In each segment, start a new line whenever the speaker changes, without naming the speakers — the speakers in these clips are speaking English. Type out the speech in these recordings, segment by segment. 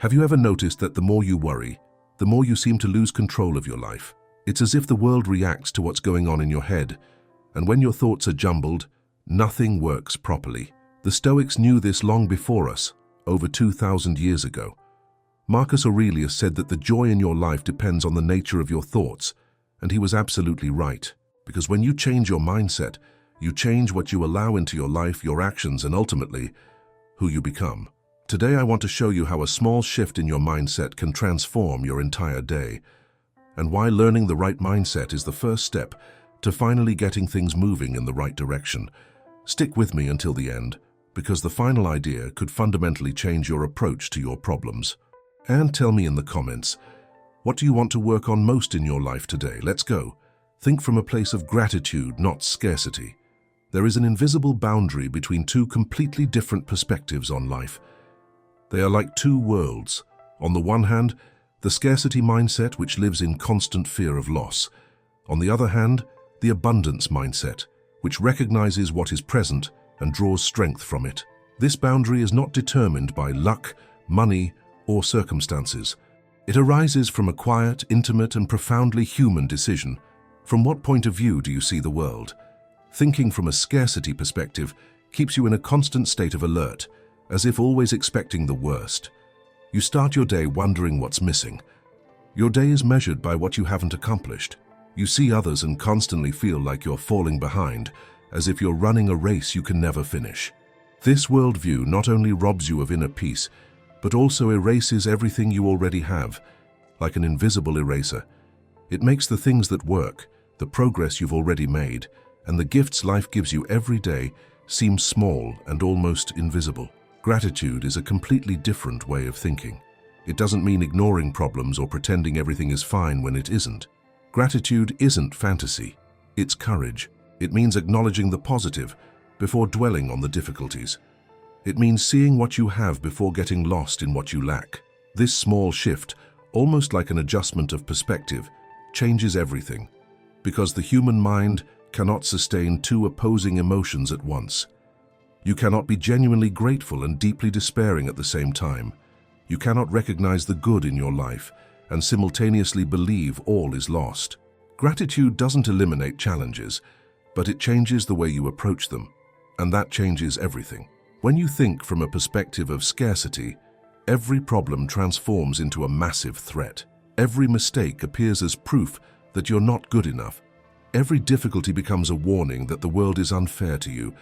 Have you ever noticed that the more you worry, the more you seem to lose control of your life? It's as if the world reacts to what's going on in your head, and when your thoughts are jumbled, nothing works properly. The Stoics knew this long before us, over 2,000 years ago. Marcus Aurelius said that the joy in your life depends on the nature of your thoughts, and he was absolutely right. Because when you change your mindset, you change what you allow into your life, your actions, and ultimately, who you become. Today I want to show you how a small shift in your mindset can transform your entire day, and why learning the right mindset is the first step to finally getting things moving in the right direction. Stick with me until the end, because the final idea could fundamentally change your approach to your problems. And tell me in the comments, what do you want to work on most in your life today? Let's go. Think from a place of gratitude, not scarcity. There is an invisible boundary between two completely different perspectives on life. They are like two worlds. On the one hand, the scarcity mindset, which lives in constant fear of loss. On the other hand, the abundance mindset, which recognizes what is present and draws strength from it. This boundary is not determined by luck, money, or circumstances. It arises from a quiet, intimate, and profoundly human decision. From what point of view do you see the world? Thinking from a scarcity perspective keeps you in a constant state of alert, as if always expecting the worst. You start your day wondering what's missing. Your day is measured by what you haven't accomplished. You see others and constantly feel like you're falling behind, as if you're running a race you can never finish. This worldview not only robs you of inner peace, but also erases everything you already have, like an invisible eraser. It makes the things that work, the progress you've already made, and the gifts life gives you every day seem small and almost invisible. Gratitude is a completely different way of thinking. It doesn't mean ignoring problems or pretending everything is fine when it isn't. Gratitude isn't fantasy, it's courage. It means acknowledging the positive before dwelling on the difficulties. It means seeing what you have before getting lost in what you lack. This small shift, almost like an adjustment of perspective, changes everything, because the human mind cannot sustain two opposing emotions at once. You cannot be genuinely grateful and deeply despairing at the same time. You cannot recognize the good in your life and simultaneously believe all is lost. Gratitude doesn't eliminate challenges, but it changes the way you approach them, and that changes everything. When you think from a perspective of scarcity, every problem transforms into a massive threat. Every mistake appears as proof that you're not good enough. Every difficulty becomes a warning that the world is unfair to you.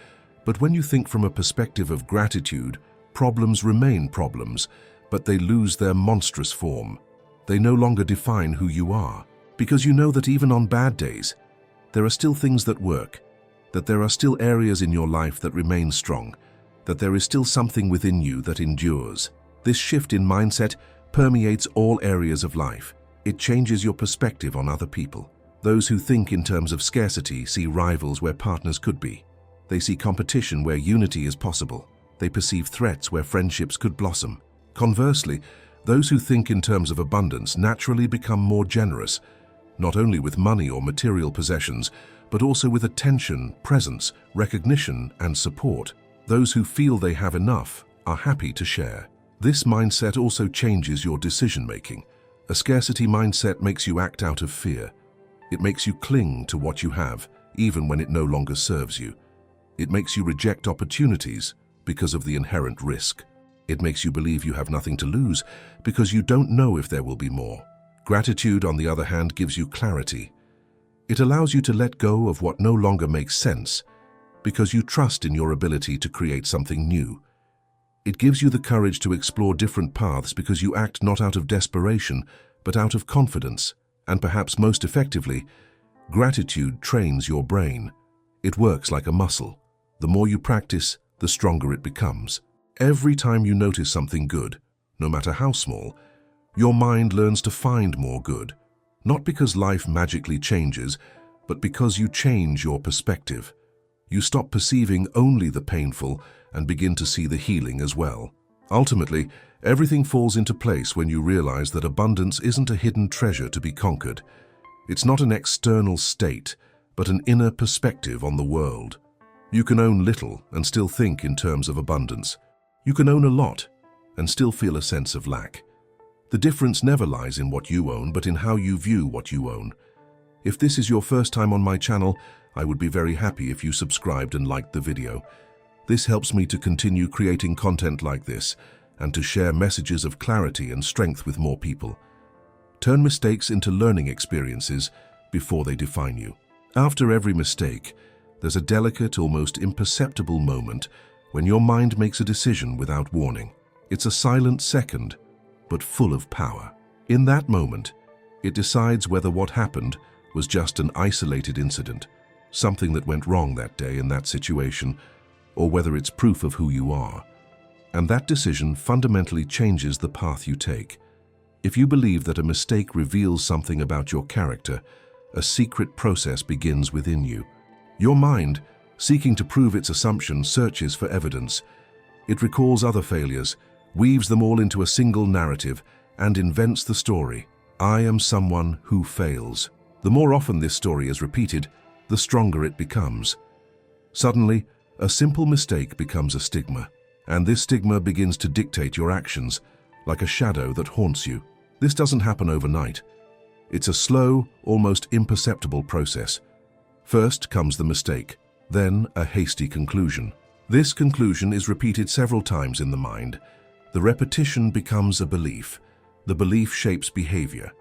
But when you think from a perspective of gratitude, problems remain problems, but they lose their monstrous form. They no longer define who you are, because you know that even on bad days, there are still things that work, that there are still areas in your life that remain strong, that there is still something within you that endures. This shift in mindset permeates all areas of life. It changes your perspective on other people. Those who think in terms of scarcity see rivals where partners could be. They see competition where unity is possible. They perceive threats where friendships could blossom. Conversely, those who think in terms of abundance naturally become more generous, not only with money or material possessions, but also with attention, presence, recognition, and support. Those who feel they have enough are happy to share. This mindset also changes your decision-making. A scarcity mindset makes you act out of fear. It makes you cling to what you have, even when it no longer serves you. It makes you reject opportunities because of the inherent risk. It makes you believe you have nothing to lose because you don't know if there will be more. Gratitude, on the other hand, gives you clarity. It allows you to let go of what no longer makes sense because you trust in your ability to create something new. It gives you the courage to explore different paths because you act not out of desperation, but out of confidence. And perhaps most effectively, gratitude trains your brain. It works like a muscle. The more you practice, the stronger it becomes. Every time you notice something good, no matter how small, your mind learns to find more good. Not because life magically changes, but because you change your perspective. You stop perceiving only the painful and begin to see the healing as well. Ultimately, everything falls into place when you realize that abundance isn't a hidden treasure to be conquered. It's not an external state, but an inner perspective on the world. You can own little and still think in terms of abundance. You can own a lot and still feel a sense of lack. The difference never lies in what you own, but in how you view what you own. If this is your first time on my channel, I would be very happy if you subscribed and liked the video. This helps me to continue creating content like this and to share messages of clarity and strength with more people. Turn mistakes into learning experiences before they define you. After every mistake, there's a delicate, almost imperceptible moment when your mind makes a decision without warning. It's a silent second, but full of power. In that moment, it decides whether what happened was just an isolated incident, something that went wrong that day in that situation, or whether it's proof of who you are. And that decision fundamentally changes the path you take. If you believe that a mistake reveals something about your character, a secret process begins within you. Your mind, seeking to prove its assumption, searches for evidence. It recalls other failures, weaves them all into a single narrative, and invents the story. I am someone who fails. The more often this story is repeated, the stronger it becomes. Suddenly, a simple mistake becomes a stigma, and this stigma begins to dictate your actions, like a shadow that haunts you. This doesn't happen overnight. It's a slow, almost imperceptible process. First comes the mistake, then a hasty conclusion. This conclusion is repeated several times in the mind. The repetition becomes a belief. The belief shapes behavior.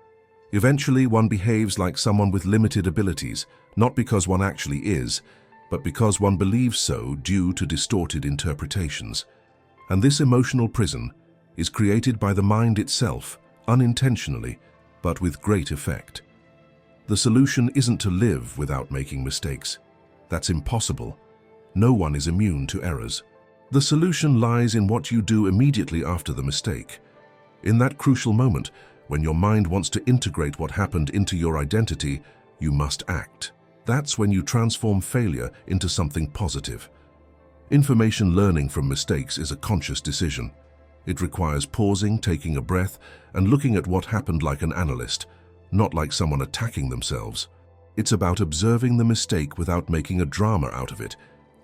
Eventually, one behaves like someone with limited abilities, not because one actually is, but because one believes so due to distorted interpretations. And this emotional prison is created by the mind itself, unintentionally, but with great effect. The solution isn't to live without making mistakes. That's impossible. No one is immune to errors. The solution lies in what you do immediately after the mistake. In that crucial moment, when your mind wants to integrate what happened into your identity, you must act. That's when you transform failure into something positive. Information learning from mistakes is a conscious decision. It requires pausing, taking a breath, and looking at what happened like an analyst, not like someone attacking themselves. It's about observing the mistake without making a drama out of it,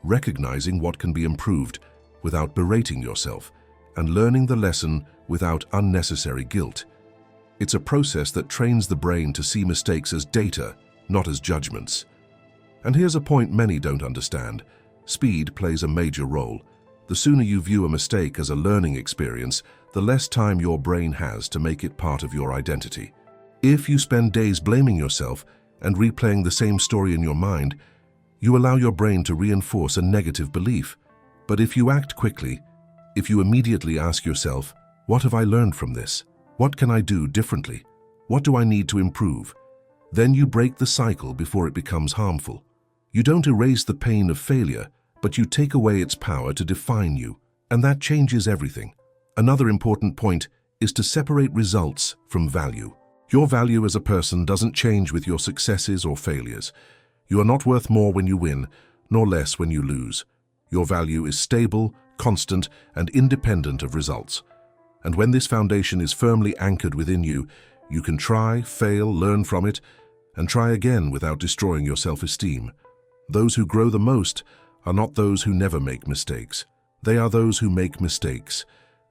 recognizing what can be improved without berating yourself, and learning the lesson without unnecessary guilt. It's a process that trains the brain to see mistakes as data, not as judgments. And here's a point many don't understand. Speed plays a major role. The sooner you view a mistake as a learning experience, the less time your brain has to make it part of your identity. If you spend days blaming yourself and replaying the same story in your mind, you allow your brain to reinforce a negative belief. But if you act quickly, if you immediately ask yourself, what have I learned from this? What can I do differently? What do I need to improve? Then you break the cycle before it becomes harmful. You don't erase the pain of failure, but you take away its power to define you, and that changes everything. Another important point is to separate results from value. Your value as a person doesn't change with your successes or failures. You are not worth more when you win, nor less when you lose. Your value is stable, constant, and independent of results. And when this foundation is firmly anchored within you, you can try, fail, learn from it, and try again without destroying your self-esteem. Those who grow the most are not those who never make mistakes. They are those who make mistakes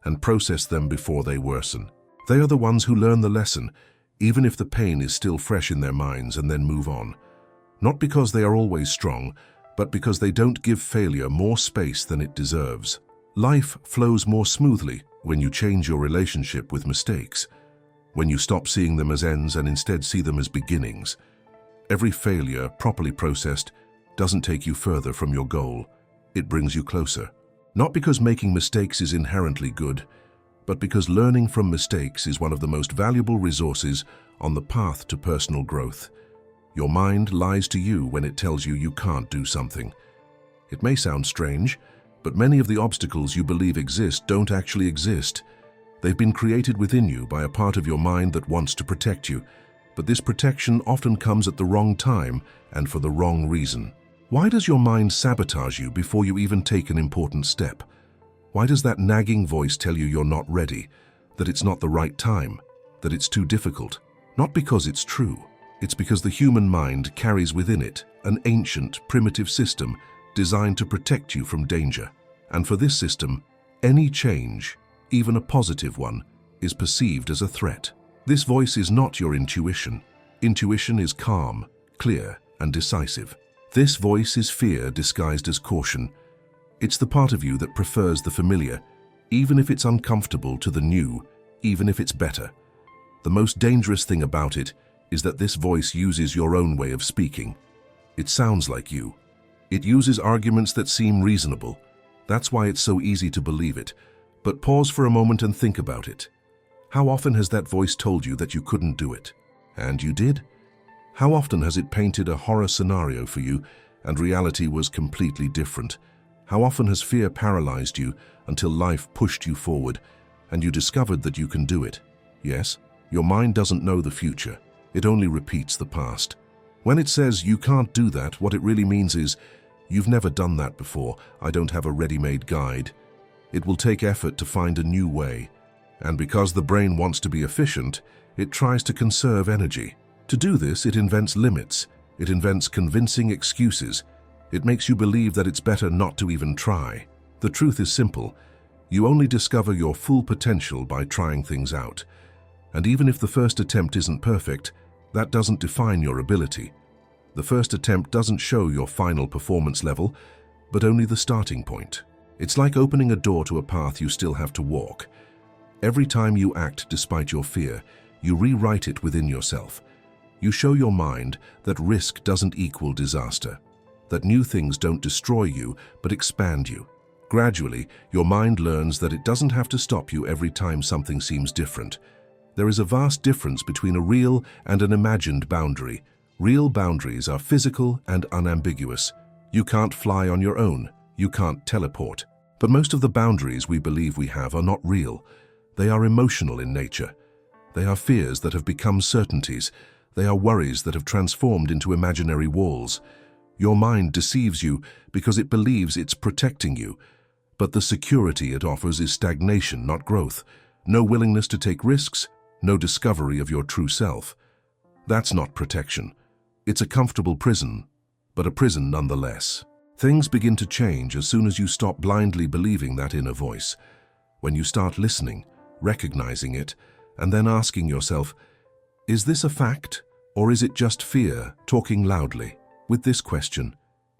and process them before they worsen. They are the ones who learn the lesson, even if the pain is still fresh in their minds, and then move on. Not because they are always strong, but because they don't give failure more space than it deserves. Life flows more smoothly when you change your relationship with mistakes, when you stop seeing them as ends and instead see them as beginnings. Every failure, properly processed, doesn't take you further from your goal. It brings you closer. Not because making mistakes is inherently good, but because learning from mistakes is one of the most valuable resources on the path to personal growth. Your mind lies to you when it tells you you can't do something. It may sound strange, but many of the obstacles you believe exist don't actually exist. They've been created within you by a part of your mind that wants to protect you, but this protection often comes at the wrong time and for the wrong reason. Why does your mind sabotage you before you even take an important step? Why does that nagging voice tell you you're not ready, that it's not the right time, that it's too difficult? Not because it's true. It's because the human mind carries within it an ancient, primitive system designed to protect you from danger. And for this system, any change, even a positive one, is perceived as a threat. This voice is not your intuition. Intuition is calm, clear, and decisive. This voice is fear disguised as caution. It's the part of you that prefers the familiar, even if it's uncomfortable, to the new, even if it's better. The most dangerous thing about it is that this voice uses your own way of speaking. It sounds like you. It uses arguments that seem reasonable. That's why it's so easy to believe it. But pause for a moment and think about it. How often has that voice told you that you couldn't do it? And you did? How often has it painted a horror scenario for you and reality was completely different? How often has fear paralyzed you until life pushed you forward and you discovered that you can do it? Yes, your mind doesn't know the future. It only repeats the past. When it says you can't do that, what it really means is, you've never done that before. I don't have a ready-made guide. It will take effort to find a new way. And because the brain wants to be efficient, it tries to conserve energy. To do this, it invents limits. It invents convincing excuses. It makes you believe that it's better not to even try. The truth is simple. You only discover your full potential by trying things out. And even if the first attempt isn't perfect, that doesn't define your ability. The first attempt doesn't show your final performance level, but only the starting point. It's like opening a door to a path you still have to walk. Every time you act despite your fear, you rewrite it within yourself. You show your mind that risk doesn't equal disaster, that new things don't destroy you but expand you. Gradually, your mind learns that it doesn't have to stop you every time something seems different. There is a vast difference between a real and an imagined boundary. Real boundaries are physical and unambiguous. You can't fly on your own. You can't teleport. But most of the boundaries we believe we have are not real. They are emotional in nature. They are fears that have become certainties. They are worries that have transformed into imaginary walls. Your mind deceives you because it believes it's protecting you. But the security it offers is stagnation, not growth. No willingness to take risks, no discovery of your true self. That's not protection. It's a comfortable prison, but a prison nonetheless. Things begin to change as soon as you stop blindly believing that inner voice. When you start listening, recognizing it, and then asking yourself, is this a fact, or is it just fear talking loudly? With this question,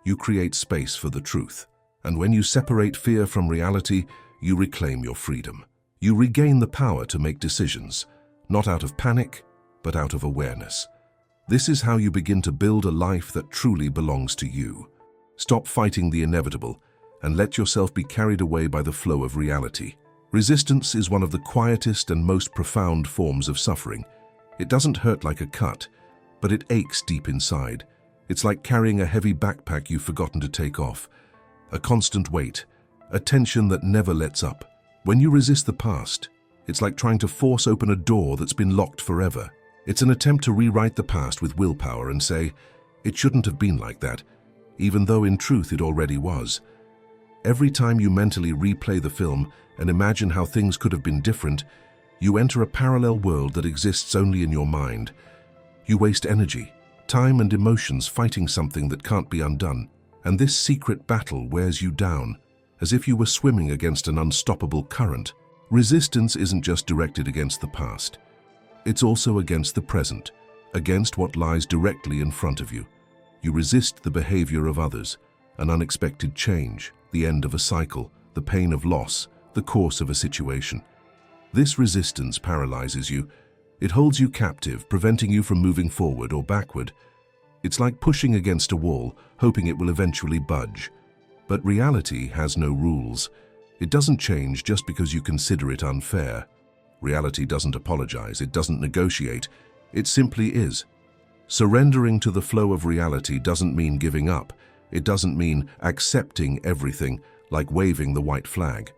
you create space for the truth. And when you separate fear from reality, you reclaim your freedom. You regain the power to make decisions, not out of panic, but out of awareness. This is how you begin to build a life that truly belongs to you. Stop fighting the inevitable and let yourself be carried away by the flow of reality. Resistance is one of the quietest and most profound forms of suffering. It doesn't hurt like a cut, but it aches deep inside. It's like carrying a heavy backpack you've forgotten to take off. A constant weight, a tension that never lets up. When you resist the past, it's like trying to force open a door that's been locked forever. It's an attempt to rewrite the past with willpower and say, it shouldn't have been like that, even though in truth it already was. Every time you mentally replay the film and imagine how things could have been different, you enter a parallel world that exists only in your mind. You waste energy, time and emotions fighting something that can't be undone. And this secret battle wears you down, as if you were swimming against an unstoppable current. Resistance isn't just directed against the past. It's also against the present, against what lies directly in front of you. You resist the behavior of others, an unexpected change, the end of a cycle, the pain of loss, the course of a situation. This resistance paralyzes you. It holds you captive, preventing you from moving forward or backward. It's like pushing against a wall, hoping it will eventually budge. But reality has no rules. It doesn't change just because you consider it unfair. Reality doesn't apologize, it doesn't negotiate, it simply is. Surrendering to the flow of reality doesn't mean giving up. It doesn't mean accepting everything, like waving the white flag.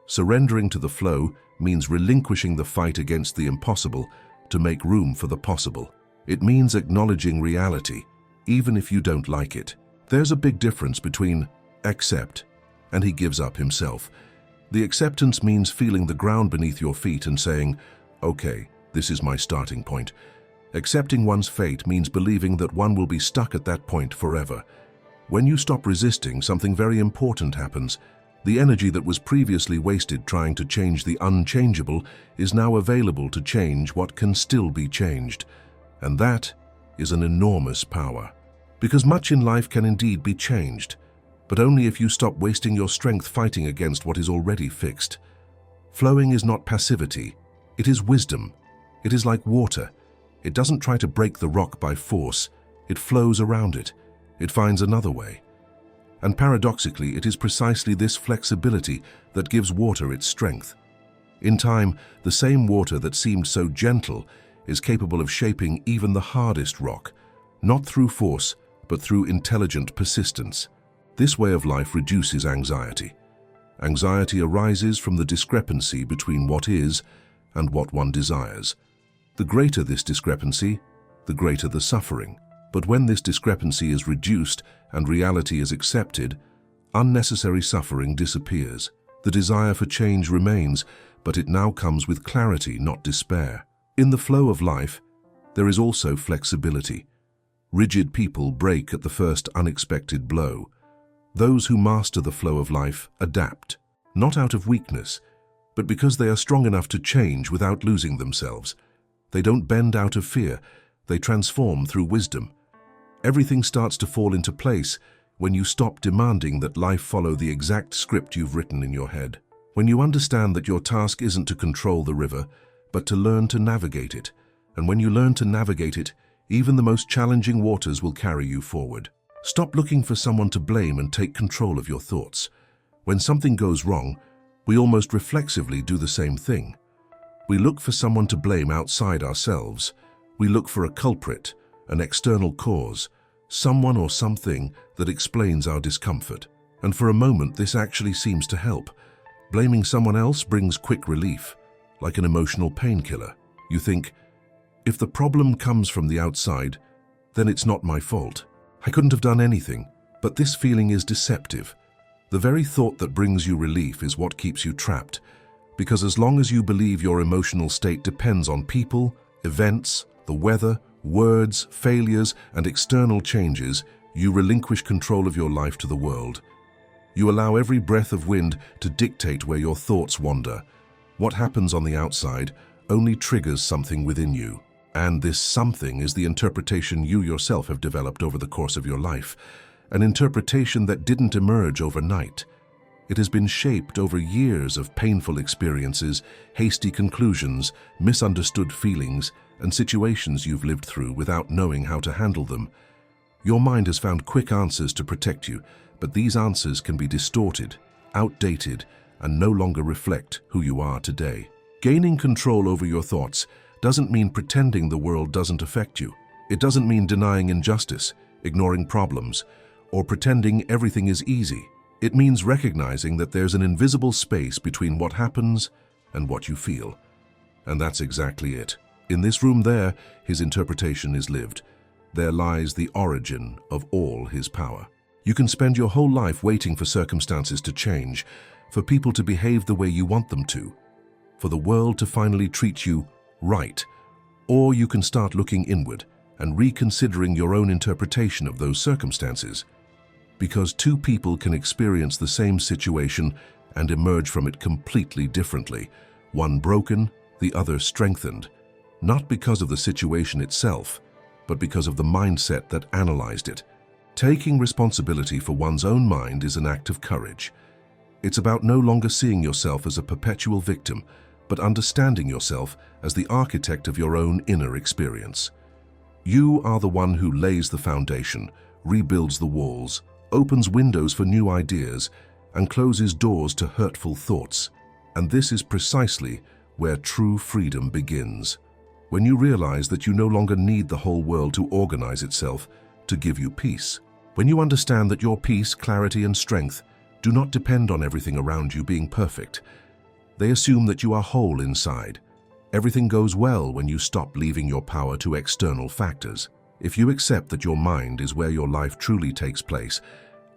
Surrendering to the flow means relinquishing the fight against the impossible to make room for the possible. It means acknowledging reality, even if you don't like it. There's a big difference between accept and he gives up himself. The acceptance means feeling the ground beneath your feet and saying, okay, this is my starting point. Accepting one's fate means believing that one will be stuck at that point forever. When you stop resisting, something very important happens. The energy that was previously wasted trying to change the unchangeable is now available to change what can still be changed. And that is an enormous power. Because much in life can indeed be changed, but only if you stop wasting your strength fighting against what is already fixed. Flowing is not passivity, it is wisdom. It is like water. It doesn't try to break the rock by force, it flows around it. It finds another way. And paradoxically, it is precisely this flexibility that gives water its strength. In time, the same water that seemed so gentle is capable of shaping even the hardest rock, not through force, but through intelligent persistence. This way of life reduces anxiety. Anxiety arises from the discrepancy between what is and what one desires. The greater this discrepancy, the greater the suffering. But when this discrepancy is reduced and reality is accepted, unnecessary suffering disappears. The desire for change remains, but it now comes with clarity, not despair. In the flow of life, there is also flexibility. Rigid people break at the first unexpected blow. Those who master the flow of life adapt, not out of weakness, but because they are strong enough to change without losing themselves. They don't bend out of fear, they transform through wisdom. Everything starts to fall into place when you stop demanding that life follow the exact script you've written in your head. When you understand that your task isn't to control the river, but to learn to navigate it. And when you learn to navigate it, even the most challenging waters will carry you forward. Stop looking for someone to blame and take control of your thoughts. When something goes wrong, we almost reflexively do the same thing. We look for someone to blame outside ourselves. We look for a culprit, an external cause, someone or something that explains our discomfort. And for a moment, this actually seems to help. Blaming someone else brings quick relief, like an emotional painkiller. You think, if the problem comes from the outside, then it's not my fault. I couldn't have done anything. But this feeling is deceptive. The very thought that brings you relief is what keeps you trapped. Because as long as you believe your emotional state depends on people, events, the weather, words, failures, and external changes, you relinquish control of your life to the world. You allow every breath of wind to dictate where your thoughts wander. What happens on the outside only triggers something within you. And this something is the interpretation you yourself have developed over the course of your life. An interpretation that didn't emerge overnight. It has been shaped over years of painful experiences, hasty conclusions, misunderstood feelings, and situations you've lived through without knowing how to handle them. Your mind has found quick answers to protect you, but these answers can be distorted, outdated, and no longer reflect who you are today. Gaining control over your thoughts doesn't mean pretending the world doesn't affect you. It doesn't mean denying injustice, ignoring problems, or pretending everything is easy. It means recognizing that there's an invisible space between what happens and what you feel. And that's exactly it. In this room there, his interpretation is lived. There lies the origin of all his power. You can spend your whole life waiting for circumstances to change, for people to behave the way you want them to, for the world to finally treat you right. Or you can start looking inward and reconsidering your own interpretation of those circumstances. Because two people can experience the same situation and emerge from it completely differently, one broken, the other strengthened, not because of the situation itself, but because of the mindset that analyzed it. Taking responsibility for one's own mind is an act of courage. It's about no longer seeing yourself as a perpetual victim, but understanding yourself as the architect of your own inner experience. You are the one who lays the foundation, rebuilds the walls, opens windows for new ideas, and closes doors to hurtful thoughts. And this is precisely where true freedom begins. When you realize that you no longer need the whole world to organize itself to give you peace. When you understand that your peace, clarity, and strength do not depend on everything around you being perfect. They assume that you are whole inside. Everything goes well when you stop leaving your power to external factors. If you accept that your mind is where your life truly takes place,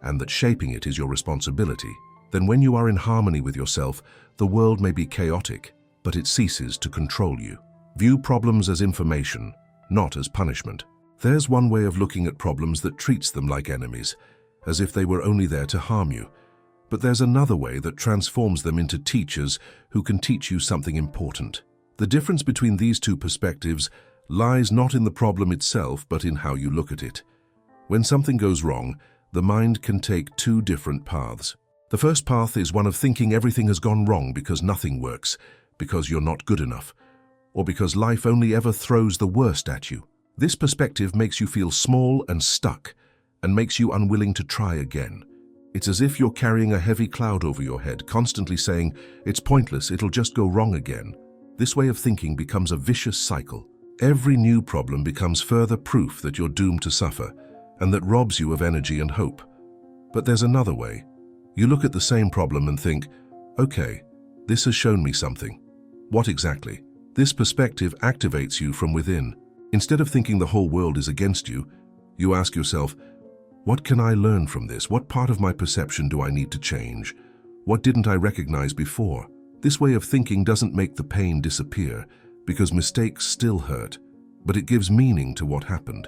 and that shaping it is your responsibility, then when you are in harmony with yourself, the world may be chaotic, but it ceases to control you. View problems as information, not as punishment. There's one way of looking at problems that treats them like enemies, as if they were only there to harm you. But there's another way that transforms them into teachers who can teach you something important. The difference between these two perspectives lies not in the problem itself, but in how you look at it. When something goes wrong, the mind can take two different paths. The first path is one of thinking everything has gone wrong because nothing works, because you're not good enough, or because life only ever throws the worst at you. This perspective makes you feel small and stuck, and makes you unwilling to try again. It's as if you're carrying a heavy cloud over your head, constantly saying, "It's pointless, it'll just go wrong again." This way of thinking becomes a vicious cycle. Every new problem becomes further proof that you're doomed to suffer, and that robs you of energy and hope. But there's another way. You look at the same problem and think, "Okay, this has shown me something." What exactly? This perspective activates you from within. Instead of thinking the whole world is against you, you ask yourself, what can I learn from this? What part of my perception do I need to change? What didn't I recognize before? This way of thinking doesn't make the pain disappear, because mistakes still hurt, but it gives meaning to what happened.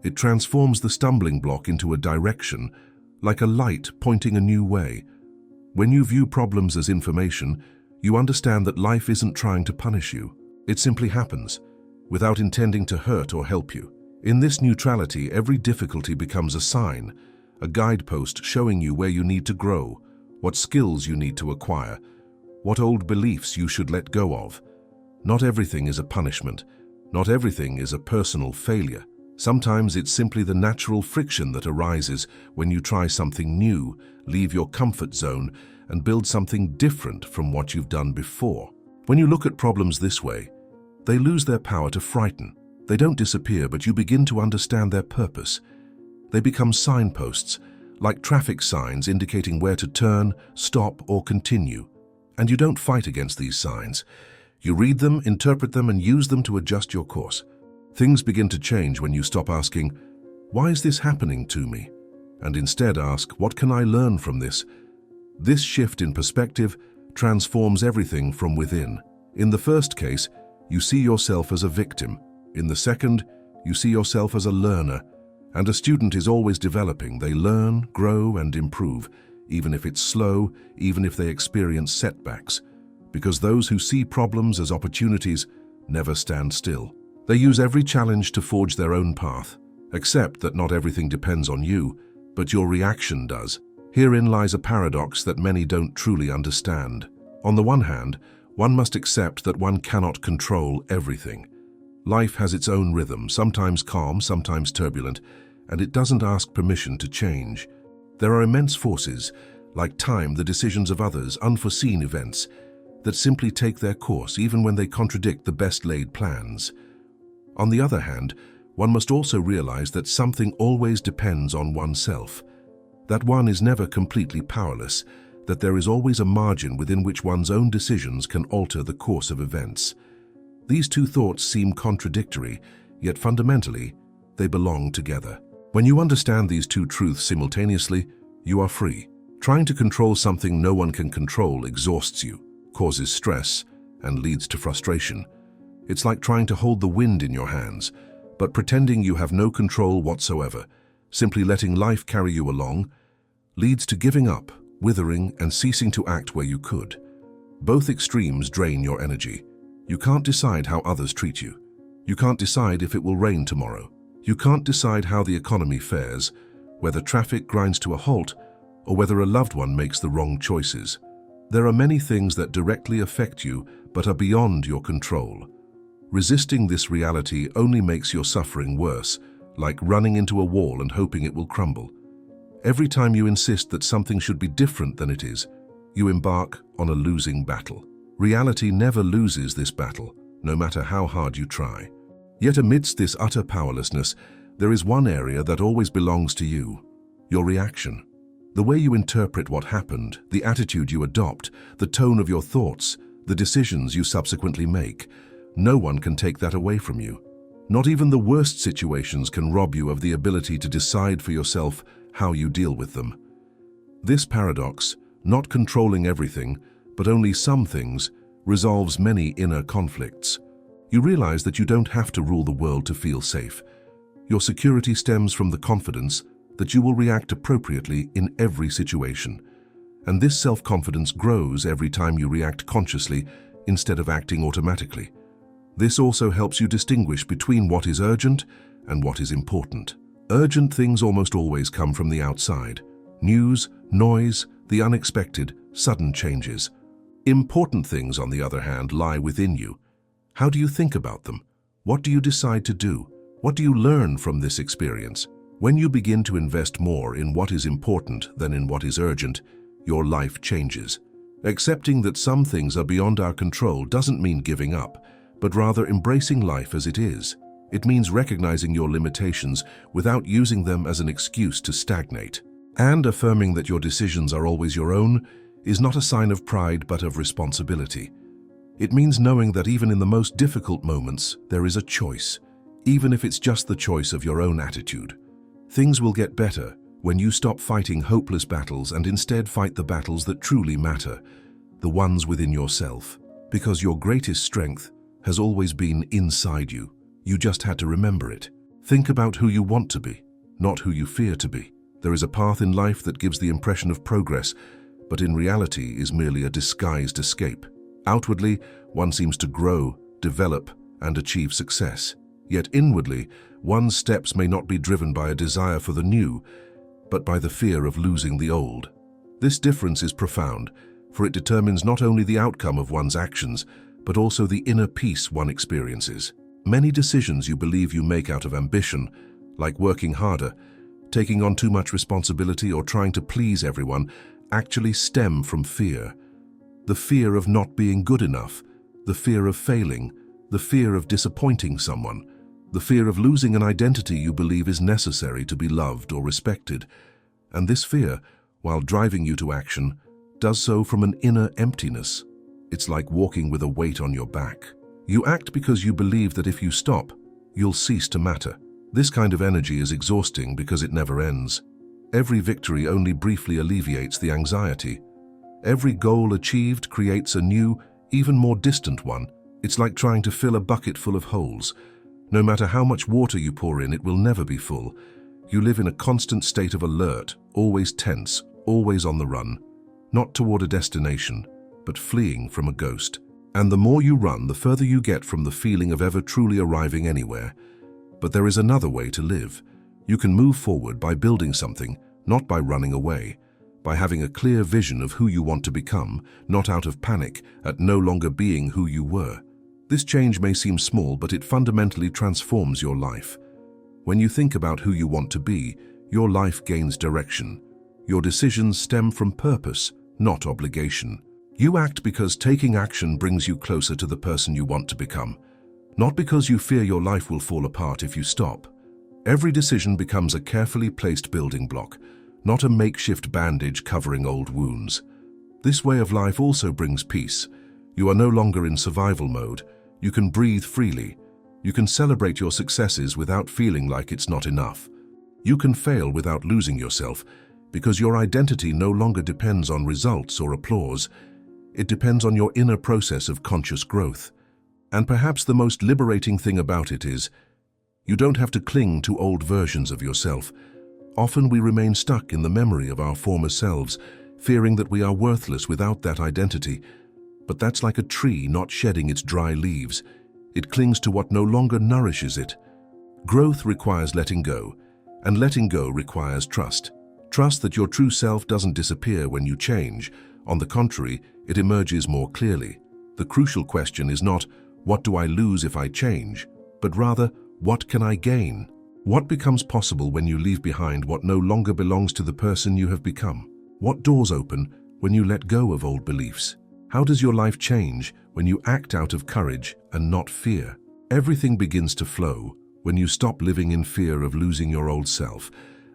It transforms the stumbling block into a direction, like a light pointing a new way. When you view problems as information, you understand that life isn't trying to punish you. It simply happens, without intending to hurt or help you. In this neutrality, every difficulty becomes a sign, a guidepost showing you where you need to grow, what skills you need to acquire, what old beliefs you should let go of. Not everything is a punishment. Not everything is a personal failure. Sometimes it's simply the natural friction that arises when you try something new, leave your comfort zone, and build something different from what you've done before. When you look at problems this way, they lose their power to frighten. They don't disappear, but you begin to understand their purpose. They become signposts, like traffic signs indicating where to turn, stop, or continue. And you don't fight against these signs. You read them, interpret them, and use them to adjust your course. Things begin to change when you stop asking, "Why is this happening to me?" and instead ask, "What can I learn from this?" This shift in perspective transforms everything from within. In the first case, you see yourself as a victim. In the second, you see yourself as a learner. And a student is always developing. They learn, grow, and improve, even if it's slow, even if they experience setbacks. Because those who see problems as opportunities never stand still. They use every challenge to forge their own path. Accept that not everything depends on you, but your reaction does. Herein lies a paradox that many don't truly understand. On the one hand, one must accept that one cannot control everything. Life has its own rhythm, sometimes calm, sometimes turbulent, and it doesn't ask permission to change. There are immense forces, like time, the decisions of others, unforeseen events, that simply take their course even when they contradict the best-laid plans. On the other hand, one must also realize that something always depends on oneself, that one is never completely powerless, that there is always a margin within which one's own decisions can alter the course of events. These two thoughts seem contradictory, yet fundamentally, they belong together. When you understand these two truths simultaneously, you are free. Trying to control something no one can control exhausts you, causes stress, and leads to frustration. It's like trying to hold the wind in your hands, but pretending you have no control whatsoever. Simply letting life carry you along leads to giving up, withering, and ceasing to act where you could. Both extremes drain your energy. You can't decide how others treat you. You can't decide if it will rain tomorrow. You can't decide how the economy fares, whether traffic grinds to a halt, or whether a loved one makes the wrong choices. There are many things that directly affect you but are beyond your control. Resisting this reality only makes your suffering worse, like running into a wall and hoping it will crumble. Every time you insist that something should be different than it is, you embark on a losing battle. Reality never loses this battle, no matter how hard you try. Yet amidst this utter powerlessness, there is one area that always belongs to you: your reaction. The way you interpret what happened, the attitude you adopt, the tone of your thoughts, the decisions you subsequently make. No one can take that away from you. Not even the worst situations can rob you of the ability to decide for yourself how you deal with them. This paradox, not controlling everything, but only some things, resolves many inner conflicts. You realize that you don't have to rule the world to feel safe. Your security stems from the confidence that you will react appropriately in every situation. And this self-confidence grows every time you react consciously instead of acting automatically. This also helps you distinguish between what is urgent and what is important. Urgent things almost always come from the outside. News, noise, the unexpected, sudden changes. Important things, on the other hand, lie within you. How do you think about them? What do you decide to do? What do you learn from this experience? When you begin to invest more in what is important than in what is urgent, your life changes. Accepting that some things are beyond our control doesn't mean giving up, but rather embracing life as it is. It means recognizing your limitations without using them as an excuse to stagnate. And affirming that your decisions are always your own is not a sign of pride but of responsibility. It means knowing that even in the most difficult moments, there is a choice, even if it's just the choice of your own attitude. Things will get better when you stop fighting hopeless battles and instead fight the battles that truly matter, the ones within yourself. Because your greatest strength has always been inside you. You just had to remember it. Think about who you want to be, not who you fear to be. There is a path in life that gives the impression of progress, but in reality is merely a disguised escape. Outwardly, one seems to grow, develop, and achieve success. Yet inwardly, one's steps may not be driven by a desire for the new, but by the fear of losing the old. This difference is profound, for it determines not only the outcome of one's actions, but also the inner peace one experiences. Many decisions you believe you make out of ambition, like working harder, taking on too much responsibility, or trying to please everyone, actually stem from fear. The fear of not being good enough, the fear of failing, the fear of disappointing someone, the fear of losing an identity you believe is necessary to be loved or respected. And this fear, while driving you to action, does so from an inner emptiness. It's like walking with a weight on your back. You act because you believe that if you stop, you'll cease to matter. This kind of energy is exhausting because it never ends. Every victory only briefly alleviates the anxiety. Every goal achieved creates a new, even more distant one. It's like trying to fill a bucket full of holes. No matter how much water you pour in, it will never be full. You live in a constant state of alert, always tense, always on the run. Not toward a destination, but fleeing from a ghost. And the more you run, the further you get from the feeling of ever truly arriving anywhere. But there is another way to live. You can move forward by building something, not by running away. By having a clear vision of who you want to become, not out of panic at no longer being who you were. This change may seem small, but it fundamentally transforms your life. When you think about who you want to be, your life gains direction. Your decisions stem from purpose, not obligation. You act because taking action brings you closer to the person you want to become, not because you fear your life will fall apart if you stop. Every decision becomes a carefully placed building block, not a makeshift bandage covering old wounds. This way of life also brings peace. You are no longer in survival mode. You can breathe freely. You can celebrate your successes without feeling like it's not enough. You can fail without losing yourself, because your identity no longer depends on results or applause. It depends on your inner process of conscious growth. And perhaps the most liberating thing about it is, you don't have to cling to old versions of yourself. Often we remain stuck in the memory of our former selves, fearing that we are worthless without that identity. But that's like a tree not shedding its dry leaves. It clings to what no longer nourishes it. Growth requires letting go, and letting go requires trust. Trust that your true self doesn't disappear when you change. On the contrary, it emerges more clearly. The crucial question is not, what do I lose if I change? But rather, what can I gain? What becomes possible when you leave behind what no longer belongs to the person you have become? What doors open when you let go of old beliefs? How does your life change when you act out of courage and not fear? Everything begins to flow when you stop living in fear of losing your old self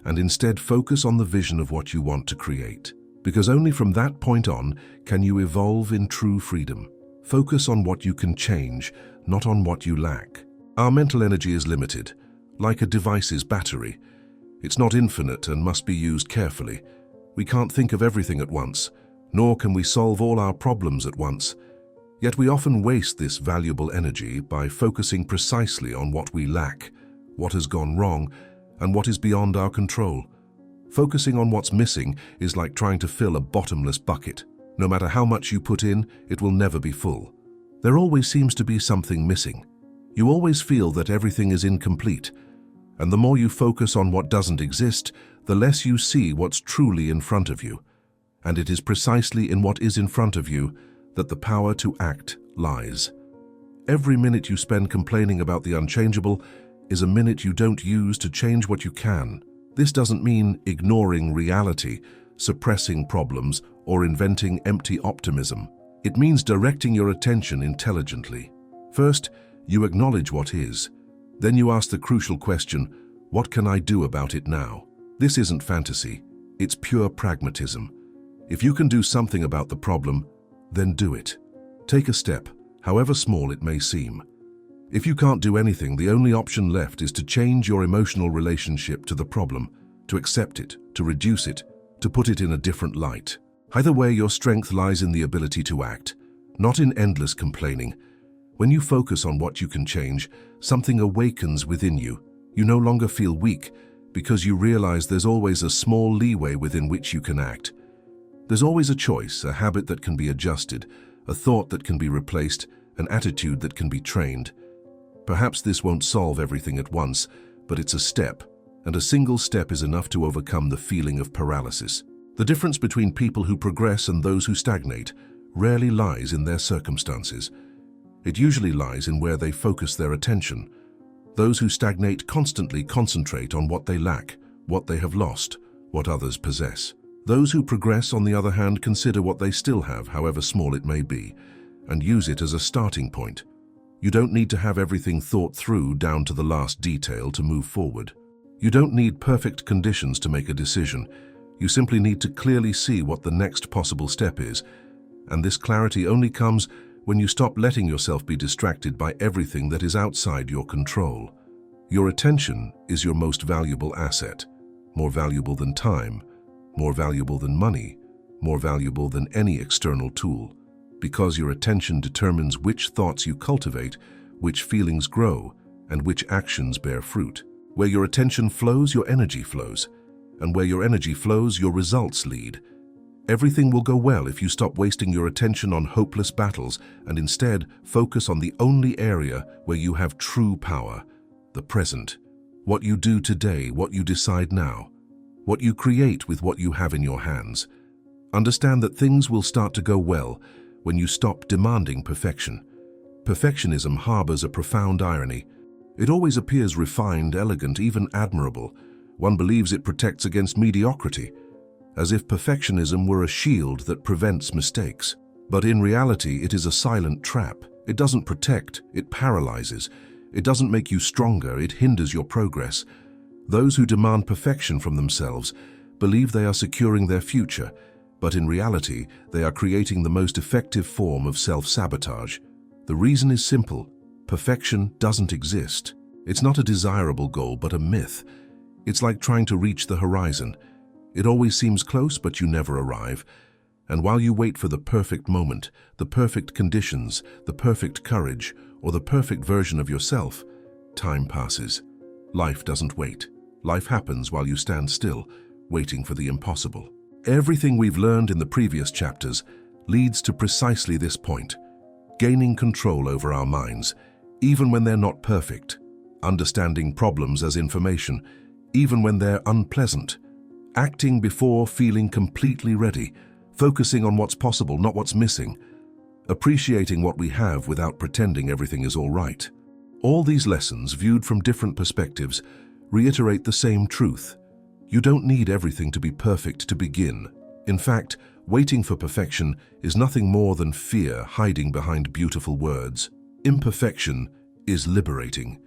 and instead focus on the vision of what you want to create. Because only from that point on can you evolve in true freedom. Focus on what you can change, not on what you lack. Our mental energy is limited, like a device's battery. It's not infinite and must be used carefully. We can't think of everything at once, nor can we solve all our problems at once. Yet we often waste this valuable energy by focusing precisely on what we lack, what has gone wrong, and what is beyond our control. Focusing on what's missing is like trying to fill a bottomless bucket. No matter how much you put in, it will never be full. There always seems to be something missing. You always feel that everything is incomplete. And the more you focus on what doesn't exist, the less you see what's truly in front of you. And it is precisely in what is in front of you that the power to act lies. Every minute you spend complaining about the unchangeable is a minute you don't use to change what you can. This doesn't mean ignoring reality, suppressing problems, or inventing empty optimism. It means directing your attention intelligently. First, you acknowledge what is. Then you ask the crucial question, what can I do about it now? This isn't fantasy, it's pure pragmatism. If you can do something about the problem, then do it. Take a step, however small it may seem. If you can't do anything, the only option left is to change your emotional relationship to the problem, to accept it, to reduce it, to put it in a different light. Either way, your strength lies in the ability to act, not in endless complaining. When you focus on what you can change, something awakens within you. You no longer feel weak because you realize there's always a small leeway within which you can act. There's always a choice, a habit that can be adjusted, a thought that can be replaced, an attitude that can be trained. Perhaps this won't solve everything at once, but it's a step, and a single step is enough to overcome the feeling of paralysis. The difference between people who progress and those who stagnate rarely lies in their circumstances. It usually lies in where they focus their attention. Those who stagnate constantly concentrate on what they lack, what they have lost, what others possess. Those who progress, on the other hand, consider what they still have, however small it may be, and use it as a starting point. You don't need to have everything thought through down to the last detail to move forward. You don't need perfect conditions to make a decision. You simply need to clearly see what the next possible step is, and this clarity only comes when you stop letting yourself be distracted by everything that is outside your control. Your attention is your most valuable asset, more valuable than time, more valuable than money, more valuable than any external tool, because your attention determines which thoughts you cultivate, which feelings grow, and which actions bear fruit. Where your attention flows, your energy flows, and where your energy flows, your results lead. Everything will go well if you stop wasting your attention on hopeless battles and instead focus on the only area where you have true power, the present. What you do today, what you decide now, what you create with what you have in your hands. Understand that things will start to go well when you stop demanding perfection. Perfectionism harbors a profound irony. It always appears refined, elegant, even admirable. One believes it protects against mediocrity, as if perfectionism were a shield that prevents mistakes. But in reality, it is a silent trap. It doesn't protect, it paralyzes. It doesn't make you stronger, it hinders your progress. Those who demand perfection from themselves believe they are securing their future, but in reality, they are creating the most effective form of self-sabotage. The reason is simple. Perfection doesn't exist. It's not a desirable goal, but a myth. It's like trying to reach the horizon. It always seems close, but you never arrive. And while you wait for the perfect moment, the perfect conditions, the perfect courage, or the perfect version of yourself, time passes. Life doesn't wait. Life happens while you stand still, waiting for the impossible. Everything we've learned in the previous chapters leads to precisely this point: gaining control over our minds, even when they're not perfect, understanding problems as information, even when they're unpleasant, acting before feeling completely ready, focusing on what's possible, not what's missing, appreciating what we have without pretending everything is all right. All these lessons, viewed from different perspectives, reiterate the same truth. You don't need everything to be perfect to begin. In fact, waiting for perfection is nothing more than fear hiding behind beautiful words. Imperfection is liberating,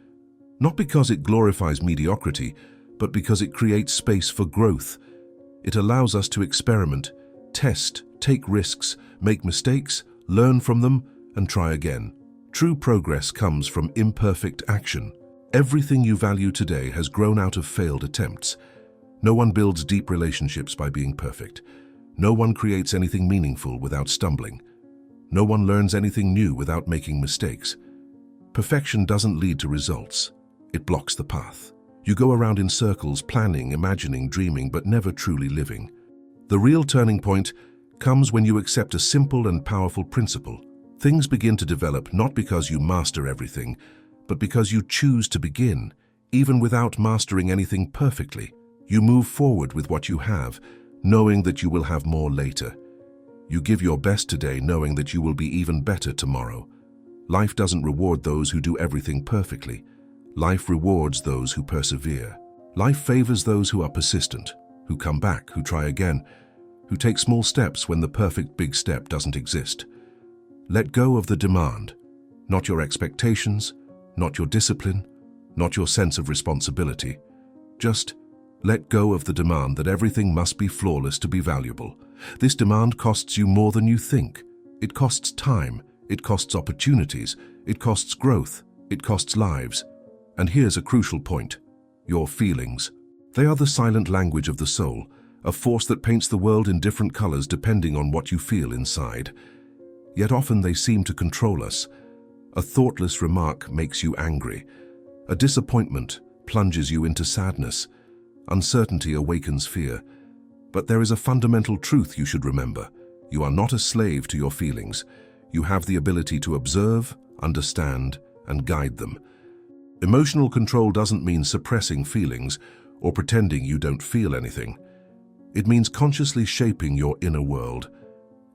not because it glorifies mediocrity, but because it creates space for growth. It allows us to experiment, test, take risks, make mistakes, learn from them, and try again. True progress comes from imperfect action. Everything you value today has grown out of failed attempts. No one builds deep relationships by being perfect. No one creates anything meaningful without stumbling. No one learns anything new without making mistakes. Perfection doesn't lead to results. It blocks the path. You go around in circles, planning, imagining, dreaming, but never truly living. The real turning point comes when you accept a simple and powerful principle. Things begin to develop not because you master everything, but because you choose to begin, even without mastering anything perfectly. You move forward with what you have, knowing that you will have more later. You give your best today, knowing that you will be even better tomorrow. Life doesn't reward those who do everything perfectly. Life rewards those who persevere. Life favors those who are persistent, who come back, who try again, who take small steps when the perfect big step doesn't exist. Let go of the demand, not your expectations, not your discipline, not your sense of responsibility. Just let go of the demand that everything must be flawless to be valuable. This demand costs you more than you think. It costs time, it costs opportunities, it costs growth, it costs lives. And here's a crucial point: your feelings. They are the silent language of the soul, a force that paints the world in different colors depending on what you feel inside. Yet often they seem to control us. A thoughtless remark makes you angry. A disappointment plunges you into sadness. Uncertainty awakens fear. But there is a fundamental truth you should remember. You are not a slave to your feelings. You have the ability to observe, understand, and guide them. Emotional control doesn't mean suppressing feelings or pretending you don't feel anything. It means consciously shaping your inner world.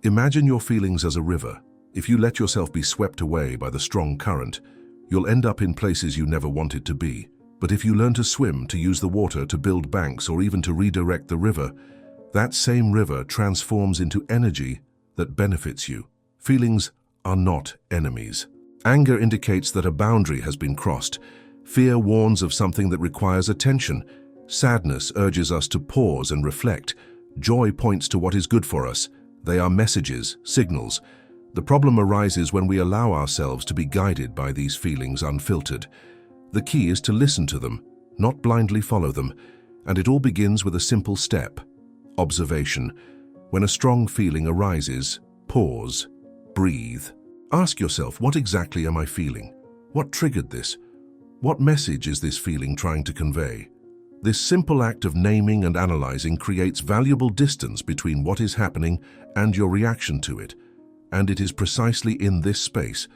Imagine your feelings as a river. If you let yourself be swept away by the strong current, you'll end up in places you never wanted to be. But if you learn to swim, to use the water, to build banks, or even to redirect the river, that same river transforms into energy that benefits you. Feelings are not enemies. Anger indicates that a boundary has been crossed. Fear warns of something that requires attention. Sadness urges us to pause and reflect. Joy points to what is good for us. They are messages, signals. The problem arises when we allow ourselves to be guided by these feelings unfiltered. The key is to listen to them, not blindly follow them, and it all begins with a simple step: observation. When a strong feeling arises, pause, breathe. Ask yourself, what exactly am I feeling? What triggered this? What message is this feeling trying to convey? This simple act of naming and analyzing creates valuable distance between what is happening and your reaction to it. And it is precisely in this space,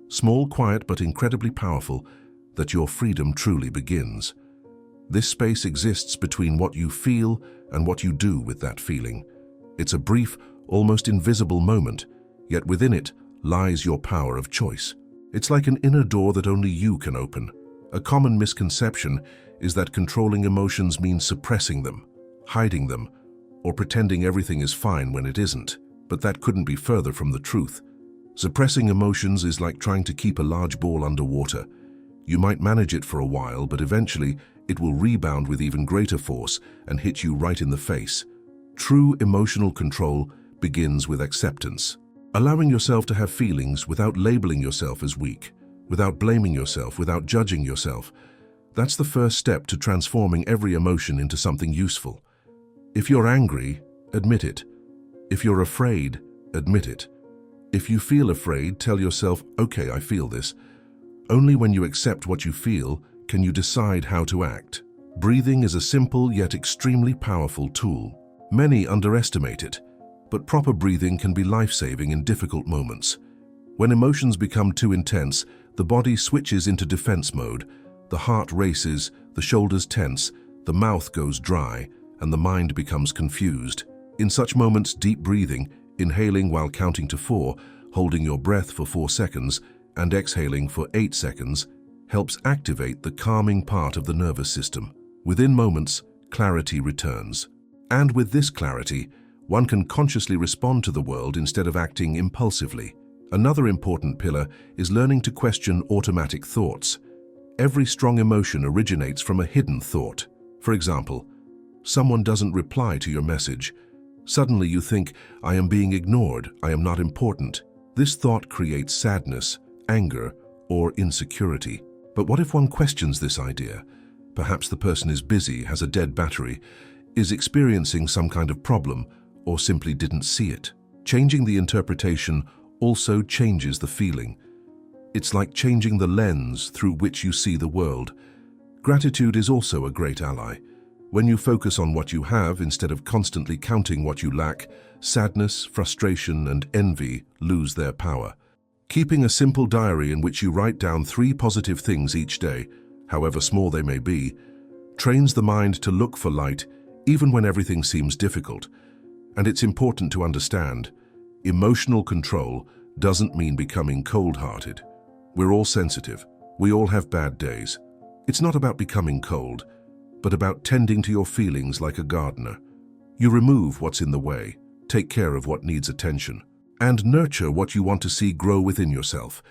small, quiet, but incredibly powerful, that your freedom truly begins. This space exists between what you feel and what you do with that feeling. It's a brief, almost invisible moment, yet within it lies your power of choice. It's like an inner door that only you can open. A common misconception is that controlling emotions means suppressing them, hiding them, or pretending everything is fine when it isn't. But that couldn't be further from the truth. Suppressing emotions is like trying to keep a large ball underwater. You might manage it for a while, but eventually it will rebound with even greater force and hit you right in the face. True emotional control begins with acceptance. Allowing yourself to have feelings without labeling yourself as weak, without blaming yourself, without judging yourself. That's the first step to transforming every emotion into something useful. If you're angry, admit it. If you're afraid, admit it. If you feel afraid, tell yourself, okay, I feel this. Only when you accept what you feel can you decide how to act. Breathing is a simple yet extremely powerful tool. Many underestimate it, but proper breathing can be life-saving in difficult moments. When emotions become too intense, the body switches into defense mode. The heart races, the shoulders tense, the mouth goes dry, and the mind becomes confused. In such moments, deep breathing, inhaling while counting to 4, holding your breath for 4 seconds, and exhaling for 8 seconds, helps activate the calming part of the nervous system. Within moments, clarity returns. And with this clarity, one can consciously respond to the world instead of acting impulsively. Another important pillar is learning to question automatic thoughts. Every strong emotion originates from a hidden thought. For example, someone doesn't reply to your message. Suddenly you think, I am being ignored, I am not important. This thought creates sadness, anger, or insecurity. But what if one questions this idea? Perhaps the person is busy, has a dead battery, is experiencing some kind of problem, or simply didn't see it. Changing the interpretation also changes the feeling. It's like changing the lens through which you see the world. Gratitude is also a great ally. When you focus on what you have instead of constantly counting what you lack, sadness, frustration, and envy lose their power. Keeping a simple diary in which you write down 3 positive things each day, however small they may be, trains the mind to look for light even when everything seems difficult. And it's important to understand, emotional control doesn't mean becoming cold-hearted. We're all sensitive. We all have bad days. It's not about becoming cold, but about tending to your feelings like a gardener. You remove what's in the way, take care of what needs attention, and nurture what you want to see grow within yourself.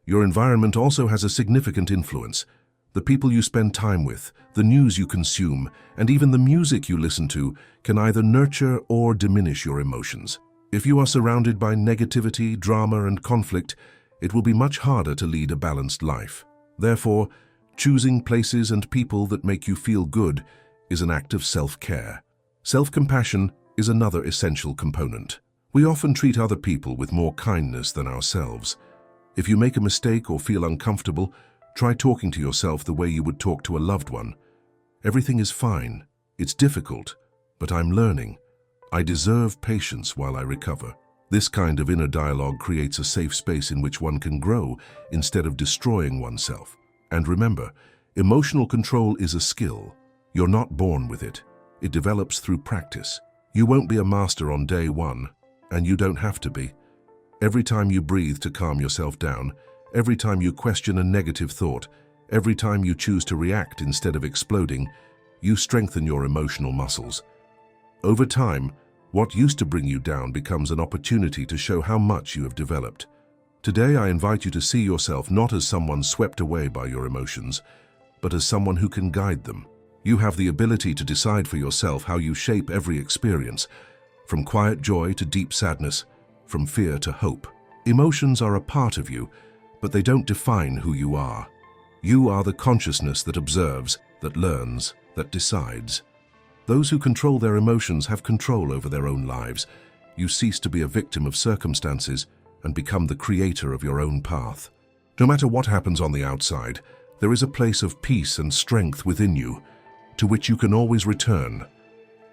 Your environment also has a significant influence. The people you spend time with, the news you consume, and even the music you listen to can either nurture or diminish your emotions. If you are surrounded by negativity, drama, and conflict, it will be much harder to lead a balanced life. Therefore, choosing places and people that make you feel good is an act of self-care. Self-compassion is another essential component. We often treat other people with more kindness than ourselves. If you make a mistake or feel uncomfortable, try talking to yourself the way you would talk to a loved one. Everything is fine. It's difficult, but I'm learning. I deserve patience while I recover. This kind of inner dialogue creates a safe space in which one can grow instead of destroying oneself. And remember, emotional control is a skill. You're not born with it. It develops through practice. You won't be a master on day one, and you don't have to be. Every time you breathe to calm yourself down, every time you question a negative thought, every time you choose to react instead of exploding, you strengthen your emotional muscles. Over time, what used to bring you down becomes an opportunity to show how much you have developed. Today, I invite you to see yourself not as someone swept away by your emotions, but as someone who can guide them. You have the ability to decide for yourself how you shape every experience, from quiet joy to deep sadness, from fear to hope. Emotions are a part of you, but they don't define who you are. You are the consciousness that observes, that learns, that decides. Those who control their emotions have control over their own lives. You cease to be a victim of circumstances and become the creator of your own path. No matter what happens on the outside, there is a place of peace and strength within you, to which you can always return.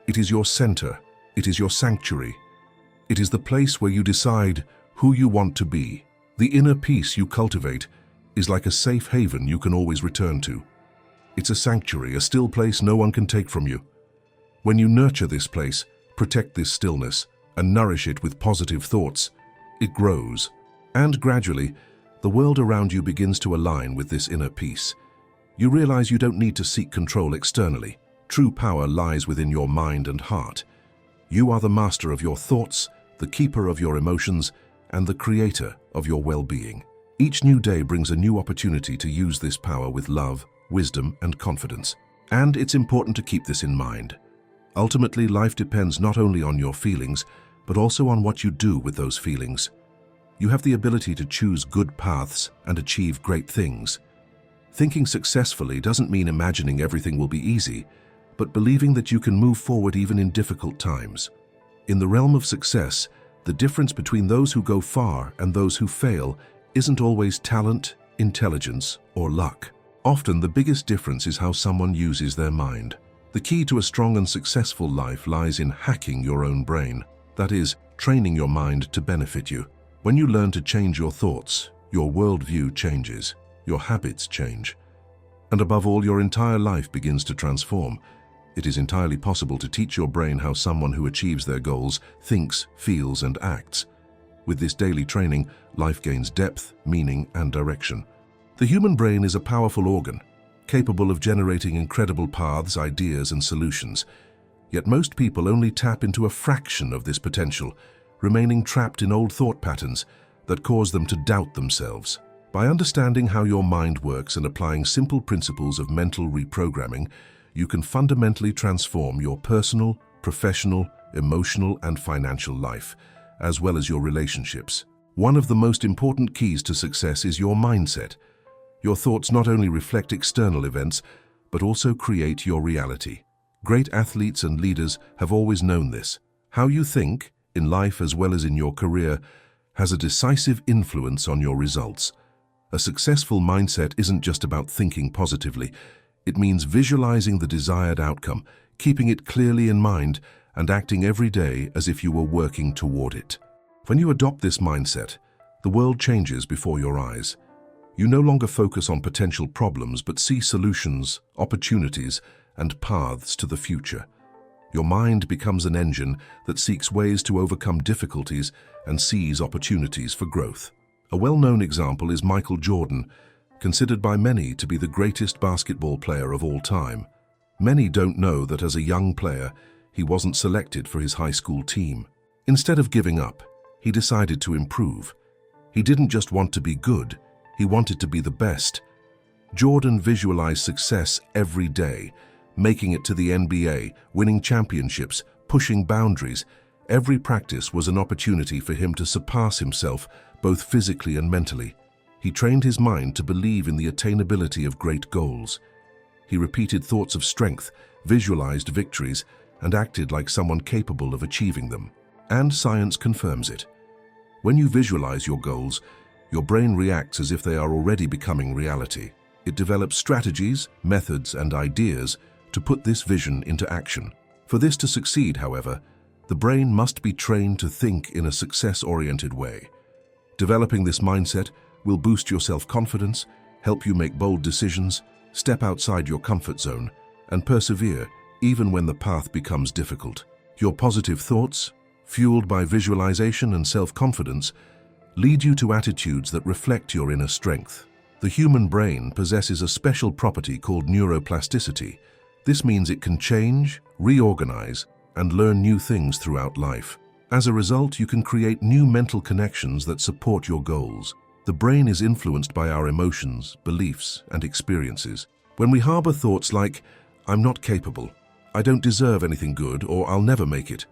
It is your center. It is your sanctuary. It is the place where you decide who you want to be. The inner peace you cultivate is like a safe haven you can always return to. It's a sanctuary, a still place no one can take from you. When you nurture this place, protect this stillness, and nourish it with positive thoughts, it grows. And gradually, the world around you begins to align with this inner peace. You realize you don't need to seek control externally. True power lies within your mind and heart. You are the master of your thoughts, the keeper of your emotions, and the creator of your well-being. Each new day brings a new opportunity to use this power with love, wisdom, and confidence. And it's important to keep this in mind. Ultimately, life depends not only on your feelings, but also on what you do with those feelings. You have the ability to choose good paths and achieve great things. Thinking successfully doesn't mean imagining everything will be easy, but believing that you can move forward even in difficult times. In the realm of success, the difference between those who go far and those who fail isn't always talent, intelligence, or luck. Often, the biggest difference is how someone uses their mind. The key to a strong and successful life lies in hacking your own brain. That is, training your mind to benefit you. When you learn to change your thoughts, your worldview changes, your habits change, and above all, your entire life begins to transform. It is entirely possible to teach your brain how someone who achieves their goals thinks, feels, and acts. With this daily training, life gains depth, meaning, and direction. The human brain is a powerful organ, capable of generating incredible paths, ideas, and solutions. Yet most people only tap into a fraction of this potential, remaining trapped in old thought patterns that cause them to doubt themselves. By understanding how your mind works and applying simple principles of mental reprogramming, you can fundamentally transform your personal, professional, emotional, and financial life, as well as your relationships. One of the most important keys to success is your mindset. Your thoughts not only reflect external events, but also create your reality. Great athletes and leaders have always known this. How you think, in life as well as in your career, has a decisive influence on your results. A successful mindset isn't just about thinking positively. It means visualizing the desired outcome, keeping it clearly in mind, and acting every day as if you were working toward it. When you adopt this mindset, the world changes before your eyes. You no longer focus on potential problems but see solutions, opportunities, and paths to the future. Your mind becomes an engine that seeks ways to overcome difficulties and seize opportunities for growth. A well-known example is Michael Jordan, considered by many to be the greatest basketball player of all time. Many don't know that as a young player, he wasn't selected for his high school team. Instead of giving up, he decided to improve. He didn't just want to be good, he wanted to be the best. Jordan visualized success every day, making it to the NBA, winning championships, pushing boundaries. Every practice was an opportunity for him to surpass himself, both physically and mentally. He trained his mind to believe in the attainability of great goals. He repeated thoughts of strength, visualized victories, and acted like someone capable of achieving them. And science confirms it. When you visualize your goals, your brain reacts as if they are already becoming reality. It develops strategies, methods, and ideas to put this vision into action. For this to succeed, however, the brain must be trained to think in a success-oriented way. Developing this mindset will boost your self-confidence, help you make bold decisions, step outside your comfort zone, and persevere even when the path becomes difficult. Your positive thoughts, fueled by visualization and self-confidence, lead you to attitudes that reflect your inner strength. The human brain possesses a special property called neuroplasticity. This means it can change, reorganize, and learn new things throughout life. As a result, you can create new mental connections that support your goals. The brain is influenced by our emotions, beliefs, and experiences. When we harbor thoughts like, "I'm not capable," "I don't deserve anything good," or "I'll never make it,"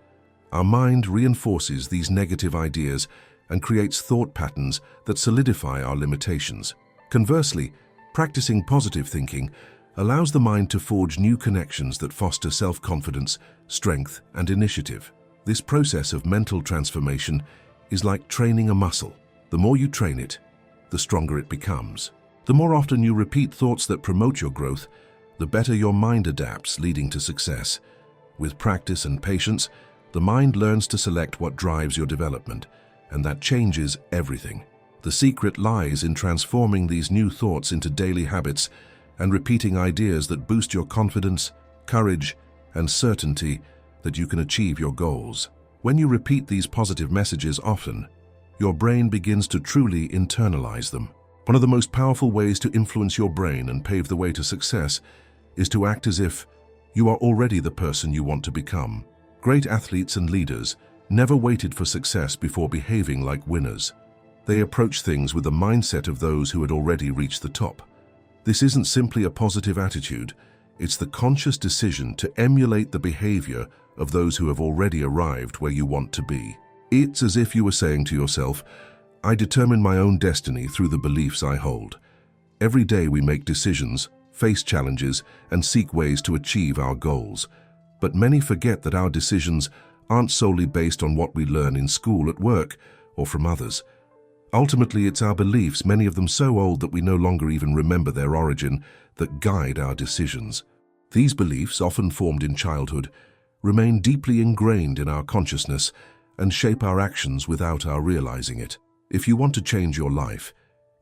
our mind reinforces these negative ideas and creates thought patterns that solidify our limitations. Conversely, practicing positive thinking allows the mind to forge new connections that foster self-confidence, strength, and initiative. This process of mental transformation is like training a muscle. The more you train it, the stronger it becomes. The more often you repeat thoughts that promote your growth, the better your mind adapts, leading to success. With practice and patience, the mind learns to select what drives your development, and that changes everything. The secret lies in transforming these new thoughts into daily habits and repeating ideas that boost your confidence, courage, and certainty that you can achieve your goals. When you repeat these positive messages often, your brain begins to truly internalize them. One of the most powerful ways to influence your brain and pave the way to success is to act as if you are already the person you want to become. Great athletes and leaders never waited for success before behaving like winners. They approached things with the mindset of those who had already reached the top. This isn't simply a positive attitude, it's the conscious decision to emulate the behavior of those who have already arrived where you want to be. It's as if you were saying to yourself, "I determine my own destiny through the beliefs I hold." Every day we make decisions, face challenges, and seek ways to achieve our goals. But many forget that our decisions aren't solely based on what we learn in school, at work, or from others. Ultimately, it's our beliefs, many of them so old that we no longer even remember their origin, that guide our decisions. These beliefs, often formed in childhood, remain deeply ingrained in our consciousness and shape our actions without our realizing it. If you want to change your life,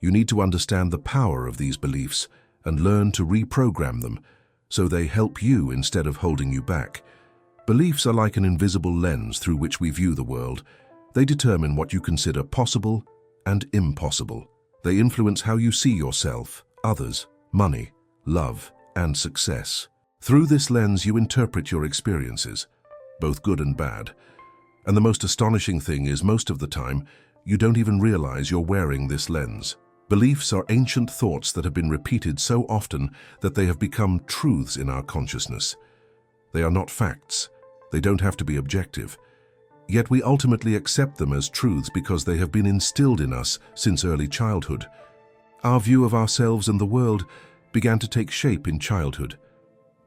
you need to understand the power of these beliefs and learn to reprogram them so they help you instead of holding you back. Beliefs are like an invisible lens through which we view the world. They determine what you consider possible and impossible. They influence how you see yourself, others, money, love, and success. Through this lens, you interpret your experiences, both good and bad. And the most astonishing thing is, most of the time, you don't even realize you're wearing this lens. Beliefs are ancient thoughts that have been repeated so often that they have become truths in our consciousness. They are not facts. They don't have to be objective. Yet we ultimately accept them as truths because they have been instilled in us since early childhood. Our view of ourselves and the world began to take shape in childhood.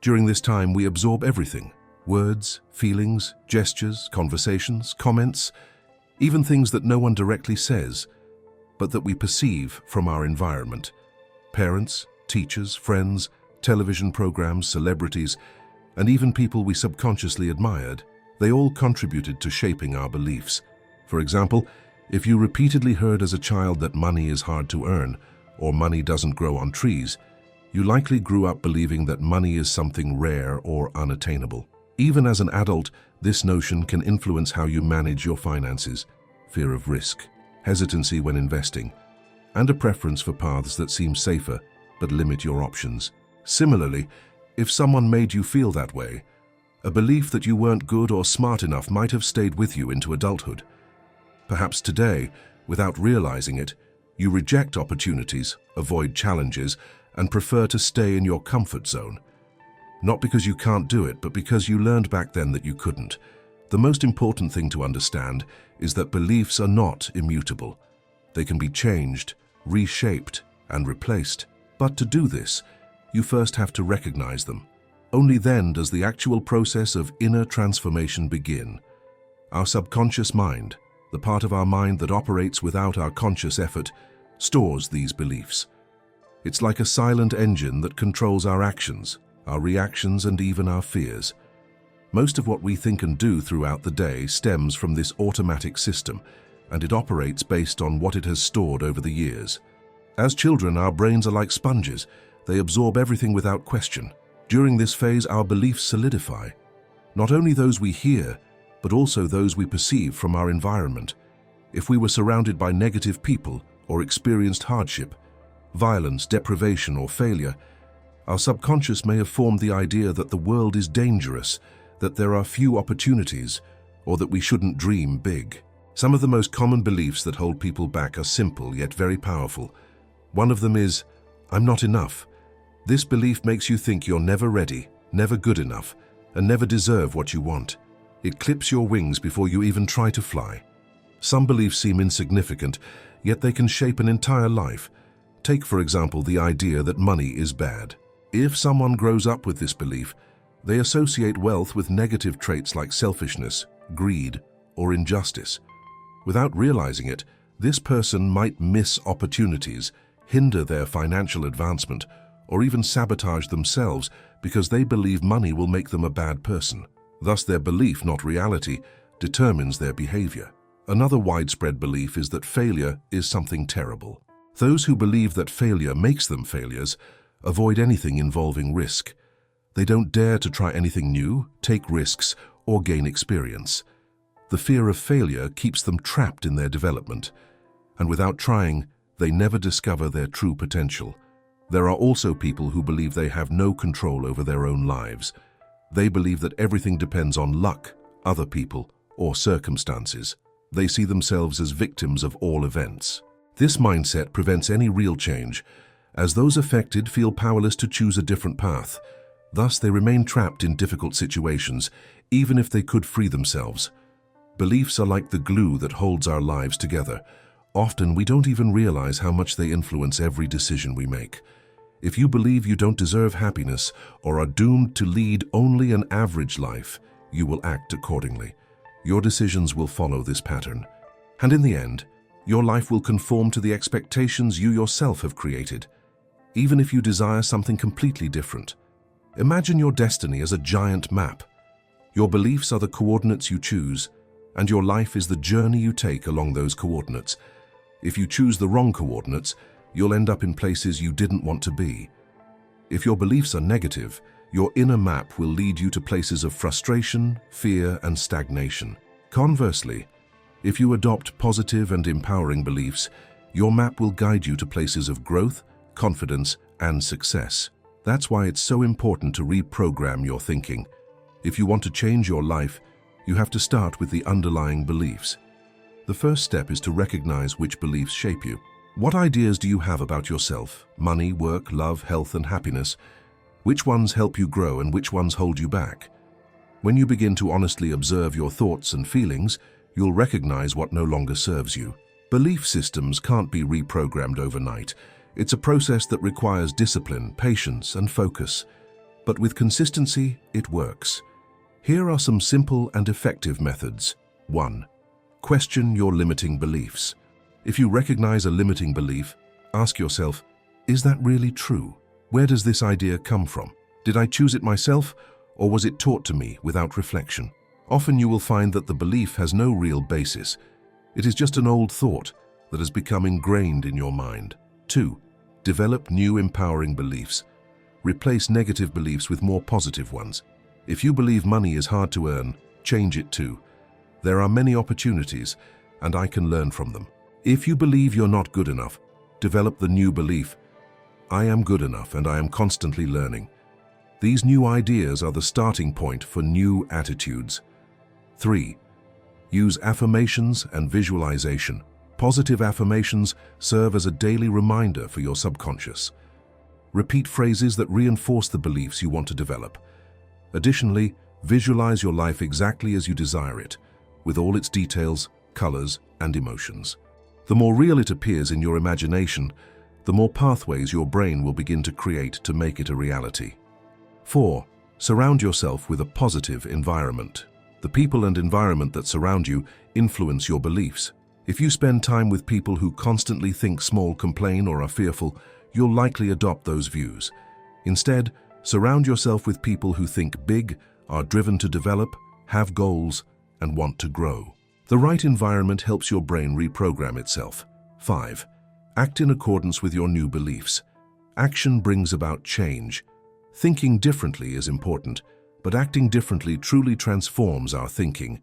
During this time, we absorb everything: words, feelings, gestures, conversations, comments, even things that no one directly says, but that we perceive from our environment. Parents, teachers, friends, television programs, celebrities, and even people we subconsciously admired, they all contributed to shaping our beliefs. For example, if you repeatedly heard as a child that money is hard to earn, or money doesn't grow on trees, you likely grew up believing that money is something rare or unattainable. Even as an adult, this notion can influence how you manage your finances, fear of risk, hesitancy when investing, and a preference for paths that seem safer but limit your options. Similarly, if someone made you feel that way, a belief that you weren't good or smart enough might have stayed with you into adulthood. Perhaps today, without realizing it, you reject opportunities, avoid challenges, and prefer to stay in your comfort zone. Not because you can't do it, but because you learned back then that you couldn't. The most important thing to understand is that beliefs are not immutable. They can be changed, reshaped, and replaced. But to do this, you first have to recognize them. Only then does the actual process of inner transformation begin. Our subconscious mind, the part of our mind that operates without our conscious effort, stores these beliefs. It's like a silent engine that controls our actions, our reactions, and even our fears. Most of what we think and do throughout the day stems from this automatic system, and it operates based on what it has stored over the years. As children, our brains are like sponges. They absorb everything without question. During this phase, our beliefs solidify. Not only those we hear, but also those we perceive from our environment. If we were surrounded by negative people or experienced hardship, violence, deprivation, or failure, our subconscious may have formed the idea that the world is dangerous, that there are few opportunities, or that we shouldn't dream big. Some of the most common beliefs that hold people back are simple yet very powerful. One of them is, "I'm not enough." This belief makes you think you're never ready, never good enough, and never deserve what you want. It clips your wings before you even try to fly. Some beliefs seem insignificant, yet they can shape an entire life. Take, for example, the idea that money is bad. If someone grows up with this belief, they associate wealth with negative traits like selfishness, greed, or injustice. Without realizing it, this person might miss opportunities, hinder their financial advancement, or even sabotage themselves because they believe money will make them a bad person. Thus, their belief, not reality, determines their behavior. Another widespread belief is that failure is something terrible. Those who believe that failure makes them failures avoid anything involving risk. They don't dare to try anything new, take risks, or gain experience. The fear of failure keeps them trapped in their development, and without trying, they never discover their true potential. There are also people who believe they have no control over their own lives. They believe that everything depends on luck, other people, or circumstances. They see themselves as victims of all events. This mindset prevents any real change, as those affected feel powerless to choose a different path. Thus, they remain trapped in difficult situations, even if they could free themselves. Beliefs are like the glue that holds our lives together. Often, we don't even realize how much they influence every decision we make. If you believe you don't deserve happiness or are doomed to lead only an average life, you will act accordingly. Your decisions will follow this pattern. And in the end, your life will conform to the expectations you yourself have created, even if you desire something completely different. Imagine your destiny as a giant map. Your beliefs are the coordinates you choose, and your life is the journey you take along those coordinates. If you choose the wrong coordinates, you'll end up in places you didn't want to be. If your beliefs are negative, your inner map will lead you to places of frustration, fear, and stagnation. Conversely, if you adopt positive and empowering beliefs, your map will guide you to places of growth, confidence, and success. That's why it's so important to reprogram your thinking. If you want to change your life, you have to start with the underlying beliefs. The first step is to recognize which beliefs shape you. What ideas do you have about yourself? Money, work, love, health, and happiness. Which ones help you grow and which ones hold you back? When you begin to honestly observe your thoughts and feelings, you'll recognize what no longer serves you. Belief systems can't be reprogrammed overnight. It's a process that requires discipline, patience, and focus. But with consistency, it works. Here are some simple and effective methods. 1. Question your limiting beliefs. If you recognize a limiting belief, ask yourself, is that really true? Where does this idea come from? Did I choose it myself, or was it taught to me without reflection? Often you will find that the belief has no real basis. It is just an old thought that has become ingrained in your mind. 2. Develop new empowering beliefs. Replace negative beliefs with more positive ones. If you believe money is hard to earn, change it to, there are many opportunities, and I can learn from them. If you believe you're not good enough, develop the new belief, I am good enough and I am constantly learning. These new ideas are the starting point for new attitudes. 3. Use affirmations and visualization. Positive affirmations serve as a daily reminder for your subconscious. Repeat phrases that reinforce the beliefs you want to develop. Additionally, visualize your life exactly as you desire it, with all its details, colors, and emotions. The more real it appears in your imagination, the more pathways your brain will begin to create to make it a reality. 4. Surround yourself with a positive environment. The people and environment that surround you influence your beliefs. If you spend time with people who constantly think small, complain, or are fearful, you'll likely adopt those views. Instead, surround yourself with people who think big, are driven to develop, have goals, and want to grow. The right environment helps your brain reprogram itself. 5. Act in accordance with your new beliefs. Action brings about change. Thinking differently is important, but acting differently truly transforms our thinking.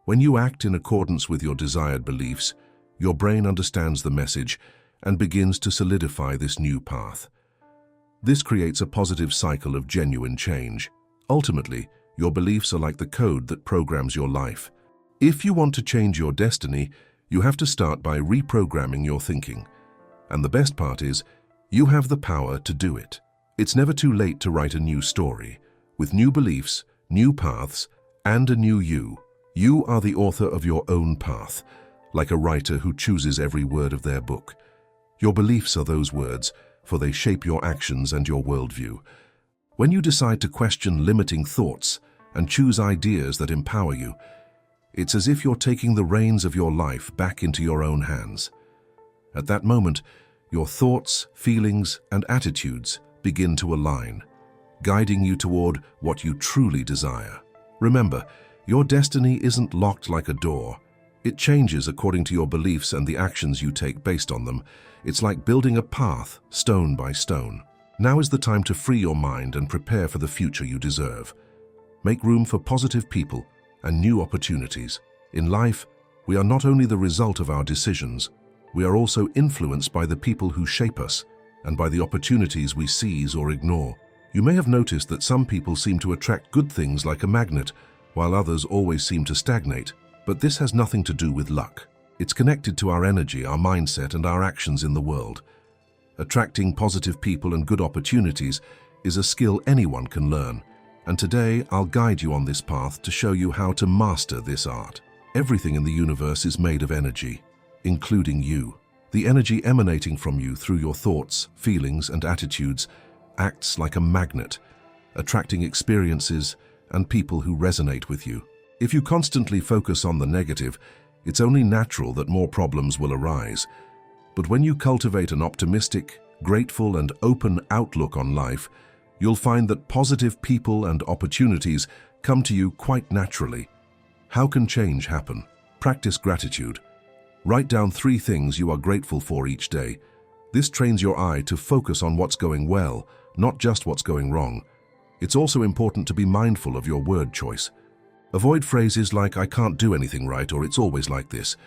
When you act in accordance with your desired beliefs, your brain understands the message and begins to solidify this new path. This creates a positive cycle of genuine change. Ultimately, your beliefs are like the code that programs your life. If you want to change your destiny, you have to start by reprogramming your thinking. And the best part is, you have the power to do it. It's never too late to write a new story. With new beliefs, new paths, and a new you, you are the author of your own path, like a writer who chooses every word of their book. Your beliefs are those words, for they shape your actions and your worldview. When you decide to question limiting thoughts and choose ideas that empower you, it's as if you're taking the reins of your life back into your own hands. At that moment, your thoughts, feelings, and attitudes begin to align, guiding you toward what you truly desire. Remember, your destiny isn't locked like a door. It changes according to your beliefs and the actions you take based on them. It's like building a path, stone by stone. Now is the time to free your mind and prepare for the future you deserve. Make room for positive people and new opportunities. In life, we are not only the result of our decisions, we are also influenced by the people who shape us and by the opportunities we seize or ignore. You may have noticed that some people seem to attract good things like a magnet, while others always seem to stagnate. But this has nothing to do with luck. It's connected to our energy, our mindset, and our actions in the world. Attracting positive people and good opportunities is a skill anyone can learn. And today, I'll guide you on this path to show you how to master this art. Everything in the universe is made of energy, including you. The energy emanating from you through your thoughts, feelings, and attitudes acts like a magnet, attracting experiences and people who resonate with you. If you constantly focus on the negative, it's only natural that more problems will arise. But when you cultivate an optimistic, grateful, and open outlook on life, you'll find that positive people and opportunities come to you quite naturally. How can change happen? Practice gratitude. Write down 3 things you are grateful for each day. This trains your eye to focus on what's going well, not just what's going wrong. It's also important to be mindful of your word choice. Avoid phrases like, I can't do anything right, or it's always like this.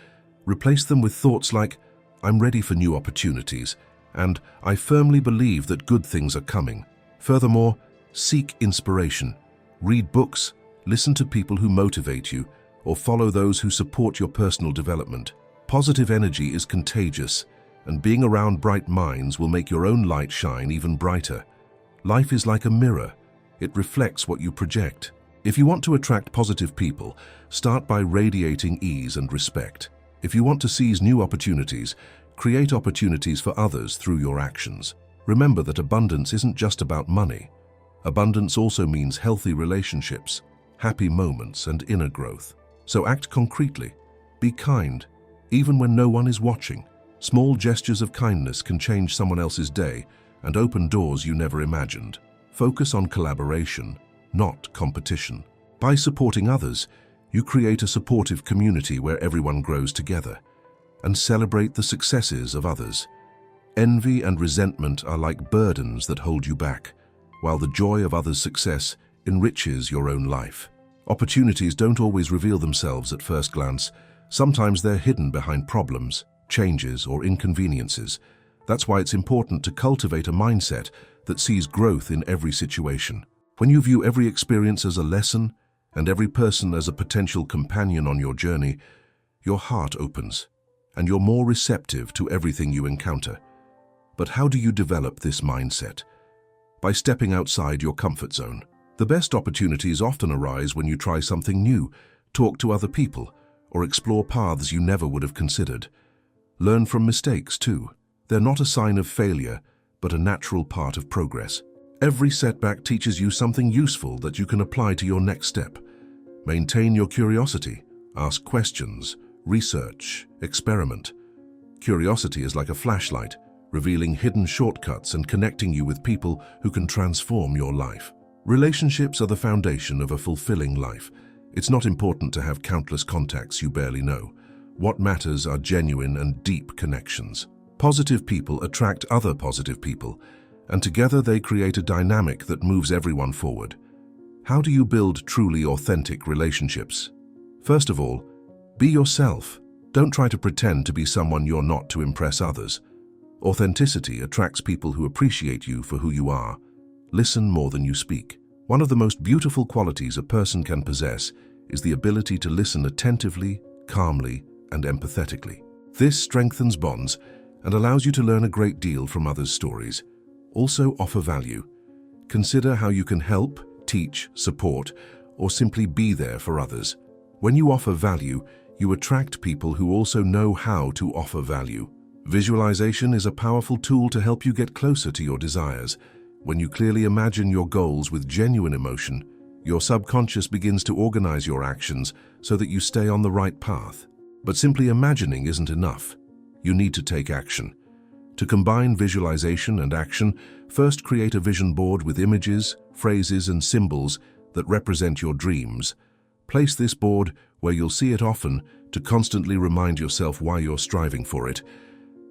Replace them with thoughts like, I'm ready for new opportunities, and I firmly believe that good things are coming. Furthermore, seek inspiration. Read books, listen to people who motivate you, or follow those who support your personal development. Positive energy is contagious, and being around bright minds will make your own light shine even brighter. Life is like a mirror. It reflects what you project. If you want to attract positive people, start by radiating ease and respect. If you want to seize new opportunities, create opportunities for others through your actions. Remember that abundance isn't just about money. Abundance also means healthy relationships, happy moments, and inner growth. So act concretely. Be kind, even when no one is watching. Small gestures of kindness can change someone else's day and open doors you never imagined. Focus on collaboration, not competition. By supporting others, you create a supportive community where everyone grows together, and celebrate the successes of others. Envy and resentment are like burdens that hold you back, while the joy of others' success enriches your own life. Opportunities don't always reveal themselves at first glance. Sometimes they're hidden behind problems, changes, or inconveniences. That's why it's important to cultivate a mindset that sees growth in every situation. When you view every experience as a lesson and every person as a potential companion on your journey, your heart opens and you're more receptive to everything you encounter. But how do you develop this mindset? By stepping outside your comfort zone. The best opportunities often arise when you try something new, talk to other people, or explore paths you never would have considered. Learn from mistakes too. They're not a sign of failure, but a natural part of progress. Every setback teaches you something useful that you can apply to your next step. Maintain your curiosity. Ask questions, research, experiment. Curiosity is like a flashlight, revealing hidden shortcuts and connecting you with people who can transform your life. Relationships are the foundation of a fulfilling life. It's not important to have countless contacts you barely know. What matters are genuine and deep connections. Positive people attract other positive people, and together they create a dynamic that moves everyone forward. How do you build truly authentic relationships? First of all, be yourself. Don't try to pretend to be someone you're not to impress others. Authenticity attracts people who appreciate you for who you are. Listen more than you speak. One of the most beautiful qualities a person can possess is the ability to listen attentively, calmly, and empathetically. This strengthens bonds and allows you to learn a great deal from others' stories. Also offer value. Consider how you can help, teach, support, or simply be there for others. When you offer value, you attract people who also know how to offer value. Visualization is a powerful tool to help you get closer to your desires. When you clearly imagine your goals with genuine emotion, your subconscious begins to organize your actions so that you stay on the right path. But simply imagining isn't enough. You need to take action. To combine visualization and action, first create a vision board with images, phrases, and symbols that represent your dreams. Place this board where you'll see it often to constantly remind yourself why you're striving for it.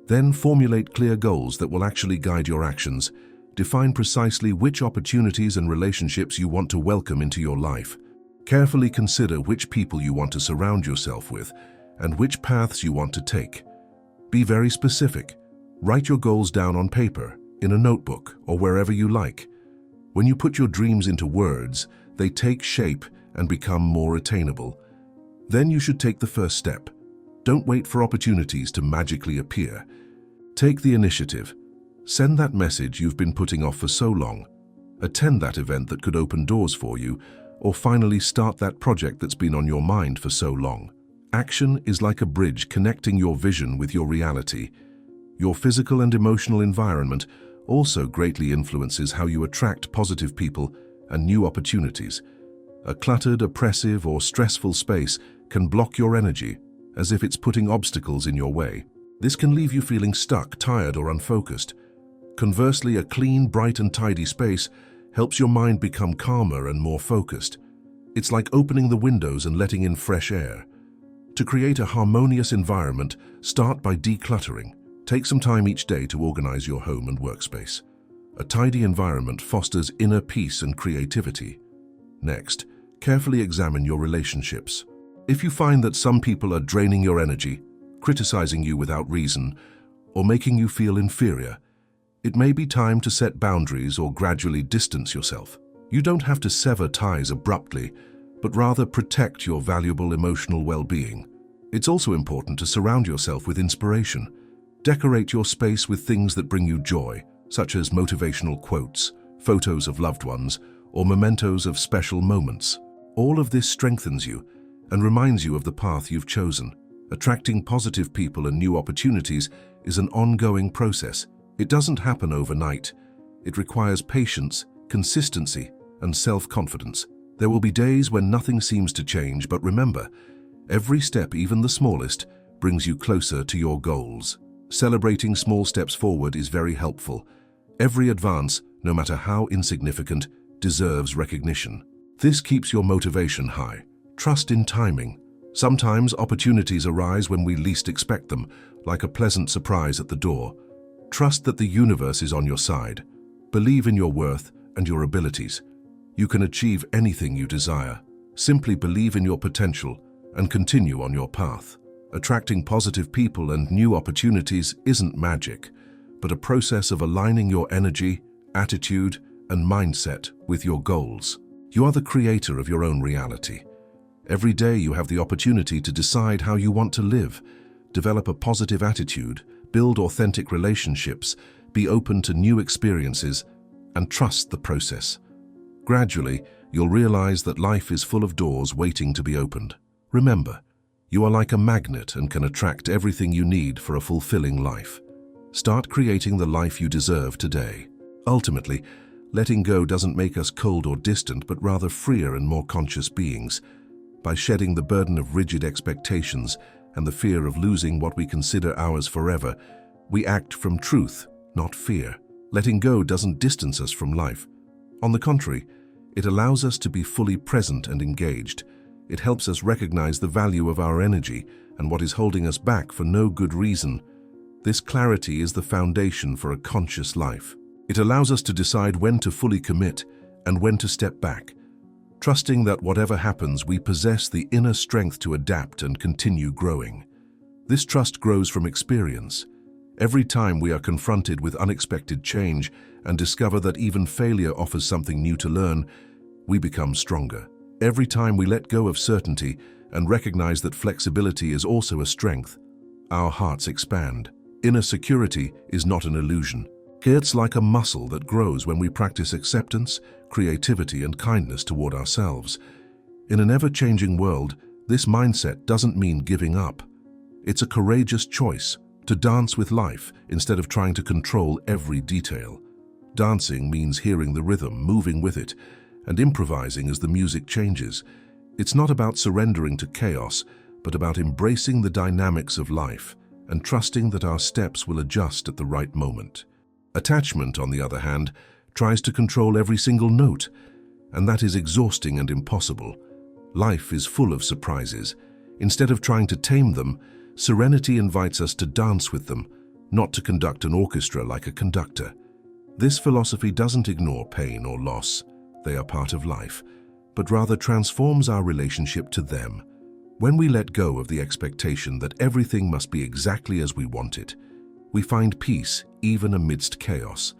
Then formulate clear goals that will actually guide your actions. Define precisely which opportunities and relationships you want to welcome into your life. Carefully consider which people you want to surround yourself with and which paths you want to take. Be very specific. Write your goals down on paper, in a notebook, or wherever you like. When you put your dreams into words, they take shape and become more attainable. Then you should take the first step. Don't wait for opportunities to magically appear. Take the initiative. Send that message you've been putting off for so long. Attend that event that could open doors for you, or finally start that project that's been on your mind for so long. Action is like a bridge connecting your vision with your reality. Your physical and emotional environment also greatly influences how you attract positive people and new opportunities. A cluttered, oppressive, or stressful space can block your energy, as if it's putting obstacles in your way. This can leave you feeling stuck, tired, or unfocused. Conversely, a clean, bright, and tidy space helps your mind become calmer and more focused. It's like opening the windows and letting in fresh air. To create a harmonious environment, start by decluttering. Take some time each day to organize your home and workspace. A tidy environment fosters inner peace and creativity. Next, carefully examine your relationships. If you find that some people are draining your energy, criticizing you without reason, or making you feel inferior, it may be time to set boundaries or gradually distance yourself. You don't have to sever ties abruptly, but rather protect your valuable emotional well-being. It's also important to surround yourself with inspiration. Decorate your space with things that bring you joy, such as motivational quotes, photos of loved ones, or mementos of special moments. All of this strengthens you and reminds you of the path you've chosen. Attracting positive people and new opportunities is an ongoing process. It doesn't happen overnight. It requires patience, consistency, and self-confidence. There will be days when nothing seems to change, but remember, every step, even the smallest, brings you closer to your goals. Celebrating small steps forward is very helpful. Every advance, no matter how insignificant, deserves recognition. This keeps your motivation high. Trust in timing. Sometimes opportunities arise when we least expect them, like a pleasant surprise at the door. Trust that the universe is on your side. Believe in your worth and your abilities. You can achieve anything you desire. Simply believe in your potential and continue on your path. Attracting positive people and new opportunities isn't magic, but a process of aligning your energy, attitude, and mindset with your goals. You are the creator of your own reality. Every day you have the opportunity to decide how you want to live, develop a positive attitude, build authentic relationships, be open to new experiences, and trust the process. Gradually, you'll realize that life is full of doors waiting to be opened. Remember, you are like a magnet and can attract everything you need for a fulfilling life. Start creating the life you deserve today. Ultimately, letting go doesn't make us cold or distant, but rather freer and more conscious beings. By shedding the burden of rigid expectations and the fear of losing what we consider ours forever, we act from truth, not fear. Letting go doesn't distance us from life. On the contrary, it allows us to be fully present and engaged. It helps us recognize the value of our energy and what is holding us back for no good reason. This clarity is the foundation for a conscious life. It allows us to decide when to fully commit and when to step back, trusting that whatever happens, we possess the inner strength to adapt and continue growing. This trust grows from experience. Every time we are confronted with unexpected change and discover that even failure offers something new to learn, we become stronger. Every time we let go of certainty and recognize that flexibility is also a strength, our hearts expand. Inner security is not an illusion. It's like a muscle that grows when we practice acceptance, creativity, and kindness toward ourselves. In an ever-changing world, this mindset doesn't mean giving up. It's a courageous choice to dance with life instead of trying to control every detail. Dancing means hearing the rhythm, moving with it, and improvising as the music changes. It's not about surrendering to chaos, but about embracing the dynamics of life and trusting that our steps will adjust at the right moment. Attachment, on the other hand, tries to control every single note, and that is exhausting and impossible. Life is full of surprises. Instead of trying to tame them, serenity invites us to dance with them, not to conduct an orchestra like a conductor. This philosophy doesn't ignore pain or loss, they are part of life, but rather transforms our relationship to them. When we let go of the expectation that everything must be exactly as we want it, we find peace even amidst chaos.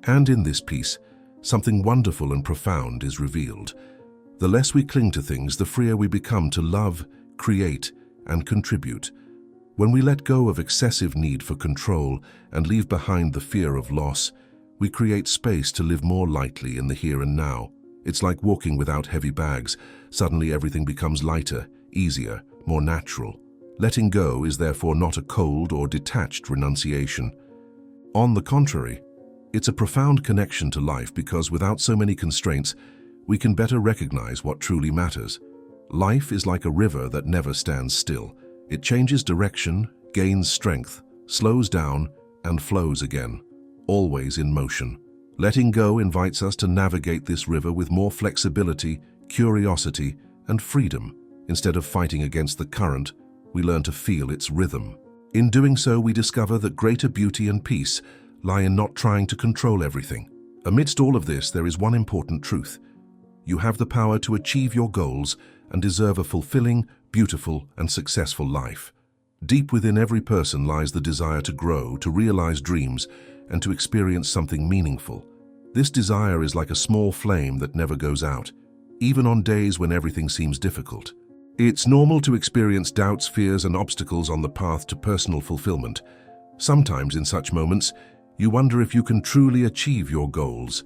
And in this peace, something wonderful and profound is revealed. The less we cling to things, the freer we become to love, create, and contribute. When we let go of excessive need for control and leave behind the fear of loss, we create space to live more lightly in the here and now. It's like walking without heavy bags. Suddenly everything becomes lighter, easier, more natural. Letting go is therefore not a cold or detached renunciation. On the contrary, it's a profound connection to life because without so many constraints, we can better recognize what truly matters. Life is like a river that never stands still. It changes direction, gains strength, slows down, and flows again, always in motion. Letting go invites us to navigate this river with more flexibility, curiosity, and freedom. Instead of fighting against the current, we learn to feel its rhythm. In doing so, we discover that greater beauty and peace lie in not trying to control everything. Amidst all of this, there is one important truth. You have the power to achieve your goals and deserve a fulfilling, beautiful, and successful life. Deep within every person lies the desire to grow, to realize dreams, and to experience something meaningful. This desire is like a small flame that never goes out, even on days when everything seems difficult. It's normal to experience doubts, fears, and obstacles on the path to personal fulfillment. Sometimes in such moments, you wonder if you can truly achieve your goals.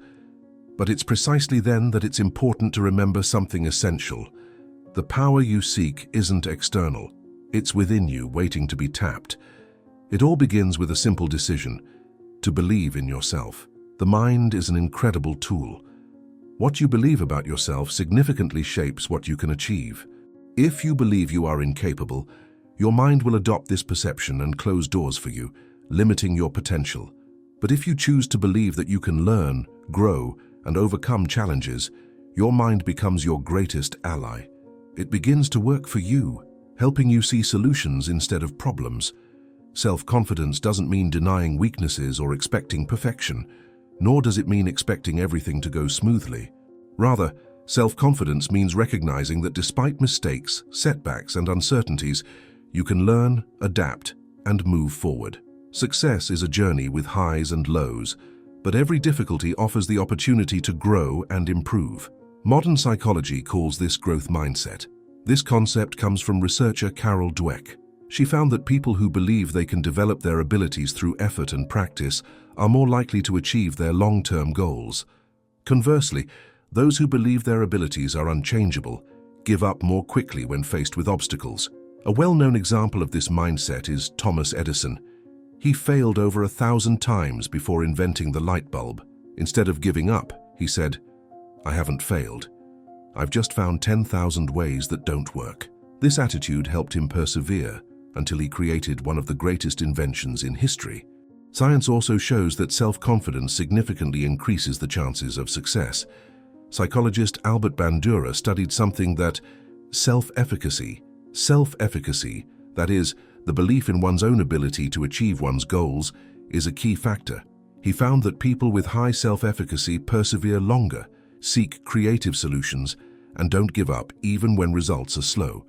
But it's precisely then that it's important to remember something essential. The power you seek isn't external. It's within you, waiting to be tapped. It all begins with a simple decision: to believe in yourself. The mind is an incredible tool. What you believe about yourself significantly shapes what you can achieve. If you believe you are incapable, your mind will adopt this perception and close doors for you, limiting your potential. But if you choose to believe that you can learn, grow, and overcome challenges, your mind becomes your greatest ally. It begins to work for you, helping you see solutions instead of problems. Self-confidence doesn't mean denying weaknesses or expecting perfection, nor does it mean expecting everything to go smoothly. Rather, self-confidence means recognizing that despite mistakes, setbacks, and uncertainties, you can learn, adapt, and move forward. Success is a journey with highs and lows, but every difficulty offers the opportunity to grow and improve. Modern psychology calls this growth mindset. This concept comes from researcher Carol Dweck. She found that people who believe they can develop their abilities through effort and practice are more likely to achieve their long-term goals. Conversely, those who believe their abilities are unchangeable give up more quickly when faced with obstacles. A well-known example of this mindset is Thomas Edison. He failed over 1,000 times before inventing the light bulb. Instead of giving up, he said, "I haven't failed. I've just found 10,000 ways that don't work." This attitude helped him persevere until he created one of the greatest inventions in history. Science also shows that self-confidence significantly increases the chances of success. Psychologist Albert Bandura studied something that self-efficacy, that is, the belief in one's own ability to achieve one's goals, is a key factor. He found that people with high self-efficacy persevere longer, seek creative solutions, and don't give up even when results are slow.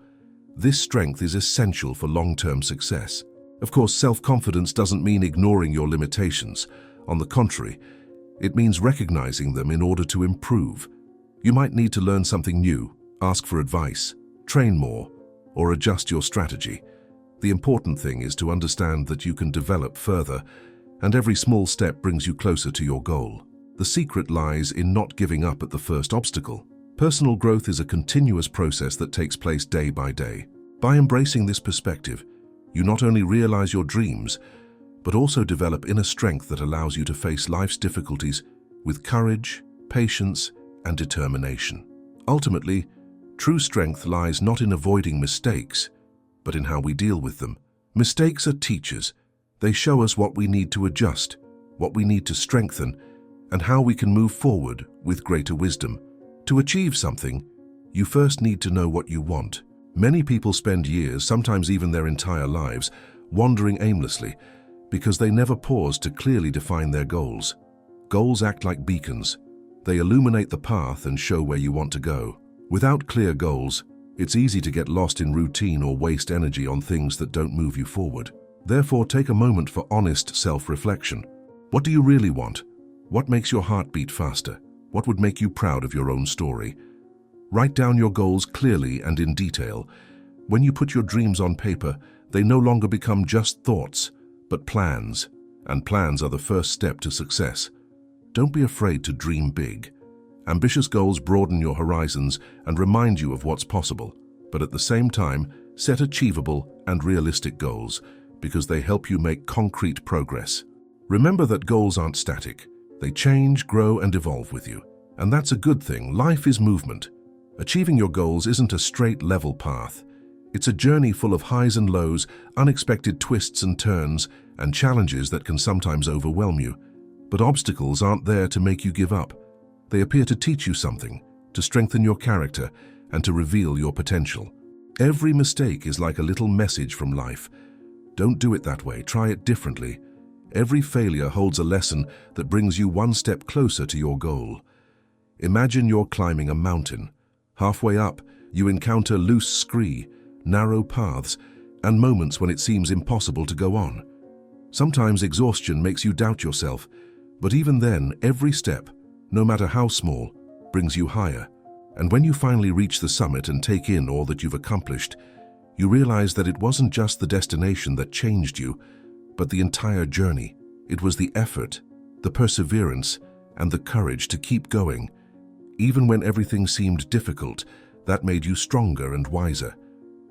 This strength is essential for long-term success. Of course, self-confidence doesn't mean ignoring your limitations. On the contrary, it means recognizing them in order to improve. You might need to learn something new, ask for advice, train more, or adjust your strategy. The important thing is to understand that you can develop further, and every small step brings you closer to your goal. The secret lies in not giving up at the first obstacle. Personal growth is a continuous process that takes place day by day. By embracing this perspective, you not only realize your dreams, but also develop inner strength that allows you to face life's difficulties with courage, patience, and determination. Ultimately, true strength lies not in avoiding mistakes, but in how we deal with them. Mistakes are teachers. They show us what we need to adjust, what we need to strengthen, and how we can move forward with greater wisdom. To achieve something, you first need to know what you want. Many people spend years, sometimes even their entire lives, wandering aimlessly because they never pause to clearly define their goals. Goals act like beacons. They illuminate the path and show where you want to go. Without clear goals, it's easy to get lost in routine or waste energy on things that don't move you forward. Therefore, take a moment for honest self-reflection. What do you really want? What makes your heart beat faster? What would make you proud of your own story? Write down your goals clearly and in detail. When you put your dreams on paper, they no longer become just thoughts, but plans. And plans are the first step to success. Don't be afraid to dream big. Ambitious goals broaden your horizons and remind you of what's possible. But at the same time, set achievable and realistic goals because they help you make concrete progress. Remember that goals aren't static. They change, grow, and evolve with you. And that's a good thing. Life is movement. Achieving your goals isn't a straight, level path. It's a journey full of highs and lows, unexpected twists and turns, and challenges that can sometimes overwhelm you. But obstacles aren't there to make you give up. They appear to teach you something, to strengthen your character, and to reveal your potential. Every mistake is like a little message from life. Don't do it that way. Try it differently. Every failure holds a lesson that brings you one step closer to your goal. Imagine you're climbing a mountain. Halfway up, you encounter loose scree, narrow paths, and moments when it seems impossible to go on. Sometimes exhaustion makes you doubt yourself, but even then, every step, no matter how small, brings you higher. And when you finally reach the summit and take in all that you've accomplished, you realize that it wasn't just the destination that changed you, but the entire journey. It was the effort, the perseverance, and the courage to keep going. Even when everything seemed difficult, that made you stronger and wiser.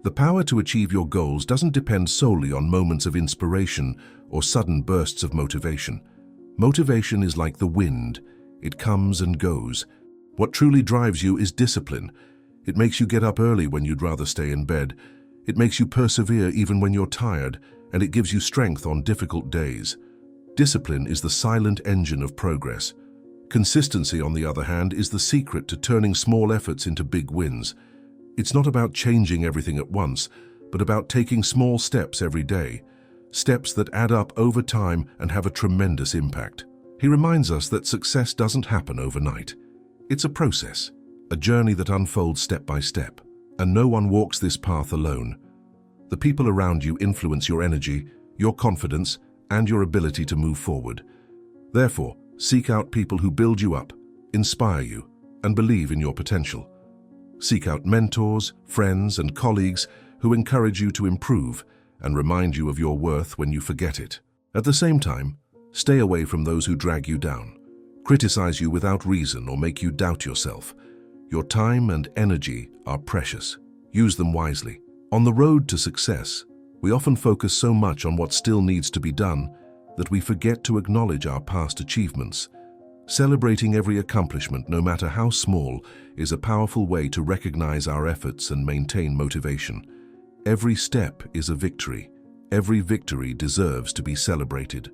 The power to achieve your goals doesn't depend solely on moments of inspiration or sudden bursts of motivation. Motivation is like the wind. It comes and goes. What truly drives you is discipline. It makes you get up early when you'd rather stay in bed. It makes you persevere even when you're tired, and it gives you strength on difficult days. Discipline is the silent engine of progress. Consistency, on the other hand, is the secret to turning small efforts into big wins. It's not about changing everything at once, but about taking small steps every day, steps that add up over time and have a tremendous impact. He reminds us that success doesn't happen overnight. It's a process, a journey that unfolds step by step, and no one walks this path alone. The people around you influence your energy, your confidence, and your ability to move forward. Therefore, seek out people who build you up, inspire you, and believe in your potential. Seek out mentors, friends, and colleagues who encourage you to improve and remind you of your worth when you forget it. At the same time, stay away from those who drag you down, criticize you without reason, or make you doubt yourself. Your time and energy are precious. Use them wisely. On the road to success, we often focus so much on what still needs to be done that we forget to acknowledge our past achievements. Celebrating every accomplishment, no matter how small, is a powerful way to recognize our efforts and maintain motivation. Every step is a victory. Every victory deserves to be celebrated.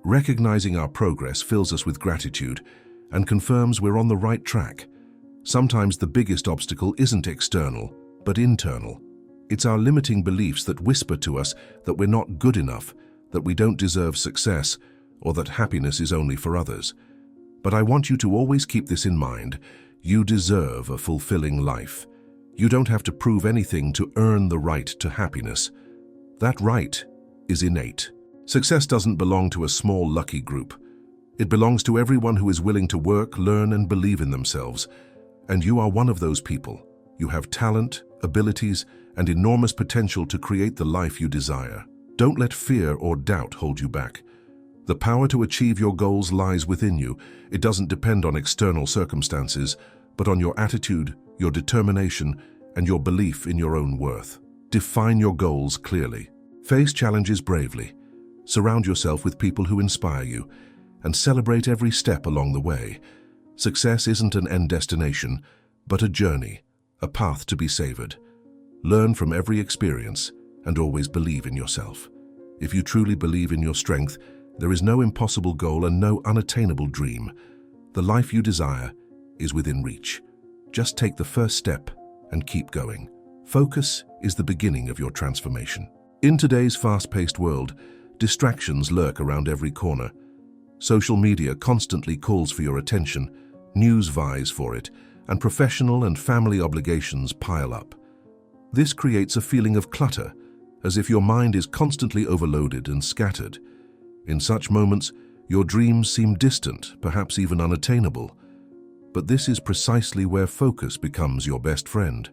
Recognizing our progress fills us with gratitude and confirms we're on the right track. Sometimes the biggest obstacle isn't external, but internal. It's our limiting beliefs that whisper to us that we're not good enough, that we don't deserve success, or that happiness is only for others. But I want you to always keep this in mind. You deserve a fulfilling life. You don't have to prove anything to earn the right to happiness. That right is innate. Success doesn't belong to a small, lucky group. It belongs to everyone who is willing to work, learn, and believe in themselves. And you are one of those people. You have talent, abilities, and enormous potential to create the life you desire. Don't let fear or doubt hold you back. The power to achieve your goals lies within you. It doesn't depend on external circumstances, but on your attitude, your determination, and your belief in your own worth. Define your goals clearly. Face challenges bravely. Surround yourself with people who inspire you, and celebrate every step along the way. Success isn't an end destination, but a journey, a path to be savored. Learn from every experience and always believe in yourself. If you truly believe in your strength, there is no impossible goal and no unattainable dream. The life you desire is within reach. Just take the first step and keep going. Focus is the beginning of your transformation. In today's fast-paced world, distractions lurk around every corner. Social media constantly calls for your attention, news vies for it, and professional and family obligations pile up. This creates a feeling of clutter, as if your mind is constantly overloaded and scattered. In such moments, your dreams seem distant, perhaps even unattainable. But this is precisely where focus becomes your best friend.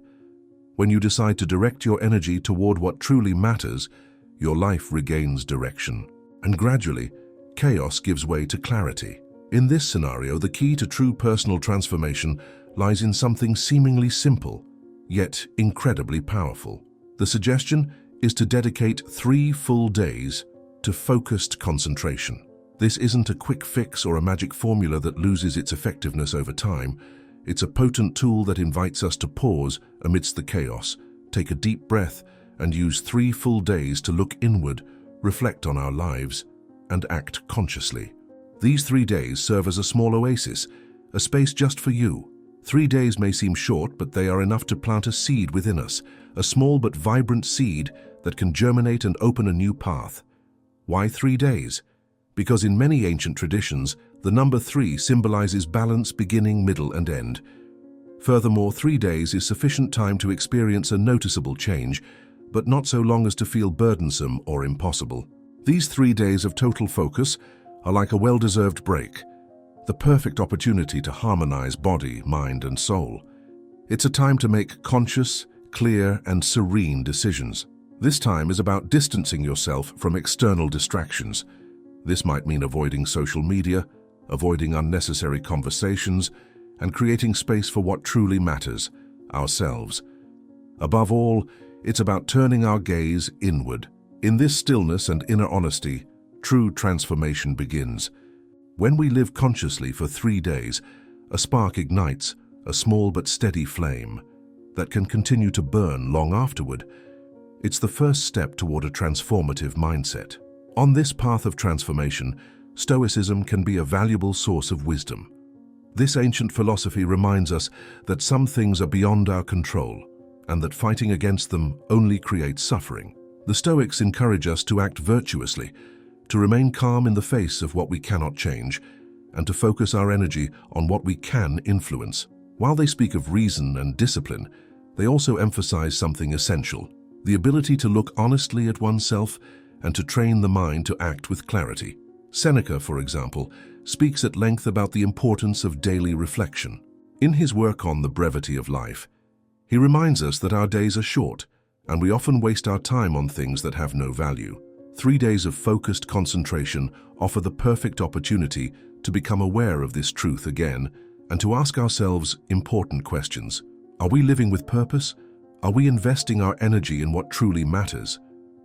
When you decide to direct your energy toward what truly matters, your life regains direction. And gradually, chaos gives way to clarity. In this scenario, the key to true personal transformation lies in something seemingly simple, yet incredibly powerful. The suggestion is to dedicate 3 full days to focused concentration. This isn't a quick fix or a magic formula that loses its effectiveness over time. It's a potent tool that invites us to pause amidst the chaos, take a deep breath, and use 3 full days to look inward, reflect on our lives, and act consciously. These 3 days serve as a small oasis, a space just for you. 3 days may seem short, but they are enough to plant a seed within us, a small but vibrant seed that can germinate and open a new path. Why 3 days? Because in many ancient traditions, the number 3 symbolizes balance, beginning, middle, and end. Furthermore, 3 days is sufficient time to experience a noticeable change, but not so long as to feel burdensome or impossible. These 3 days of total focus are like a well-deserved break, the perfect opportunity to harmonize body, mind, and soul. It's a time to make conscious, clear, and serene decisions. This time is about distancing yourself from external distractions. This might mean avoiding social media, avoiding unnecessary conversations, and creating space for what truly matters, ourselves. Above all, it's about turning our gaze inward. In this stillness and inner honesty, true transformation begins. When we live consciously for 3 days, a spark ignites, a small but steady flame that can continue to burn long afterward. It's the first step toward a transformative mindset. On this path of transformation, Stoicism can be a valuable source of wisdom. This ancient philosophy reminds us that some things are beyond our control, and that fighting against them only creates suffering. The Stoics encourage us to act virtuously, to remain calm in the face of what we cannot change, and to focus our energy on what we can influence. While they speak of reason and discipline, they also emphasize something essential: the ability to look honestly at oneself and to train the mind to act with clarity. Seneca, for example, speaks at length about the importance of daily reflection. In his work on the brevity of life, he reminds us that our days are short, and we often waste our time on things that have no value. 3 days of focused concentration offer the perfect opportunity to become aware of this truth again and to ask ourselves important questions. Are we living with purpose? Are we investing our energy in what truly matters?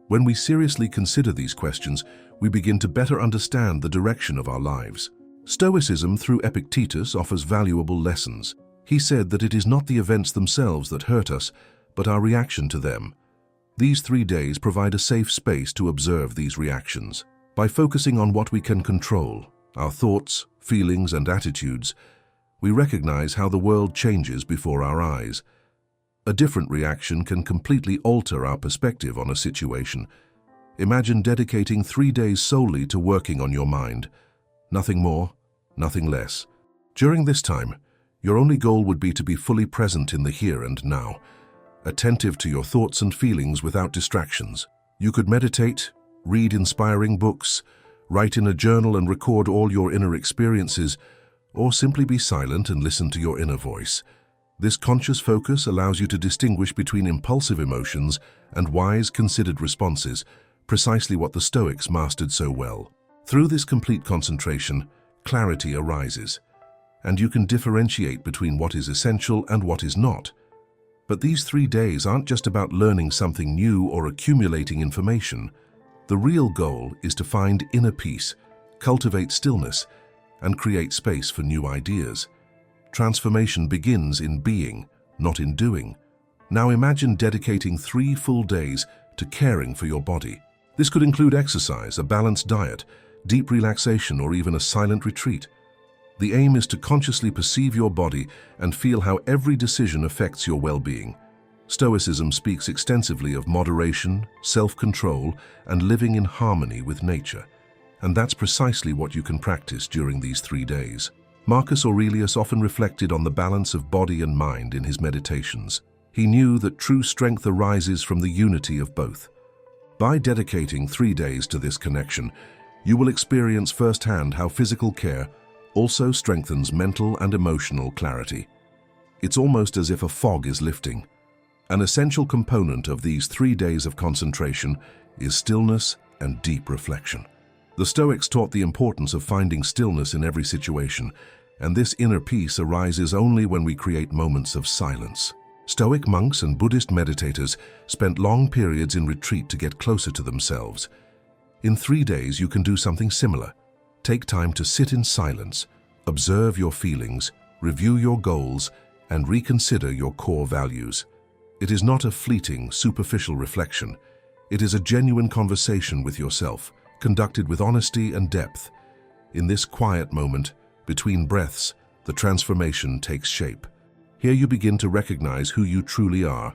When we seriously consider these questions, we begin to better understand the direction of our lives. Stoicism, through Epictetus, offers valuable lessons. He said that it is not the events themselves that hurt us, but our reaction to them. These 3 days provide a safe space to observe these reactions. By focusing on what we can control, our thoughts, feelings, and attitudes, we recognize how the world changes before our eyes. A different reaction can completely alter our perspective on a situation. Imagine dedicating 3 days solely to working on your mind. Nothing more, nothing less. During this time, your only goal would be to be fully present in the here and now, attentive to your thoughts and feelings without distractions. You could meditate, read inspiring books, write in a journal and record all your inner experiences, or simply be silent and listen to your inner voice. This conscious focus allows you to distinguish between impulsive emotions and wise, considered responses, precisely what the Stoics mastered so well. Through this complete concentration, clarity arises, and you can differentiate between what is essential and what is not. But these 3 days aren't just about learning something new or accumulating information. The real goal is to find inner peace, cultivate stillness, and create space for new ideas. Transformation begins in being, not in doing. Now imagine dedicating 3 full days to caring for your body. This could include exercise, a balanced diet, deep relaxation, or even a silent retreat. The aim is to consciously perceive your body and feel how every decision affects your well-being. Stoicism speaks extensively of moderation, self-control, and living in harmony with nature. And that's precisely what you can practice during these 3 days. Marcus Aurelius often reflected on the balance of body and mind in his meditations. He knew that true strength arises from the unity of both. By dedicating 3 days to this connection, you will experience firsthand how physical care also strengthens mental and emotional clarity. It's almost as if a fog is lifting. An essential component of these 3 days of concentration is stillness and deep reflection. The Stoics taught the importance of finding stillness in every situation, and this inner peace arises only when we create moments of silence. Stoic monks and Buddhist meditators spent long periods in retreat to get closer to themselves. In 3 days, you can do something similar. Take time to sit in silence, observe your feelings, review your goals, and reconsider your core values. It is not a fleeting, superficial reflection. It is a genuine conversation with yourself, conducted with honesty and depth. In this quiet moment, between breaths, the transformation takes shape. Here you begin to recognize who you truly are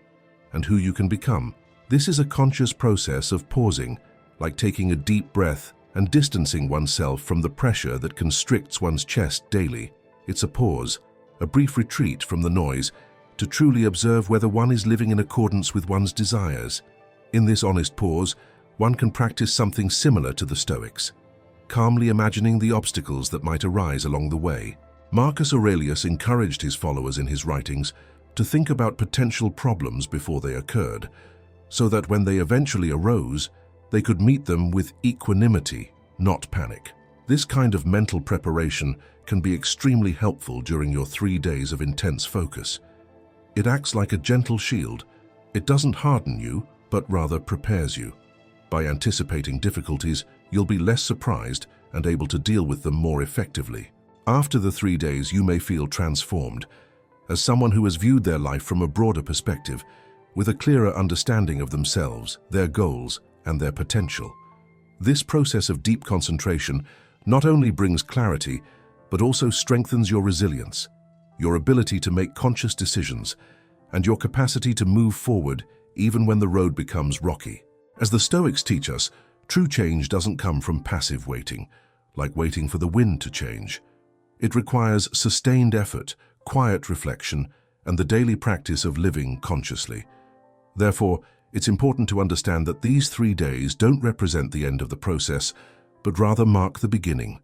and who you can become. This is a conscious process of pausing, like taking a deep breath and distancing oneself from the pressure that constricts one's chest daily. It's a pause, a brief retreat from the noise, to truly observe whether one is living in accordance with one's desires. In this honest pause, one can practice something similar to the Stoics, calmly imagining the obstacles that might arise along the way. Marcus Aurelius encouraged his followers in his writings to think about potential problems before they occurred, so that when they eventually arose, they could meet them with equanimity, not panic. This kind of mental preparation can be extremely helpful during your 3 days of intense focus. It acts like a gentle shield. It doesn't harden you, but rather prepares you. By anticipating difficulties, you'll be less surprised and able to deal with them more effectively. After the 3 days, you may feel transformed, as someone who has viewed their life from a broader perspective, with a clearer understanding of themselves, their goals, and their potential. This process of deep concentration not only brings clarity, but also strengthens your resilience, your ability to make conscious decisions, and your capacity to move forward even when the road becomes rocky. As the Stoics teach us, true change doesn't come from passive waiting, like waiting for the wind to change. It requires sustained effort, quiet reflection, and the daily practice of living consciously. Therefore, it's important to understand that these 3 days don't represent the end of the process, but rather mark the beginning.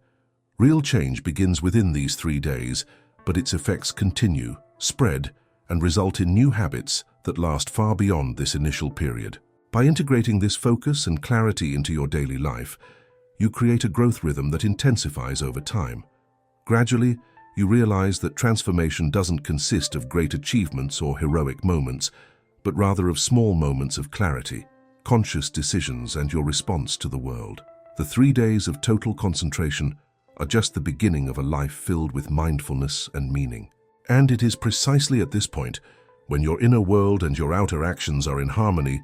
Real change begins within these 3 days, but its effects continue, spread, and result in new habits that last far beyond this initial period. By integrating this focus and clarity into your daily life, you create a growth rhythm that intensifies over time. Gradually, you realize that transformation doesn't consist of great achievements or heroic moments, but rather of small moments of clarity, conscious decisions, and your response to the world. The 3 days of total concentration are just the beginning of a life filled with mindfulness and meaning. And it is precisely at this point, when your inner world and your outer actions are in harmony,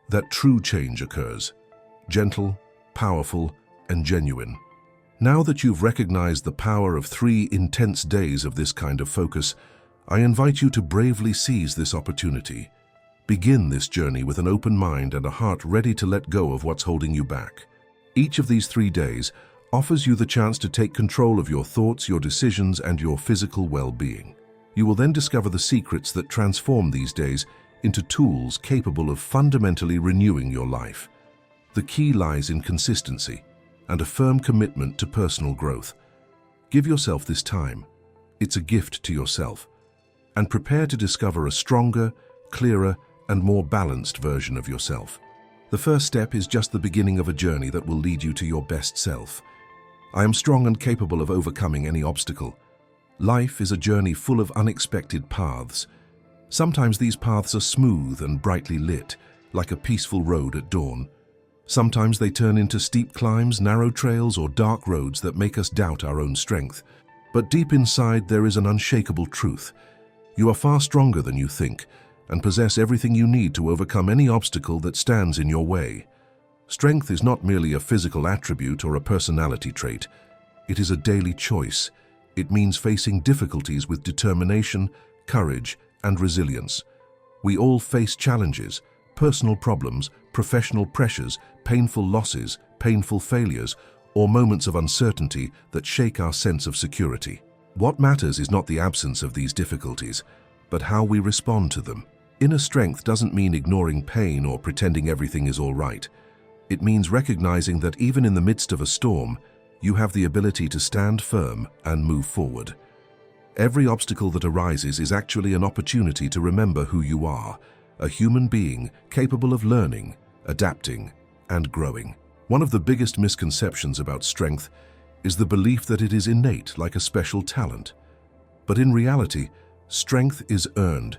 that true change occurs. Gentle, powerful, and genuine. Now that you've recognized the power of 3 intense days of this kind of focus, I invite you to bravely seize this opportunity. Begin this journey with an open mind and a heart ready to let go of what's holding you back. Each of these 3 days offers you the chance to take control of your thoughts, your decisions, and your physical well-being. You will then discover the secrets that transform these days into tools capable of fundamentally renewing your life. The key lies in consistency and a firm commitment to personal growth. Give yourself this time. It's a gift to yourself. And prepare to discover a stronger, clearer, and more balanced version of yourself. The first step is just the beginning of a journey that will lead you to your best self. I am strong and capable of overcoming any obstacle. Life is a journey full of unexpected paths. Sometimes these paths are smooth and brightly lit, like a peaceful road at dawn. Sometimes they turn into steep climbs, narrow trails, or dark roads that make us doubt our own strength. But deep inside, there is an unshakable truth. You are far stronger than you think, and possess everything you need to overcome any obstacle that stands in your way. Strength is not merely a physical attribute or a personality trait. It is a daily choice. It means facing difficulties with determination, courage, and resilience. We all face challenges, personal problems, professional pressures, painful losses, painful failures, or moments of uncertainty that shake our sense of security. What matters is not the absence of these difficulties, but how we respond to them. Inner strength doesn't mean ignoring pain or pretending everything is all right. It means recognizing that even in the midst of a storm, you have the ability to stand firm and move forward. Every obstacle that arises is actually an opportunity to remember who you are, a human being capable of learning, adapting, and growing. One of the biggest misconceptions about strength is the belief that it is innate, like a special talent. But in reality, strength is earned.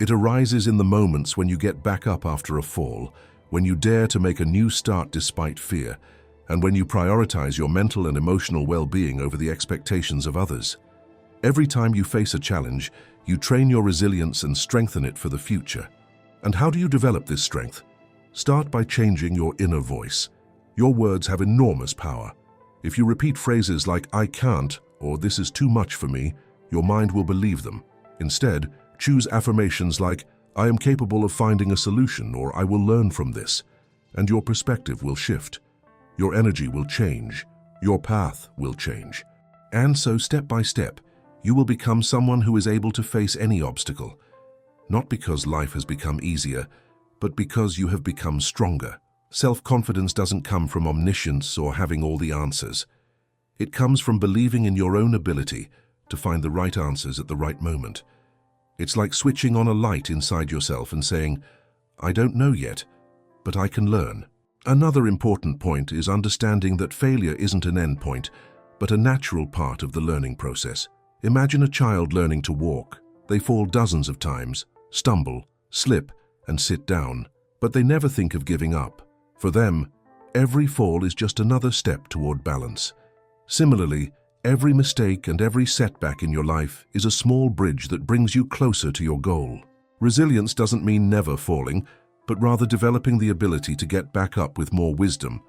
It arises in the moments when you get back up after a fall, when you dare to make a new start despite fear, and when you prioritize your mental and emotional well-being over the expectations of others. Every time you face a challenge, you train your resilience and strengthen it for the future. And how do you develop this strength? Start by changing your inner voice. Your words have enormous power. If you repeat phrases like "I can't" or "this is too much for me," your mind will believe them. Instead, choose affirmations like "I am capable of finding a solution" or "I will learn from this," and your perspective will shift. Your energy will change. Your path will change. And so, step by step, you will become someone who is able to face any obstacle. Not because life has become easier, but because you have become stronger. Self-confidence doesn't come from omniscience or having all the answers. It comes from believing in your own ability to find the right answers at the right moment. It's like switching on a light inside yourself and saying, "I don't know yet, but I can learn." Another important point is understanding that failure isn't an endpoint, but a natural part of the learning process. Imagine a child learning to walk. They fall dozens of times, stumble, slip, and sit down, but they never think of giving up. For them, every fall is just another step toward balance. Similarly, every mistake and every setback in your life is a small bridge that brings you closer to your goal. Resilience doesn't mean never falling, but rather developing the ability to get back up with more wisdom,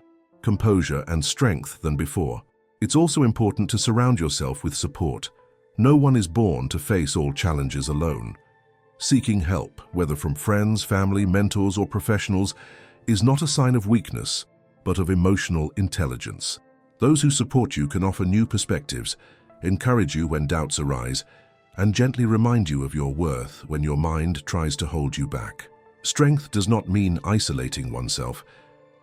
composure, and strength than before. It's also important to surround yourself with support. No one is born to face all challenges alone. Seeking help, whether from friends, family, mentors, or professionals, is not a sign of weakness, but of emotional intelligence. Those who support you can offer new perspectives, encourage you when doubts arise, and gently remind you of your worth when your mind tries to hold you back. Strength does not mean isolating oneself.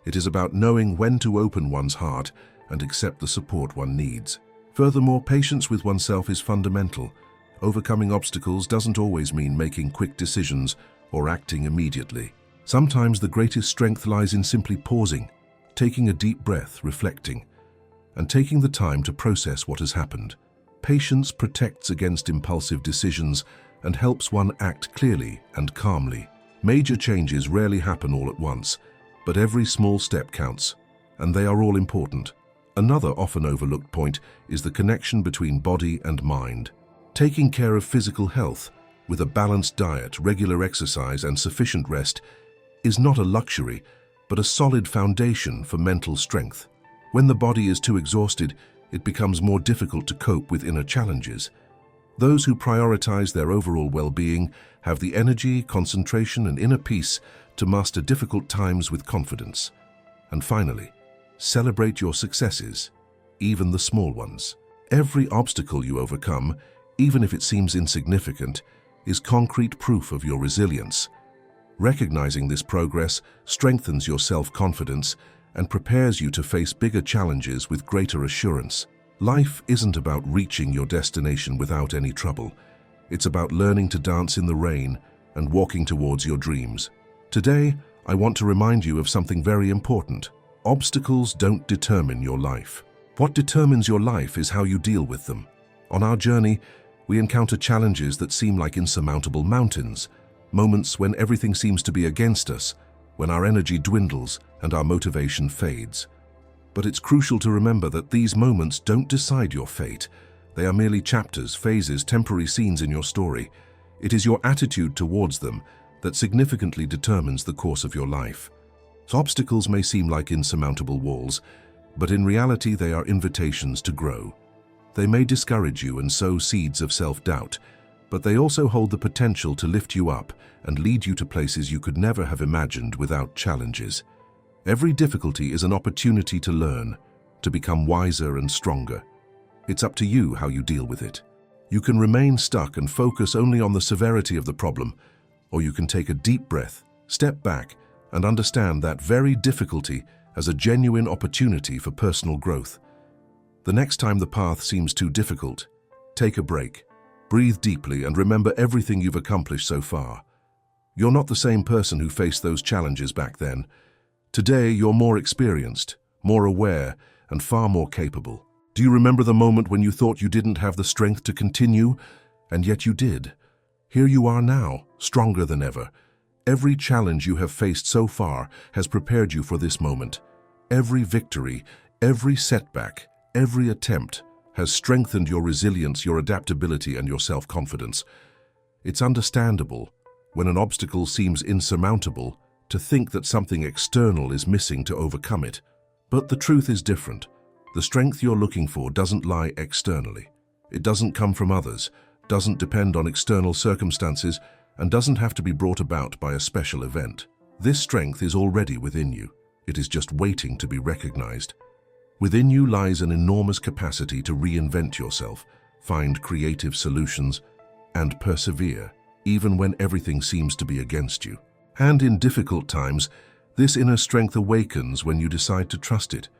It is about knowing when to open one's heart and accept the support one needs. Furthermore, patience with oneself is fundamental. Overcoming obstacles doesn't always mean making quick decisions or acting immediately. Sometimes the greatest strength lies in simply pausing, taking a deep breath, reflecting, and taking the time to process what has happened. Patience protects against impulsive decisions and helps one act clearly and calmly. Major changes rarely happen all at once, but every small step counts, and they are all important. Another often overlooked point is the connection between body and mind. Taking care of physical health, with a balanced diet, regular exercise, and sufficient rest, is not a luxury, but a solid foundation for mental strength. When the body is too exhausted, it becomes more difficult to cope with inner challenges. Those who prioritize their overall well-being have the energy, concentration, and inner peace to master difficult times with confidence. And finally, celebrate your successes, even the small ones. Every obstacle you overcome, even if it seems insignificant, is concrete proof of your resilience. Recognizing this progress strengthens your self-confidence and prepares you to face bigger challenges with greater assurance. Life isn't about reaching your destination without any trouble. It's about learning to dance in the rain and walking towards your dreams. Today, I want to remind you of something very important. Obstacles don't determine your life. What determines your life is how you deal with them. On our journey, we encounter challenges that seem like insurmountable mountains, moments when everything seems to be against us, when our energy dwindles and our motivation fades. But it's crucial to remember that these moments don't decide your fate. They are merely chapters, phases, temporary scenes in your story. It is your attitude towards them that significantly determines the course of your life. So obstacles may seem like insurmountable walls, but in reality they are invitations to grow. They may discourage you and sow seeds of self-doubt, but they also hold the potential to lift you up and lead you to places you could never have imagined without challenges. Every difficulty is an opportunity to learn, to become wiser and stronger. It's up to you how you deal with it. You can remain stuck and focus only on the severity of the problem, or you can take a deep breath, step back, and understand that very difficulty as a genuine opportunity for personal growth. The next time the path seems too difficult, take a break, breathe deeply, and remember everything you've accomplished so far. You're not the same person who faced those challenges back then. Today, you're more experienced, more aware, and far more capable. Do you remember the moment when you thought you didn't have the strength to continue, and yet you did? Here you are now, stronger than ever. Every challenge you have faced so far has prepared you for this moment. Every victory, every setback, every attempt has strengthened your resilience, your adaptability, and your self-confidence. It's understandable, when an obstacle seems insurmountable, to think that something external is missing to overcome it. But the truth is different. The strength you're looking for doesn't lie externally. It doesn't come from others, doesn't depend on external circumstances, and doesn't have to be brought about by a special event. This strength is already within you. It is just waiting to be recognized. Within you lies an enormous capacity to reinvent yourself, find creative solutions, and persevere, even when everything seems to be against you. And in difficult times, this inner strength awakens when you decide to trust it.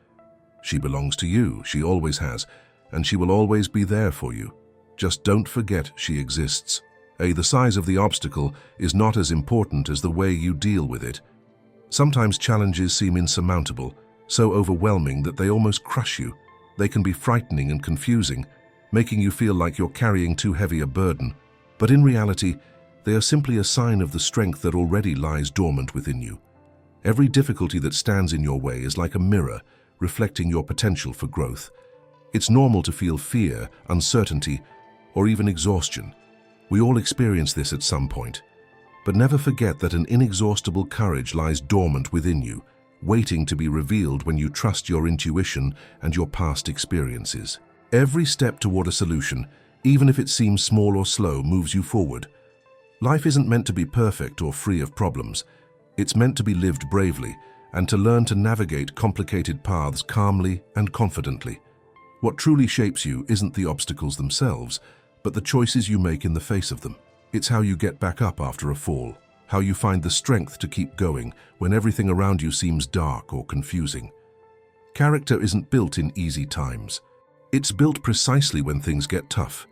She belongs to you, she always has, and she will always be there for you. Just don't forget she exists. The size of the obstacle is not as important as the way you deal with it. Sometimes challenges seem insurmountable, so overwhelming that they almost crush you. They can be frightening and confusing, making you feel like you're carrying too heavy a burden. But in reality, they are simply a sign of the strength that already lies dormant within you. Every difficulty that stands in your way is like a mirror, reflecting your potential for growth. It's normal to feel fear, uncertainty, or even exhaustion. We all experience this at some point. But never forget that an inexhaustible courage lies dormant within you, waiting to be revealed when you trust your intuition and your past experiences. Every step toward a solution, even if it seems small or slow, moves you forward. Life isn't meant to be perfect or free of problems. It's meant to be lived bravely and to learn to navigate complicated paths calmly and confidently. What truly shapes you isn't the obstacles themselves, but the choices you make in the face of them. It's how you get back up after a fall, how you find the strength to keep going when everything around you seems dark or confusing. Character isn't built in easy times. It's built precisely when things get tough.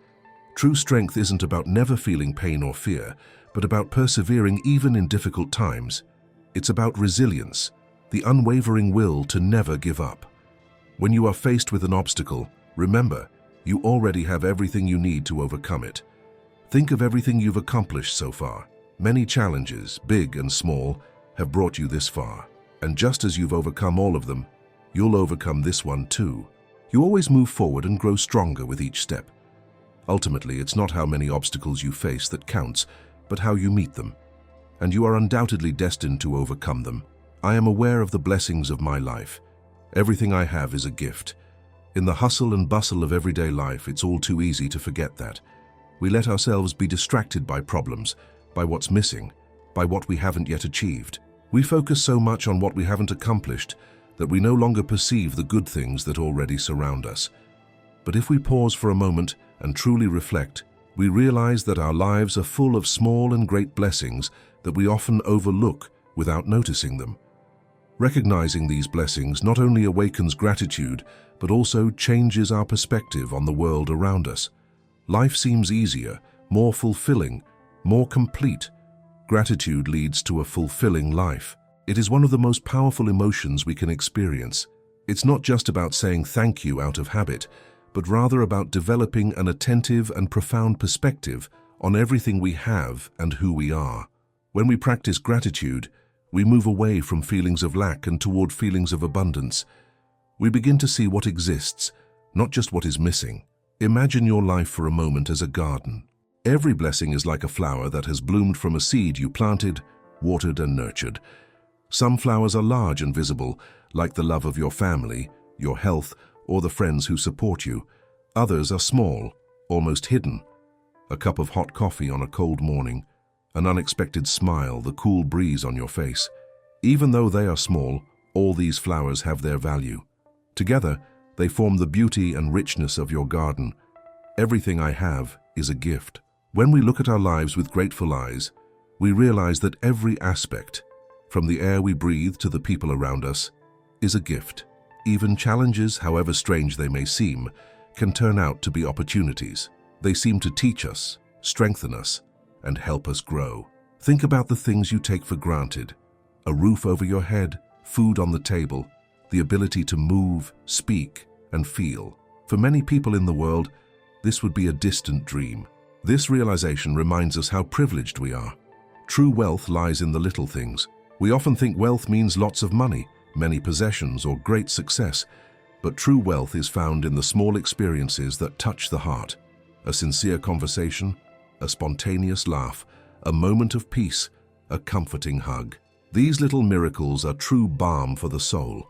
True strength isn't about never feeling pain or fear, but about persevering even in difficult times. It's about resilience, the unwavering will to never give up. When you are faced with an obstacle, remember, you already have everything you need to overcome it. Think of everything you've accomplished so far. Many challenges, big and small, have brought you this far. And just as you've overcome all of them, you'll overcome this one too. You always move forward and grow stronger with each step. Ultimately, it's not how many obstacles you face that counts, but how you meet them. And you are undoubtedly destined to overcome them. I am aware of the blessings of my life. Everything I have is a gift. In the hustle and bustle of everyday life, it's all too easy to forget that. We let ourselves be distracted by problems, by what's missing, by what we haven't yet achieved. We focus so much on what we haven't accomplished that we no longer perceive the good things that already surround us. But if we pause for a moment and truly reflect, we realize that our lives are full of small and great blessings that we often overlook without noticing them. Recognizing these blessings not only awakens gratitude, but also changes our perspective on the world around us. Life seems easier, more fulfilling, more complete. Gratitude leads to a fulfilling life. It is one of the most powerful emotions we can experience. It's not just about saying thank you out of habit, but rather about developing an attentive and profound perspective on everything we have and who we are. When we practice gratitude, we move away from feelings of lack and toward feelings of abundance. We begin to see what exists, not just what is missing. Imagine your life for a moment as a garden. Every blessing is like a flower that has bloomed from a seed you planted, watered, and nurtured. Some flowers are large and visible, like the love of your family, your health, or the friends who support you. Others are small, almost hidden. A cup of hot coffee on a cold morning, an unexpected smile, the cool breeze on your face. Even though they are small, all these flowers have their value. Together, they form the beauty and richness of your garden. Everything I have is a gift. When we look at our lives with grateful eyes, we realize that every aspect, from the air we breathe to the people around us, is a gift. Even challenges, however strange they may seem, can turn out to be opportunities. They seem to teach us, strengthen us, and help us grow. Think about the things you take for granted: a roof over your head, food on the table, the ability to move, speak, and feel. For many people in the world, this would be a distant dream. This realization reminds us how privileged we are. True wealth lies in the little things. We often think wealth means lots of money, many possessions, or great success, but true wealth is found in the small experiences that touch the heart. A sincere conversation, a spontaneous laugh, a moment of peace, a comforting hug. These little miracles are true balm for the soul.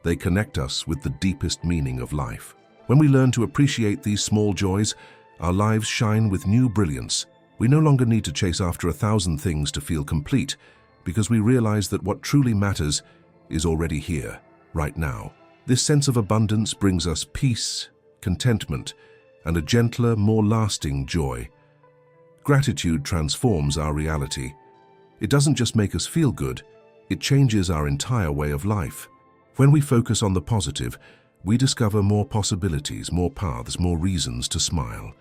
They connect us with the deepest meaning of life. When we learn to appreciate these small joys, our lives shine with new brilliance. We no longer need to chase after 1,000 things to feel complete, because we realize that what truly matters is already here, right now. This sense of abundance brings us peace, contentment, and a gentler, more lasting joy. Gratitude transforms our reality. It doesn't just make us feel good, it changes our entire way of life. When we focus on the positive, we discover more possibilities, more paths, more reasons to smile.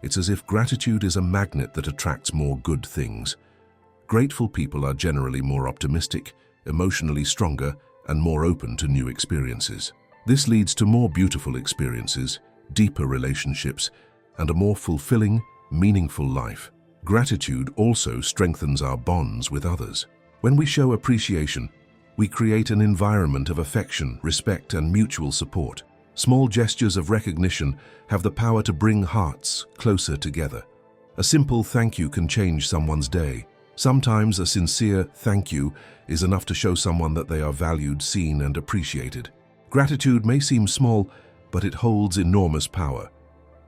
It's as if gratitude is a magnet that attracts more good things. Grateful people are generally more optimistic, emotionally stronger, and more open to new experiences. This leads to more beautiful experiences, deeper relationships, and a more fulfilling, meaningful life. Gratitude also strengthens our bonds with others. When we show appreciation, we create an environment of affection, respect, and mutual support. Small gestures of recognition have the power to bring hearts closer together. A simple thank you can change someone's day. Sometimes a sincere thank you is enough to show someone that they are valued, seen, and appreciated. Gratitude may seem small, but it holds enormous power.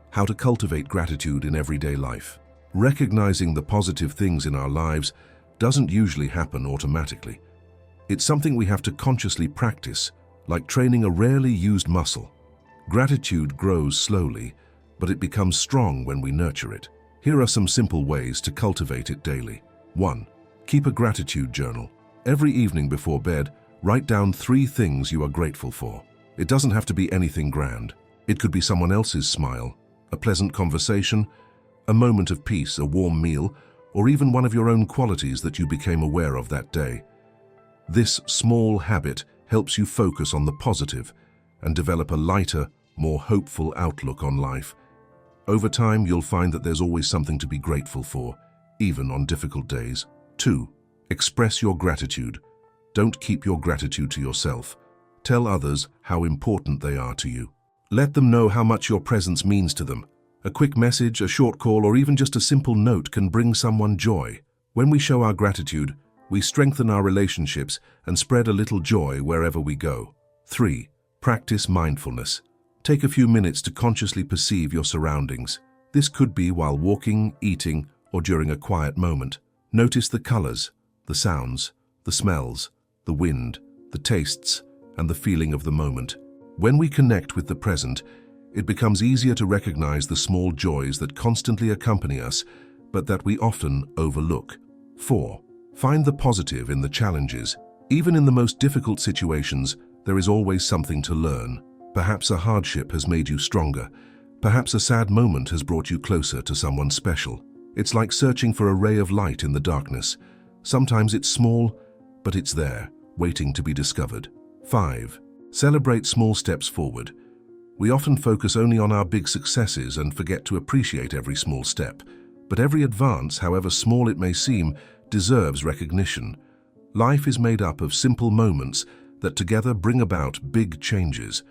How to cultivate gratitude in everyday life. Recognizing the positive things in our lives doesn't usually happen automatically. It's something we have to consciously practice, like training a rarely used muscle. Gratitude grows slowly, but it becomes strong when we nurture it. Here are some simple ways to cultivate it daily. 1. Keep a gratitude journal. Every evening before bed, write down 3 things you are grateful for. It doesn't have to be anything grand. It could be someone else's smile, a pleasant conversation, a moment of peace, a warm meal, or even one of your own qualities that you became aware of that day. This small habit helps you focus on the positive and develop a lighter, more hopeful outlook on life. Over time, you'll find that there's always something to be grateful for, even on difficult days. 2. Express your gratitude. Don't keep your gratitude to yourself. Tell others how important they are to you. Let them know how much your presence means to them. A quick message, a short call, or even just a simple note can bring someone joy. When we show our gratitude, we strengthen our relationships and spread a little joy wherever we go. 3. Practice mindfulness. Take a few minutes to consciously perceive your surroundings. This could be while walking, eating, or during a quiet moment. Notice the colors, the sounds, the smells, the wind, the tastes, and the feeling of the moment. When we connect with the present, it becomes easier to recognize the small joys that constantly accompany us, but that we often overlook. 4. Find the positive in the challenges. Even in the most difficult situations, there is always something to learn. Perhaps a hardship has made you stronger. Perhaps a sad moment has brought you closer to someone special. It's like searching for a ray of light in the darkness. Sometimes it's small, but it's there, waiting to be discovered. 5. Celebrate small steps forward. We often focus only on our big successes and forget to appreciate every small step. But every advance, however small it may seem, deserves recognition. Life is made up of simple moments that together bring about big changes.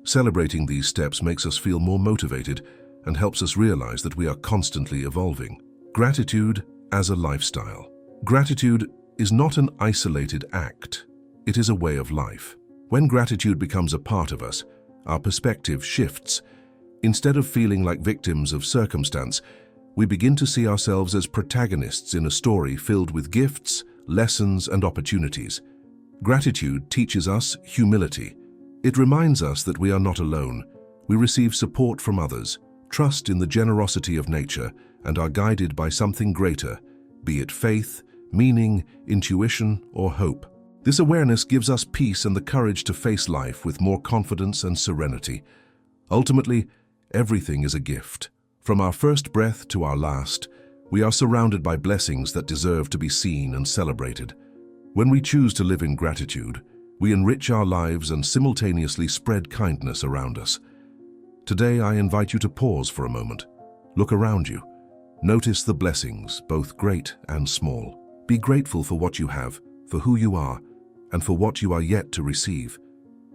Celebrating these steps makes us feel more motivated and helps us realize that we are constantly evolving. Gratitude as a lifestyle. Gratitude is not an isolated act. It is a way of life. When gratitude becomes a part of us, our perspective shifts. Instead of feeling like victims of circumstance, we begin to see ourselves as protagonists in a story filled with gifts, lessons, and opportunities. Gratitude teaches us humility. It reminds us that we are not alone. We receive support from others, trust in the generosity of nature, and are guided by something greater, be it faith, meaning, intuition, or hope. This awareness gives us peace and the courage to face life with more confidence and serenity. Ultimately, everything is a gift. From our first breath to our last, we are surrounded by blessings that deserve to be seen and celebrated. When we choose to live in gratitude, we enrich our lives and simultaneously spread kindness around us. Today, I invite you to pause for a moment. Look around you. Notice the blessings, both great and small. Be grateful for what you have, for who you are, and for what you are yet to receive.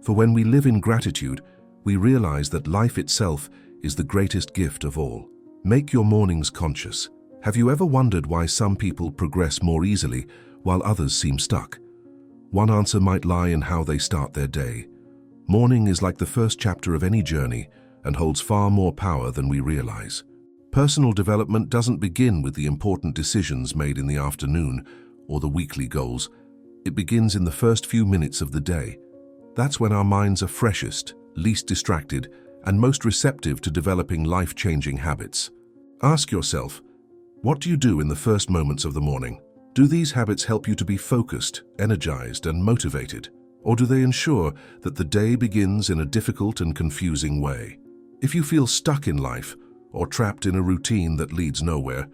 For when we live in gratitude, we realize that life itself is the greatest gift of all. Make your mornings conscious. Have you ever wondered why some people progress more easily while others seem stuck? One answer might lie in how they start their day. Morning is like the first chapter of any journey and holds far more power than we realize. Personal development doesn't begin with the important decisions made in the afternoon or the weekly goals. It begins in the first few minutes of the day. That's when our minds are freshest, least distracted, and most receptive to developing life-changing habits. Ask yourself, what do you do in the first moments of the morning? Do these habits help you to be focused, energized, and motivated? Or do they ensure that the day begins in a difficult and confusing way? If you feel stuck in life or trapped in a routine that leads nowhere,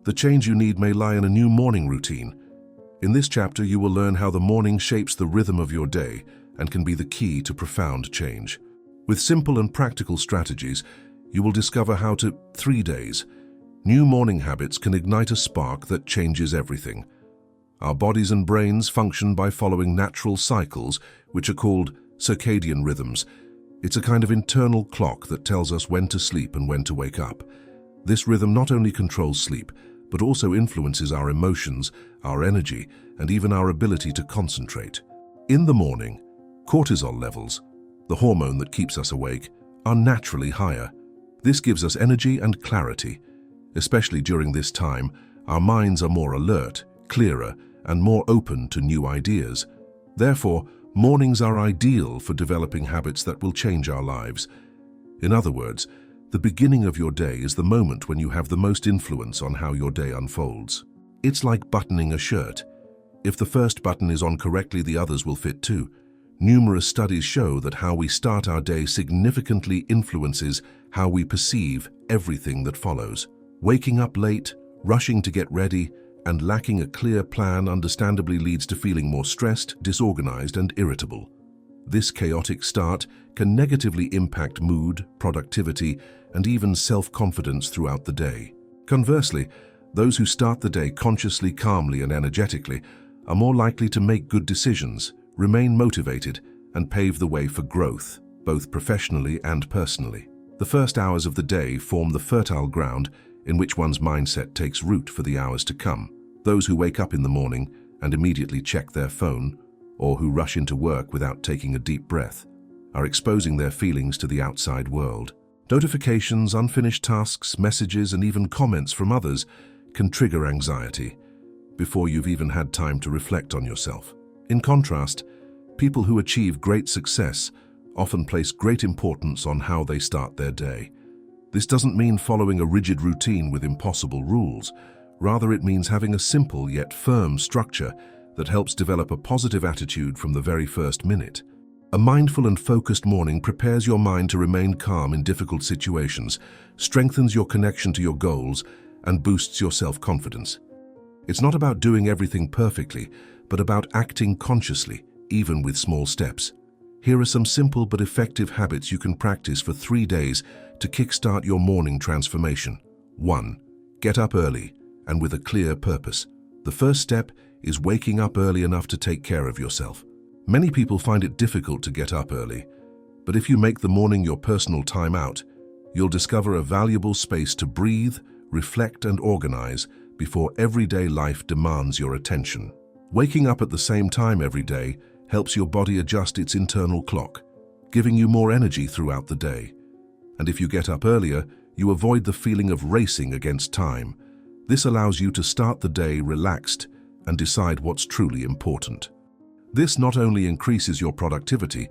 the change you need may lie in a new morning routine. In this chapter, you will learn how the morning shapes the rhythm of your day and can be the key to profound change. With simple and practical strategies, you will discover how to 3 days. New morning habits can ignite a spark that changes everything. Our bodies and brains function by following natural cycles, which are called circadian rhythms. It's a kind of internal clock that tells us when to sleep and when to wake up. This rhythm not only controls sleep, but also influences our emotions, our energy, and even our ability to concentrate. In the morning, cortisol levels, the hormone that keeps us awake, are naturally higher. This gives us energy and clarity. Especially during this time, our minds are more alert, clearer, and more open to new ideas. Therefore, mornings are ideal for developing habits that will change our lives. In other words, the beginning of your day is the moment when you have the most influence on how your day unfolds. It's like buttoning a shirt. If the first button is on correctly, the others will fit too. Numerous studies show that how we start our day significantly influences how we perceive everything that follows. Waking up late, rushing to get ready, and lacking a clear plan understandably leads to feeling more stressed, disorganized, and irritable. This chaotic start can negatively impact mood, productivity, and even self-confidence throughout the day. Conversely, those who start the day consciously, calmly, and energetically are more likely to make good decisions, remain motivated, and pave the way for growth, both professionally and personally. The first hours of the day form the fertile ground in which one's mindset takes root for the hours to come. Those who wake up in the morning and immediately check their phone, or who rush into work without taking a deep breath, are exposing their feelings to the outside world. Notifications, unfinished tasks, messages, and even comments from others can trigger anxiety before you've even had time to reflect on yourself. In contrast, people who achieve great success often place great importance on how they start their day. This doesn't mean following a rigid routine with impossible rules. Rather, it means having a simple yet firm structure that helps develop a positive attitude from the very first minute. A mindful and focused morning prepares your mind to remain calm in difficult situations, strengthens your connection to your goals, and boosts your self-confidence. It's not about doing everything perfectly, but about acting consciously, even with small steps. Here are some simple but effective habits you can practice for 3 days to kickstart your morning transformation. 1. Get up early and with a clear purpose. The first step is waking up early enough to take care of yourself. Many people find it difficult to get up early, but if you make the morning your personal time out, you'll discover a valuable space to breathe, reflect, and organize before everyday life demands your attention. Waking up at the same time every day helps your body adjust its internal clock, giving you more energy throughout the day. And if you get up earlier, you avoid the feeling of racing against time. This allows you to start the day relaxed and decide what's truly important. This not only increases your productivity,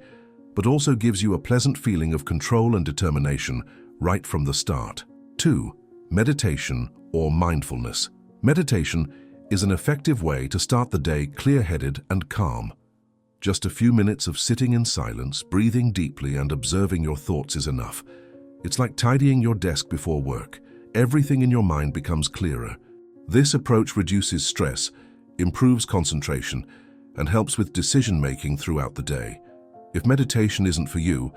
but also gives you a pleasant feeling of control and determination right from the start. 2. Meditation or mindfulness. Meditation is an effective way to start the day clear-headed and calm. Just a few minutes of sitting in silence, breathing deeply, and observing your thoughts is enough. It's like tidying your desk before work. Everything in your mind becomes clearer. This approach reduces stress, improves concentration, and helps with decision-making throughout the day. If meditation isn't for you,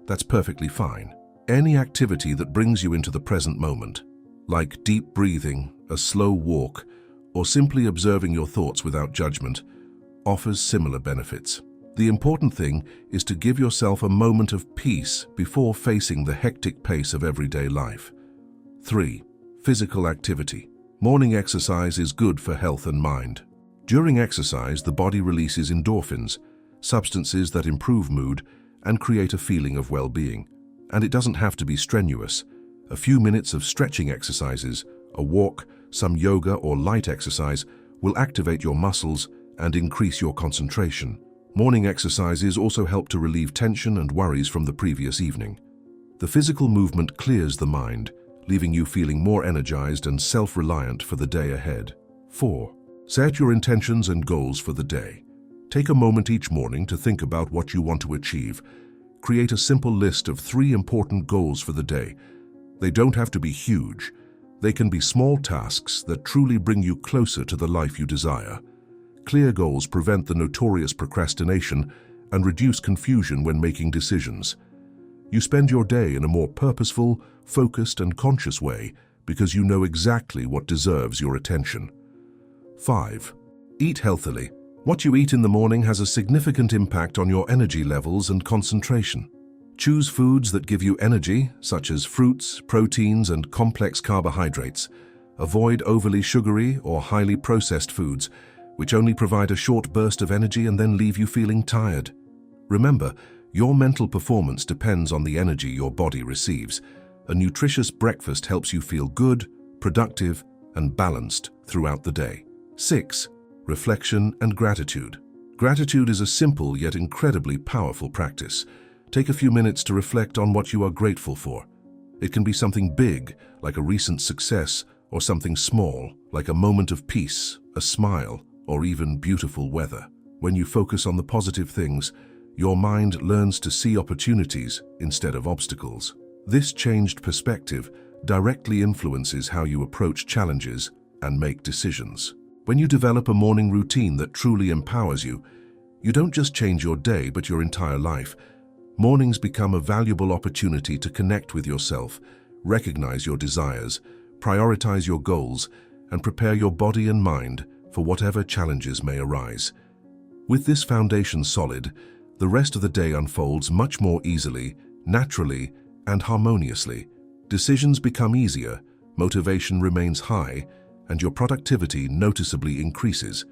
that's perfectly fine. Any activity that brings you into the present moment, like deep breathing, a slow walk, or simply observing your thoughts without judgment, offers similar benefits. The important thing is to give yourself a moment of peace before facing the hectic pace of everyday life. 3. Physical activity. Morning exercise is good for health and mind. During exercise, the body releases endorphins, substances that improve mood and create a feeling of well-being. And it doesn't have to be strenuous. A few minutes of stretching exercises, a walk, some yoga or light exercise will activate your muscles and increase your concentration. Morning exercises also help to relieve tension and worries from the previous evening. The physical movement clears the mind, leaving you feeling more energized and self-reliant for the day ahead. 4. Set your intentions and goals for the day. Take a moment each morning to think about what you want to achieve. Create a simple list of 3 important goals for the day. They don't have to be huge. They can be small tasks that truly bring you closer to the life you desire. Clear goals prevent the notorious procrastination and reduce confusion when making decisions. You spend your day in a more purposeful, focused, and conscious way because you know exactly what deserves your attention. 5. Eat healthily. What you eat in the morning has a significant impact on your energy levels and concentration. Choose foods that give you energy, such as fruits, proteins, and complex carbohydrates. Avoid overly sugary or highly processed foods, which only provide a short burst of energy and then leave you feeling tired. Remember, your mental performance depends on the energy your body receives. A nutritious breakfast helps you feel good, productive, and balanced throughout the day. 6. Reflection and gratitude. Gratitude is a simple yet incredibly powerful practice. Take a few minutes to reflect on what you are grateful for. It can be something big, like a recent success, or something small, like a moment of peace, a smile, or even beautiful weather. When you focus on the positive things, your mind learns to see opportunities instead of obstacles. This changed perspective directly influences how you approach challenges and make decisions. When you develop a morning routine that truly empowers you, you don't just change your day but your entire life. Mornings become a valuable opportunity to connect with yourself, recognize your desires, prioritize your goals, and prepare your body and mind for whatever challenges may arise. With this foundation solid, the rest of the day unfolds much more easily, naturally, and harmoniously. Decisions become easier, motivation remains high, and your productivity noticeably increases.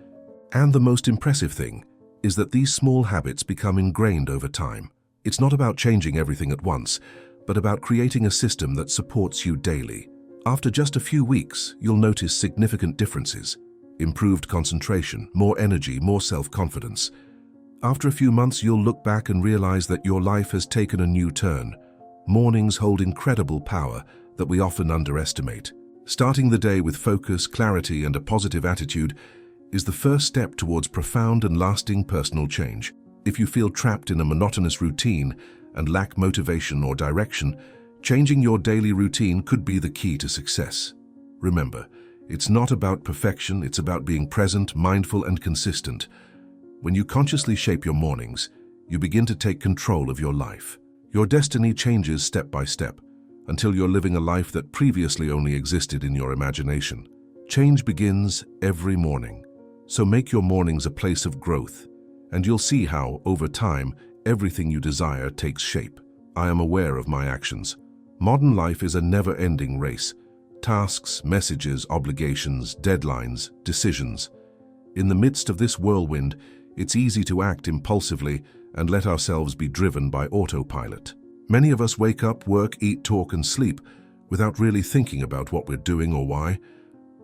And the most impressive thing is that these small habits become ingrained over time. It's not about changing everything at once, but about creating a system that supports you daily. After just a few weeks, you'll notice significant differences. Improved concentration, more energy, more self-confidence. After a few months, you'll look back and realize that your life has taken a new turn. Mornings hold incredible power that we often underestimate. Starting the day with focus, clarity, and a positive attitude is the first step towards profound and lasting personal change. If you feel trapped in a monotonous routine and lack motivation or direction, changing your daily routine could be the key to success. Remember, it's not about perfection, it's about being present, mindful, and consistent. When you consciously shape your mornings, you begin to take control of your life. Your destiny changes step by step, until you're living a life that previously only existed in your imagination. Change begins every morning, so make your mornings a place of growth, and you'll see how, over time, everything you desire takes shape. I am aware of my actions. Modern life is a never-ending race. Tasks, messages, obligations, deadlines, decisions. In the midst of this whirlwind, it's easy to act impulsively and let ourselves be driven by autopilot. Many of us wake up, work, eat, talk, and sleep without really thinking about what we're doing or why.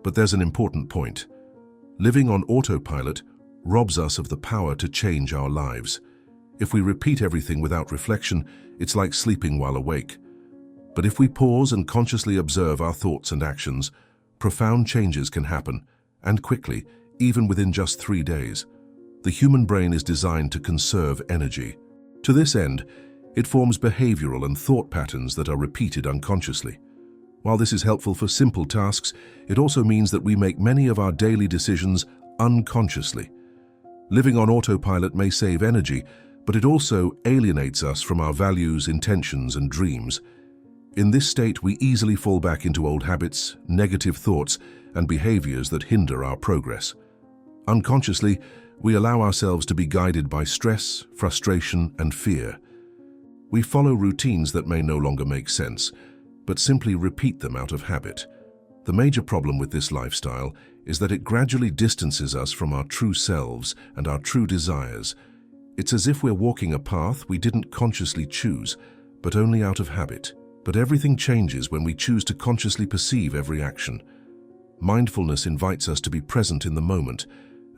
But there's an important point. Living on autopilot robs us of the power to change our lives. If we repeat everything without reflection, it's like sleeping while awake. But if we pause and consciously observe our thoughts and actions, profound changes can happen, and quickly, even within just 3 days. The human brain is designed to conserve energy. To this end, it forms behavioral and thought patterns that are repeated unconsciously. While this is helpful for simple tasks, it also means that we make many of our daily decisions unconsciously. Living on autopilot may save energy, but it also alienates us from our values, intentions, and dreams. In this state, we easily fall back into old habits, negative thoughts, and behaviors that hinder our progress. Unconsciously, we allow ourselves to be guided by stress, frustration, and fear. We follow routines that may no longer make sense, but simply repeat them out of habit. The major problem with this lifestyle is that it gradually distances us from our true selves and our true desires. It's as if we're walking a path we didn't consciously choose, but only out of habit. But everything changes when we choose to consciously perceive every action. Mindfulness invites us to be present in the moment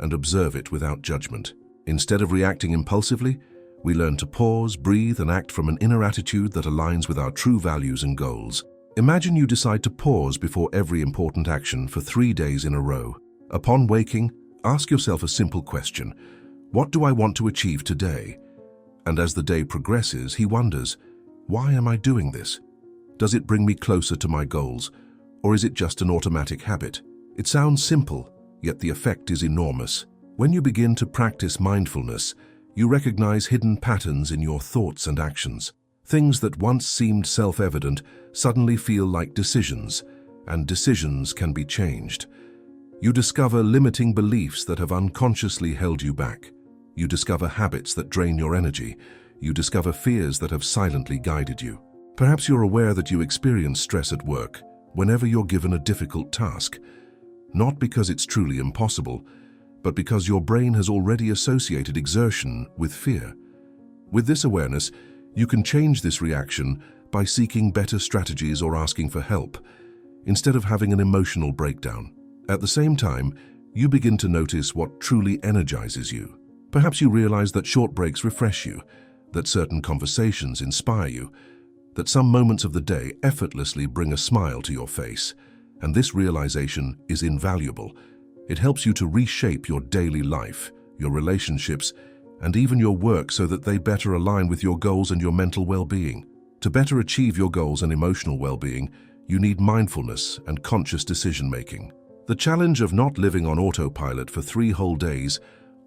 and observe it without judgment. Instead of reacting impulsively, we learn to pause, breathe, and act from an inner attitude that aligns with our true values and goals. Imagine you decide to pause before every important action for 3 days in a row. Upon waking, ask yourself a simple question: what do I want to achieve today? And as the day progresses, he wonders, why am I doing this? Does it bring me closer to my goals, or is it just an automatic habit? It sounds simple, yet the effect is enormous. When you begin to practice mindfulness, you recognize hidden patterns in your thoughts and actions. Things that once seemed self-evident suddenly feel like decisions, and decisions can be changed. You discover limiting beliefs that have unconsciously held you back. You discover habits that drain your energy. You discover fears that have silently guided you. Perhaps you're aware that you experience stress at work, whenever you're given a difficult task, not because it's truly impossible, but because your brain has already associated exertion with fear. With this awareness, you can change this reaction by seeking better strategies or asking for help, instead of having an emotional breakdown. At the same time, you begin to notice what truly energizes you. Perhaps you realize that short breaks refresh you, that certain conversations inspire you, that some moments of the day effortlessly bring a smile to your face, and this realization is invaluable. It helps you to reshape your daily life, your relationships, and even your work so that they better align with your goals and your mental well-being. To better achieve your goals and emotional well-being, you need mindfulness and conscious decision-making. The challenge of not living on autopilot for 3 whole days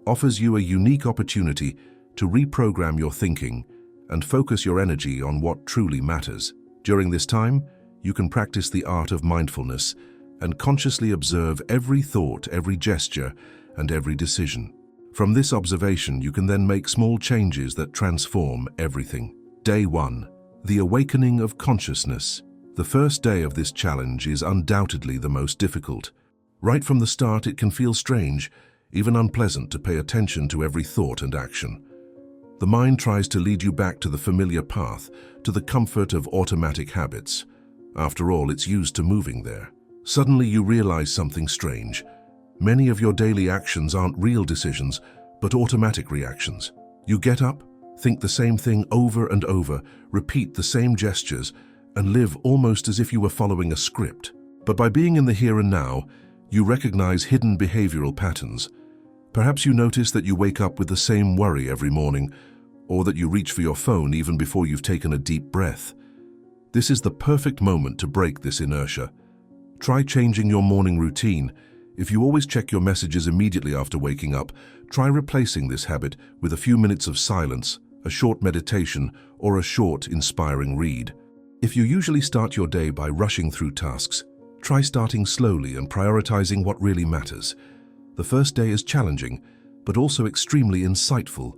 offers you a unique opportunity to reprogram your thinking and focus your energy on what truly matters. During this time, you can practice the art of mindfulness and consciously observe every thought, every gesture, and every decision. From this observation, you can then make small changes that transform everything. Day 1. The Awakening of Consciousness. The first day of this challenge is undoubtedly the most difficult. Right from the start, it can feel strange, even unpleasant, to pay attention to every thought and action. The mind tries to lead you back to the familiar path, to the comfort of automatic habits. After all, it's used to moving there. Suddenly you realize something strange. Many of your daily actions aren't real decisions, but automatic reactions. You get up, think the same thing over and over, repeat the same gestures, and live almost as if you were following a script. But by being in the here and now, you recognize hidden behavioral patterns. Perhaps you notice that you wake up with the same worry every morning, or that you reach for your phone even before you've taken a deep breath. This is the perfect moment to break this inertia. Try changing your morning routine. If you always check your messages immediately after waking up, try replacing this habit with a few minutes of silence, a short meditation, or a short, inspiring read. If you usually start your day by rushing through tasks, try starting slowly and prioritizing what really matters. The first day is challenging, but also extremely insightful.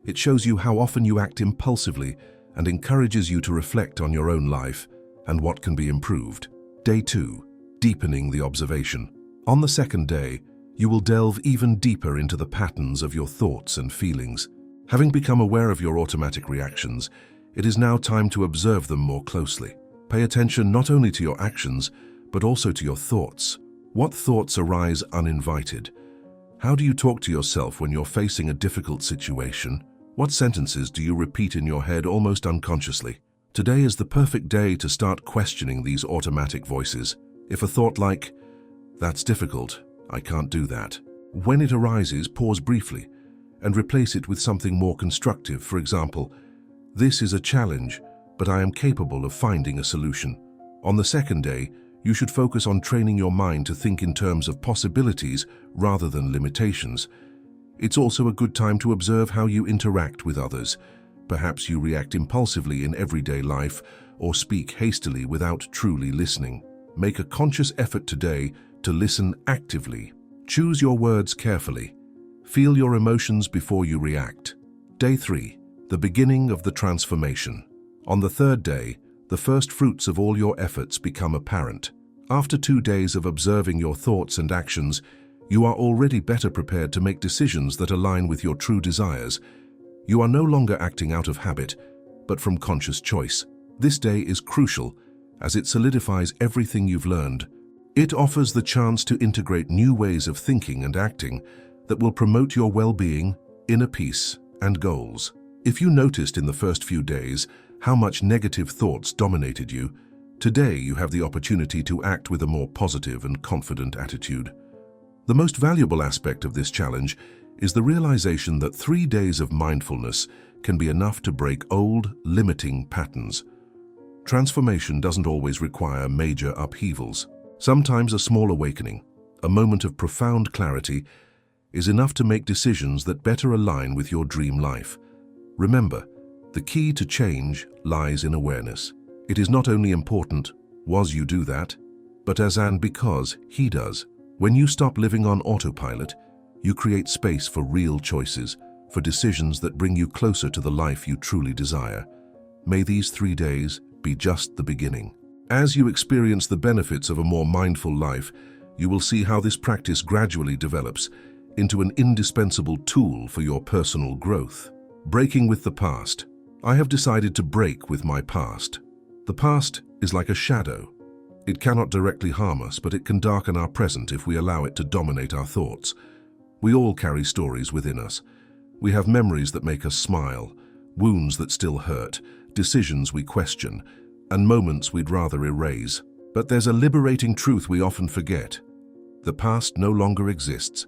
It shows you how often you act impulsively and encourages you to reflect on your own life and what can be improved. Day 2. Deepening the observation. On the second day, you will delve even deeper into the patterns of your thoughts and feelings. Having become aware of your automatic reactions, it is now time to observe them more closely. Pay attention not only to your actions, but also to your thoughts. What thoughts arise uninvited? How do you talk to yourself when you're facing a difficult situation? What sentences do you repeat in your head almost unconsciously? Today is the perfect day to start questioning these automatic voices. If a thought like, "That's difficult, I can't do that," when it arises, pause briefly and replace it with something more constructive. For example, "This is a challenge, but I am capable of finding a solution." On the second day, you should focus on training your mind to think in terms of possibilities rather than limitations. It's also a good time to observe how you interact with others. Perhaps you react impulsively in everyday life or speak hastily without truly listening. Make a conscious effort today to listen actively. Choose your words carefully. Feel your emotions before you react. Day 3. The beginning of the transformation. On the third day, the first fruits of all your efforts become apparent. After 2 days of observing your thoughts and actions, you are already better prepared to make decisions that align with your true desires. You are no longer acting out of habit, but from conscious choice. This day is crucial, as it solidifies everything you've learned. It offers the chance to integrate new ways of thinking and acting that will promote your well-being, inner peace, and goals. If you noticed in the first few days how much negative thoughts dominated you, today you have the opportunity to act with a more positive and confident attitude. The most valuable aspect of this challenge is the realization that 3 days of mindfulness can be enough to break old, limiting patterns. Transformation doesn't always require major upheavals. Sometimes a small awakening, a moment of profound clarity, is enough to make decisions that better align with your dream life. Remember, the key to change lies in awareness. It is not only important, was you do that, but as and because he does. When you stop living on autopilot, you create space for real choices, for decisions that bring you closer to the life you truly desire. May these 3 days be just the beginning. As you experience the benefits of a more mindful life, you will see how this practice gradually develops into an indispensable tool for your personal growth. Breaking with the past. I have decided to break with my past. The past is like a shadow. It cannot directly harm us, but it can darken our present if we allow it to dominate our thoughts. We all carry stories within us. We have memories that make us smile, wounds that still hurt, decisions we question, and moments we'd rather erase. But there's a liberating truth we often forget. The past no longer exists.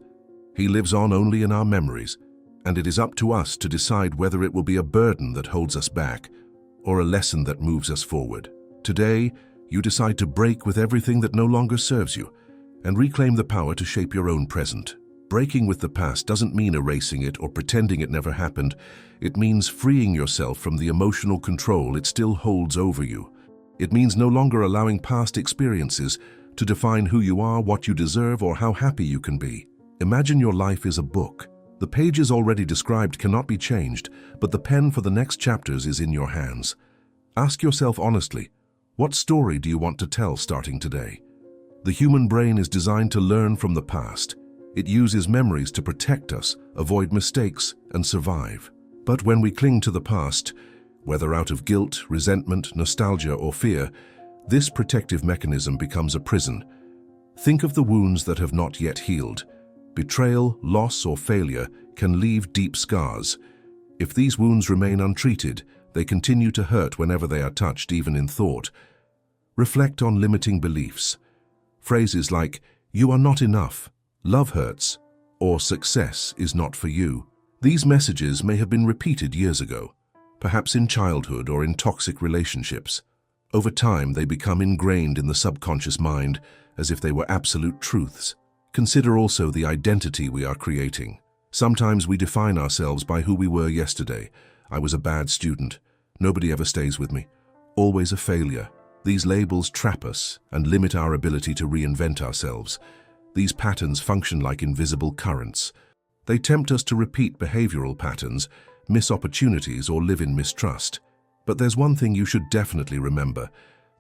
He lives on only in our memories, and it is up to us to decide whether it will be a burden that holds us back or a lesson that moves us forward. Today, you decide to break with everything that no longer serves you and reclaim the power to shape your own present. Breaking with the past doesn't mean erasing it or pretending it never happened. It means freeing yourself from the emotional control it still holds over you. It means no longer allowing past experiences to define who you are, what you deserve, or how happy you can be. Imagine your life is a book. The pages already described cannot be changed, but the pen for the next chapters is in your hands. Ask yourself honestly, what story do you want to tell starting today? The human brain is designed to learn from the past. It uses memories to protect us, avoid mistakes, and survive. But when we cling to the past, whether out of guilt, resentment, nostalgia, or fear, this protective mechanism becomes a prison. Think of the wounds that have not yet healed. Betrayal, loss, or failure can leave deep scars. If these wounds remain untreated, they continue to hurt whenever they are touched, even in thought. Reflect on limiting beliefs. Phrases like, "You are not enough," "Love hurts," or "Success is not for you." These messages may have been repeated years ago, perhaps in childhood or in toxic relationships. Over time, they become ingrained in the subconscious mind as if they were absolute truths. Consider also the identity we are creating. Sometimes we define ourselves by who we were yesterday. I was a bad student. Nobody ever stays with me. Always a failure. These labels trap us and limit our ability to reinvent ourselves. These patterns function like invisible currents. They tempt us to repeat behavioral patterns, miss opportunities, or live in mistrust. But there's one thing you should definitely remember.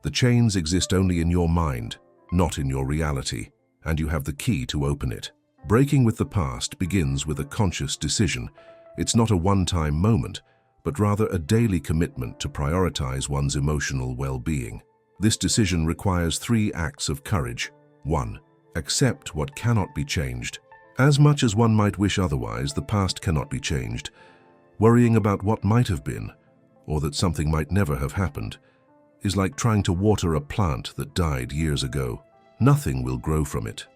The chains exist only in your mind, not in your reality, and you have the key to open it. Breaking with the past begins with a conscious decision. It's not a one-time moment, but rather a daily commitment to prioritize one's emotional well-being. This decision requires 3 acts of courage. 1. Accept what cannot be changed. As much as one might wish otherwise, the past cannot be changed. Worrying about what might have been, or that something might never have happened, is like trying to water a plant that died years ago. Nothing will grow from it.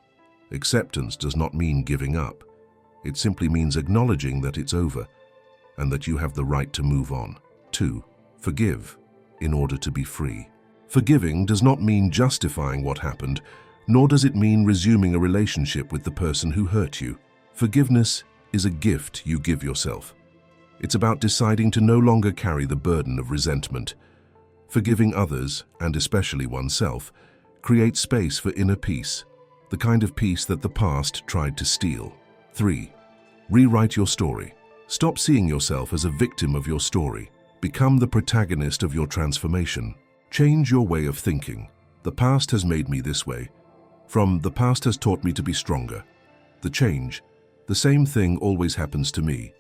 Acceptance does not mean giving up. It simply means acknowledging that it's over and that you have the right to move on. 2. Forgive in order to be free. Forgiving does not mean justifying what happened, nor does it mean resuming a relationship with the person who hurt you. Forgiveness is a gift you give yourself. It's about deciding to no longer carry the burden of resentment. Forgiving others, and especially oneself, creates space for inner peace, the kind of peace that the past tried to steal. 3. Rewrite your story. Stop seeing yourself as a victim of your story. Become the protagonist of your transformation. Change your way of thinking. The past has made me this way. From the past has taught me to be stronger. The change. The same thing always happens to me.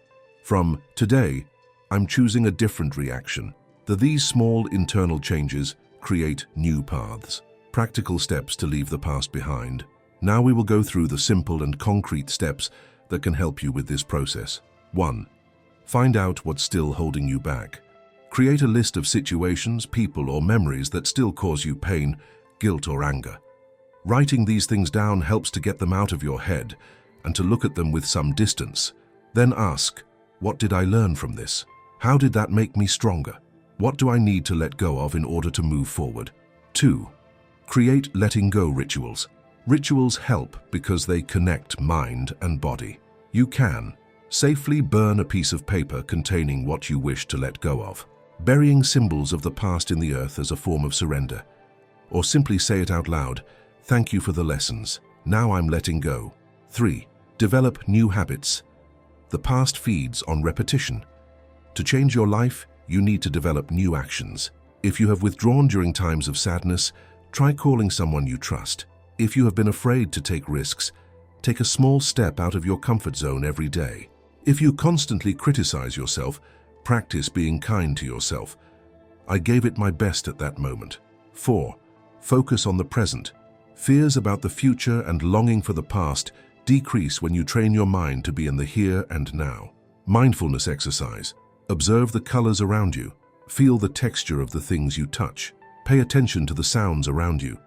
From today, I'm choosing a different reaction. These small internal changes create new paths. Practical steps to leave the past behind. Now we will go through the simple and concrete steps that can help you with this process. 1. Find out what's still holding you back. Create a list of situations, people, or memories that still cause you pain, guilt, or anger. Writing these things down helps to get them out of your head and to look at them with some distance. Then ask, what did I learn from this? How did that make me stronger? What do I need to let go of in order to move forward? 2. Create letting go rituals. Rituals help because they connect mind and body. You can safely burn a piece of paper containing what you wish to let go of, burying symbols of the past in the earth as a form of surrender. Or simply say it out loud, thank you for the lessons, now I'm letting go. 3. Develop new habits. The past feeds on repetition. To change your life, you need to develop new actions. If you have withdrawn during times of sadness, try calling someone you trust. If you have been afraid to take risks, take a small step out of your comfort zone every day. If you constantly criticize yourself, practice being kind to yourself. I gave it my best at that moment. 4. Focus on the present. Fears about the future and longing for the past decrease when you train your mind to be in the here and now. Mindfulness exercise. Observe the colors around you. Feel the texture of the things you touch. Pay attention to the sounds around you.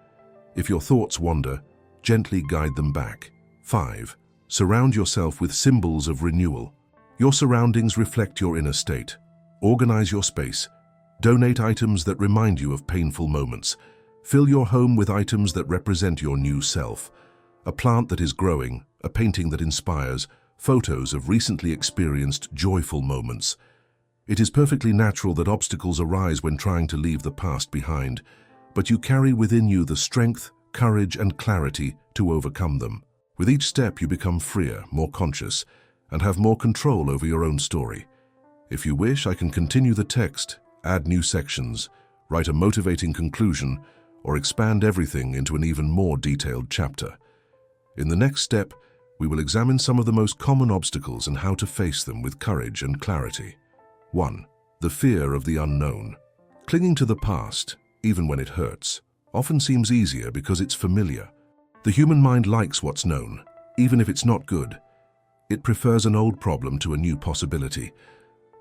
If your thoughts wander, gently guide them back. 5. Surround yourself with symbols of renewal. Your surroundings reflect your inner state. Organize your space. Donate items that remind you of painful moments. Fill your home with items that represent your new self. A plant that is growing, a painting that inspires, photos of recently experienced joyful moments. It is perfectly natural that obstacles arise when trying to leave the past behind, but you carry within you the strength, courage, and clarity to overcome them. With each step, you become freer, more conscious, and have more control over your own story. If you wish, I can continue the text, add new sections, write a motivating conclusion, or expand everything into an even more detailed chapter. In the next step, we will examine some of the most common obstacles and how to face them with courage and clarity. 1. The fear of the unknown. Clinging to the past, even when it hurts, often seems easier because it's familiar. The human mind likes what's known, even if it's not good. It prefers an old problem to a new possibility.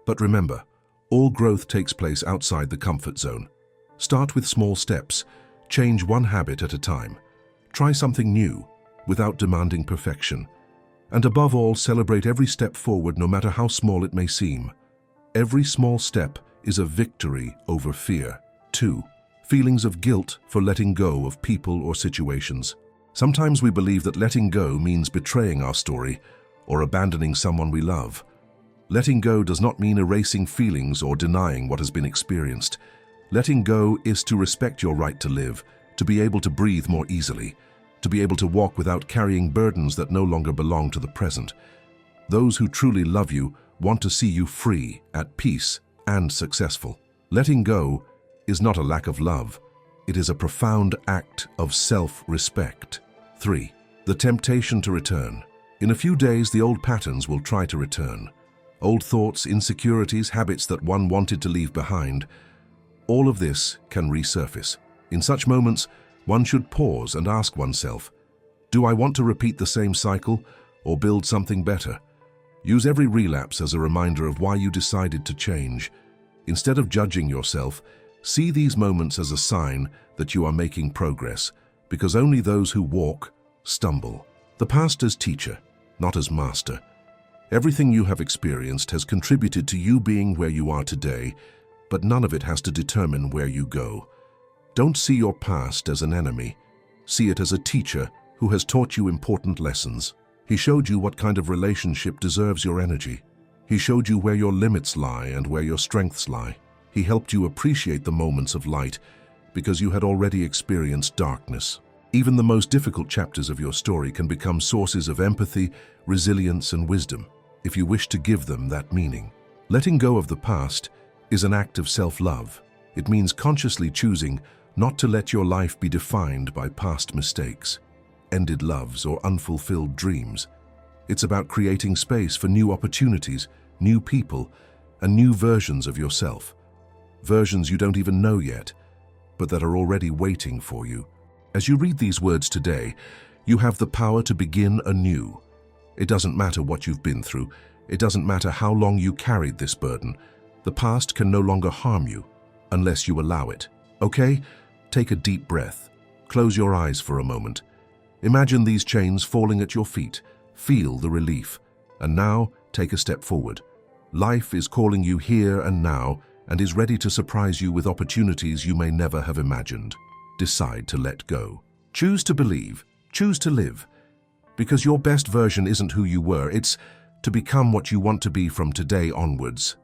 But remember, all growth takes place outside the comfort zone. Start with small steps. Change one habit at a time. Try something new, without demanding perfection. And above all, celebrate every step forward, no matter how small it may seem. Every small step is a victory over fear. 2. Feelings of guilt for letting go of people or situations. Sometimes we believe that letting go means betraying our story or abandoning someone we love. Letting go does not mean erasing feelings or denying what has been experienced. Letting go is to respect your right to live, to be able to breathe more easily, to be able to walk without carrying burdens that no longer belong to the present. Those who truly love you want to see you free, at peace, and successful. Letting go is not a lack of love. It is a profound act of self-respect. 3. The temptation to return. In a few days, the old patterns will try to return. Old thoughts, insecurities, habits that one wanted to leave behind. All of this can resurface. In such moments, one should pause and ask oneself, do I want to repeat the same cycle or build something better? Use every relapse as a reminder of why you decided to change. Instead of judging yourself, see these moments as a sign that you are making progress, because only those who walk stumble. The past as teacher, not as master. Everything you have experienced has contributed to you being where you are today, but none of it has to determine where you go. Don't see your past as an enemy. See it as a teacher who has taught you important lessons. He showed you what kind of relationship deserves your energy. He showed you where your limits lie and where your strengths lie. He helped you appreciate the moments of light because you had already experienced darkness. Even the most difficult chapters of your story can become sources of empathy, resilience, and wisdom if you wish to give them that meaning. Letting go of the past is an act of self-love. It means consciously choosing not to let your life be defined by past mistakes, ended loves, or unfulfilled dreams. It's about creating space for new opportunities, new people, and new versions of yourself. Versions you don't even know yet, but that are already waiting for you. As you read these words today, you have the power to begin anew. It doesn't matter what you've been through. It doesn't matter how long you carried this burden. The past can no longer harm you unless you allow it. Okay? Take a deep breath. Close your eyes for a moment. Imagine these chains falling at your feet. Feel the relief. And now, take a step forward. Life is calling you here and now and is ready to surprise you with opportunities you may never have imagined. Decide to let go. Choose to believe. Choose to live. Because your best version isn't who you were. It's to become what you want to be from today onwards.